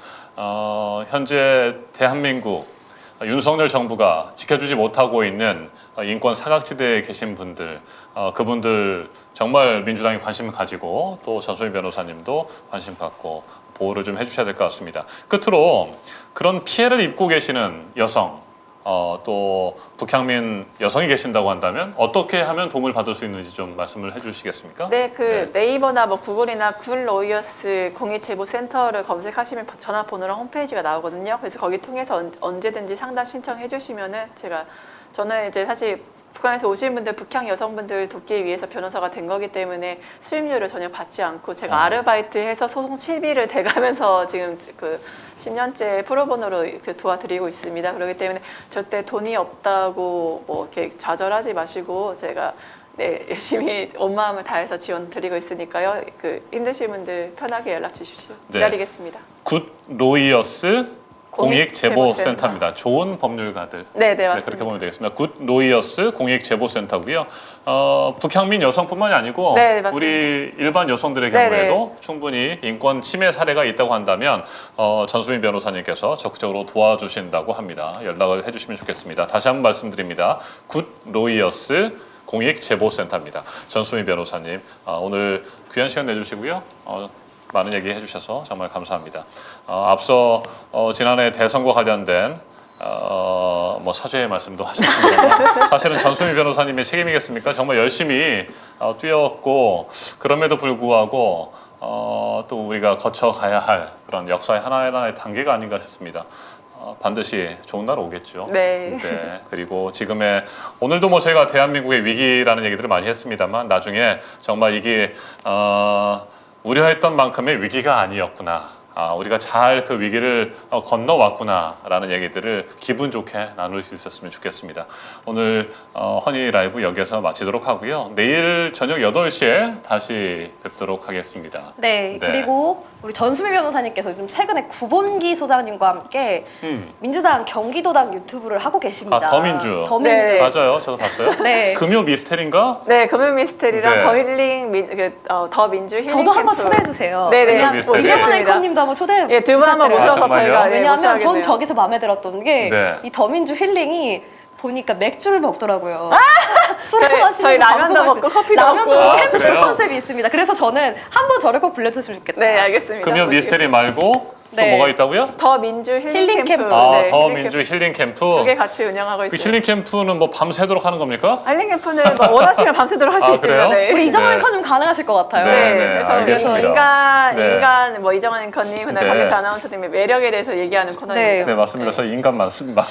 현재 대한민국 윤석열 정부가 지켜주지 못하고 있는 인권 사각지대에 계신 분들, 그분들 정말 민주당이 관심을 가지고 또 전소민 변호사님도 관심 갖고 보호를 좀 해주셔야 될 것 같습니다. 끝으로 그런 피해를 입고 계시는 여성, 또 북향민 여성이 계신다고 한다면 어떻게 하면 도움을 받을 수 있는지 좀 말씀을 해주시겠습니까? 네, 네이버나 뭐 구글이나 굿로이어스 공익제보센터를 검색하시면 전화번호랑 홈페이지가 나오거든요. 그래서 거기 통해서 언제든지 상담 신청해 주시면은 저는 이제 사실 북한에서 오신 분들, 북향 여성분들 돕기 위해서 변호사가 된 거기 때문에 수임료를 전혀 받지 않고 제가 아르바이트해서 소송 실비를 대가면서 지금 그 10년째 프로보노로 이렇게 도와드리고 있습니다. 그렇기 때문에 절대 돈이 없다고 뭐 이렇게 좌절하지 마시고 제가 열심히 온 마음을 다해서 지원 드리고 있으니까요. 그 힘드신 분들 편하게 연락 주십시오. 네. 기다리겠습니다. 굿로이어스 공익제보센터입니다. 공익제보센터. 좋은 법률가들. 네, 네, 맞습니다. 그렇게 보면 되겠습니다. 굿로이어스 공익제보센터고요. 북향민 여성뿐만이 아니고 네, 맞습니다. 우리 일반 여성들의 네, 경우에도 충분히 인권 침해 사례가 있다고 한다면 전수민 변호사님께서 적극적으로 도와주신다고 합니다. 연락을 해주시면 좋겠습니다. 다시 한번 말씀드립니다. 굿로이어스 공익제보센터입니다. 전수민 변호사님 오늘 귀한 시간 내주시고요. 많은 얘기 해주셔서 정말 감사합니다. 앞서 지난해 대선과 관련된 뭐 사죄의 말씀도 하셨습니다. 사실은 전수민 변호사님의 책임이겠습니까? 정말 열심히 뛰었고 그럼에도 불구하고 또 우리가 거쳐가야 할 그런 역사의 하나하나의 단계가 아닌가 싶습니다. 반드시 좋은 날 오겠죠. 네. 네. 그리고 지금의 오늘도 뭐 저희가 대한민국의 위기라는 얘기들을 많이 했습니다만 나중에 정말 이게 우려했던 만큼의 위기가 아니었구나. 우리가 잘 그 위기를 건너왔구나라는 얘기들을 기분 좋게 나눌 수 있었으면 좋겠습니다. 오늘 허니 라이브 여기서 마치도록 하고요. 내일 저녁 8시에 다시 뵙도록 하겠습니다. 네, 네. 그리고 우리 전수미 변호사님께서 요즘 최근에 구본기 소장님과 함께 민주당 경기도당 유튜브를 하고 계십니다. 더민주. 더민주. 네. 맞아요. 저도 봤어요. 네. 금요 미스테리인가? 네, 금융 미스테리랑 네. 더 힐링, 더 민주 힐링 저도 한번 캠프. 초대해 주세요. 네네. 금요 미스테리. 이재만 네. 앵커님도 한번 초대. 예, 두 분 한번 부탁드려요. 모셔서 정말요? 저희가 왜냐하면 전 모셔야겠네요. 저기서 마음에 들었던 게 이 네. 더민주 힐링이 보니까 맥주를 먹더라고요. 술을 저희 마시면서 라면도 방송할 먹고 수- 커피도 라면도 먹고. 캠프 그래요? 컨셉이 있습니다. 그래서 저는 한번 저를 꼭 불러줬으면 좋겠다. 네, 알겠습니다. 금요 미스테리 말고 또 뭐가 있다고요? 더 민주 힐링 힐링 캠프. 캠프. 아, 네, 더 힐링 민주 힐링 캠프. 두 개 같이 운영하고 그 있어요. 힐링 캠프는 뭐 밤새도록 하는 겁니까? 힐링 캠프는 뭐 원하시면 밤새도록 할 수 아, 있습니다. 그래요? 네. 우리 이정원 네. 앵커님 가능하실 것 같아요. 네. 네, 그래서 알겠습니다. 네. 인간 뭐 이정원 앵커님, 그다음에 네. 박미수 아나운서님의 매력에 대해서 얘기하는 코너입니다. 네, 맞습니다. 저희 인간 맞습니다.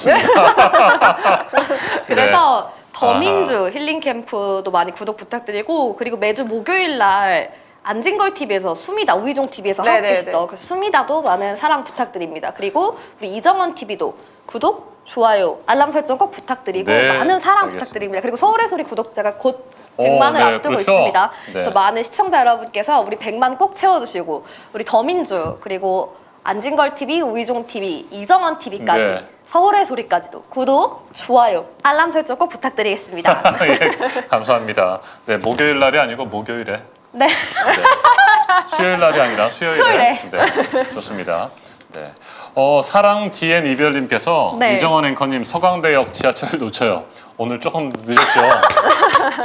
그래서 더민주 아하. 힐링 캠프도 많이 구독 부탁드리고 그리고 매주 목요일 날 안진걸 TV에서 수미다 우이종 TV에서 하고 네네네. 계시죠. 그래서 수미다도 많은 사랑 부탁드립니다. 그리고 우리 이정원 TV도 구독, 좋아요, 알람 설정 꼭 부탁드리고 네, 많은 사랑 알겠습니다. 부탁드립니다. 그리고 서울의 소리 구독자가 곧 오, 100만을 네, 앞두고 그렇죠. 있습니다. 네. 그래서 많은 시청자 여러분께서 우리 100만 꼭 채워주시고 우리 더민주 그리고 안진걸 TV, 우이종 TV, 이정원 TV까지 네. 서울의 소리까지도 구독, 좋아요, 알람 설정 꼭 부탁드리겠습니다. 예, 감사합니다. 네, 목요일 날이 아니고 목요일에. 네. 네. 수요일 날이 아니라 수요일에. 수요일에. 네, 좋습니다. 네. 사랑 DN 이별님께서 네. 이정원 앵커님 서강대역 지하철 놓쳐요. 오늘 조금 늦었죠.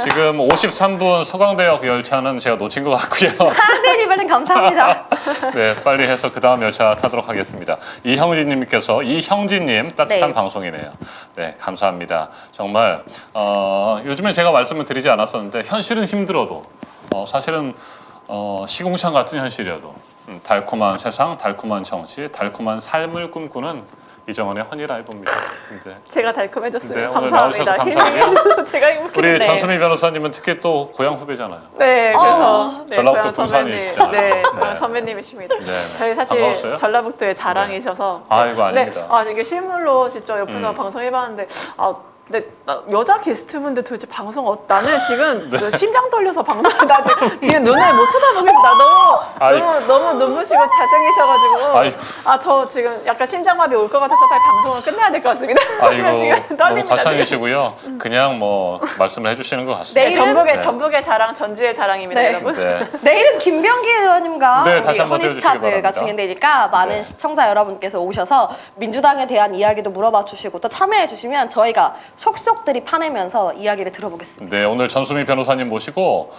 지금 53분 서강대역 열차는 제가 놓친 것 같고요. 사랑대 이별님 감사합니다. 네, 빨리 해서 그 다음 열차 타도록 하겠습니다. 이형진님께서 이형진님 따뜻한 네. 방송이네요. 네, 감사합니다. 정말 요즘에 제가 말씀을 드리지 않았었는데 현실은 힘들어도 사실은 시궁창 같은 현실이어도 달콤한 세상, 달콤한 정치, 달콤한 삶을 꿈꾸는 이정원의 허니라이브입니다. 네. 제가 달콤해졌어요. 네, 오늘 감사합니다. 나오셔서 감사하고요. 힐링해주셔서 제가 행복해졌어요. 우리 네. 전수미 변호사님은 특히 또 고향 후배잖아요. 네, 그래서 네, 전라북도 고향 군산이시잖아요. 선배님. 네, 네. 고향 선배님이십니다. 네. 저희 사실 반가웠어요? 전라북도의 자랑이셔서. 아이고, 아닙니다. 네, 이게 실물로 직접 옆에서 방송해봤는데, 근데 여자 게스트분들 도대체 방송 나는 지금 네. 심장 떨려서 나 지금 눈을 못 쳐다보겠어. 나 너무 눈부시고 잘생기셔가지고. 아이고. 저 지금 약간 심장마비 올 것 같아서 빨리 방송을 끝내야 될 것 같습니다. 아이고, 지금 너무 떨립니다. 과찬이시고요. 그냥 뭐 말씀을 해주시는 것 같습니다. 네, 전북의 네. 전북의 자랑, 전주의 자랑입니다, 네. 여러분. 네. 내일은 김병기 의원님과 네, 우리 다시 한번 띄워주시기 허니스타즈가 바랍니다. 진행되니까 많은 네. 시청자 여러분께서 오셔서 민주당에 대한 이야기도 물어봐 주시고 또 참여해 주시면 저희가 속속들이 파내면서 이야기를 들어보겠습니다. 네, 오늘 전수미 변호사님 모시고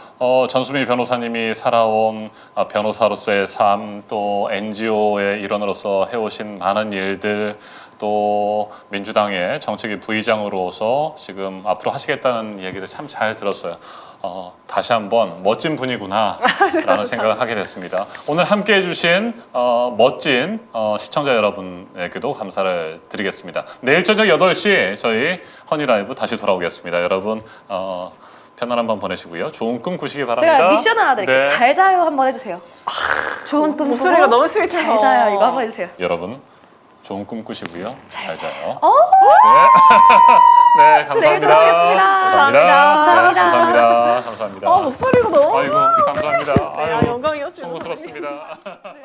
전수미 변호사님이 살아온 변호사로서의 삶, 또 NGO의 일원으로서 해오신 많은 일들, 또 민주당의 정책위 부의장으로서 지금 앞으로 하시겠다는 얘기를 참 잘 들었어요. 다시 한번 멋진 분이구나라는 생각을 하게 됐습니다. 오늘 함께해 주신 멋진 시청자 여러분에게도 감사를 드리겠습니다. 내일 저녁 8시 저희 허니라이브 다시 돌아오겠습니다. 여러분 편안한 밤 보내시고요. 좋은 꿈 꾸시기 바랍니다. 제가 미션 하나 드릴게요. 네. 잘 자요 한번 해주세요. 좋은 꿈 목소리가 꾸고 너무 스윗해서. 잘 자요 이거 한번 해주세요. 여러분 좋은 꿈 꾸시고요. 잘 자요. 어? 네. 네, 감사합니다. 내일 돌아오겠습니다. 감사합니다. 감사합니다. 네, 감사합니다. 감사합니다. 목소리가 너무 아이고, 감사합니다. 네, 아유, 영광이었습니다. 송구스럽습니다. 네,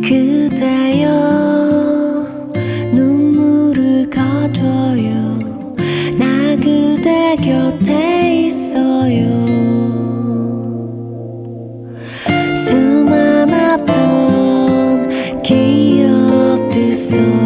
그대여 눈물을 가져요 나 그대 곁에 있어요 수많았던 기억들 속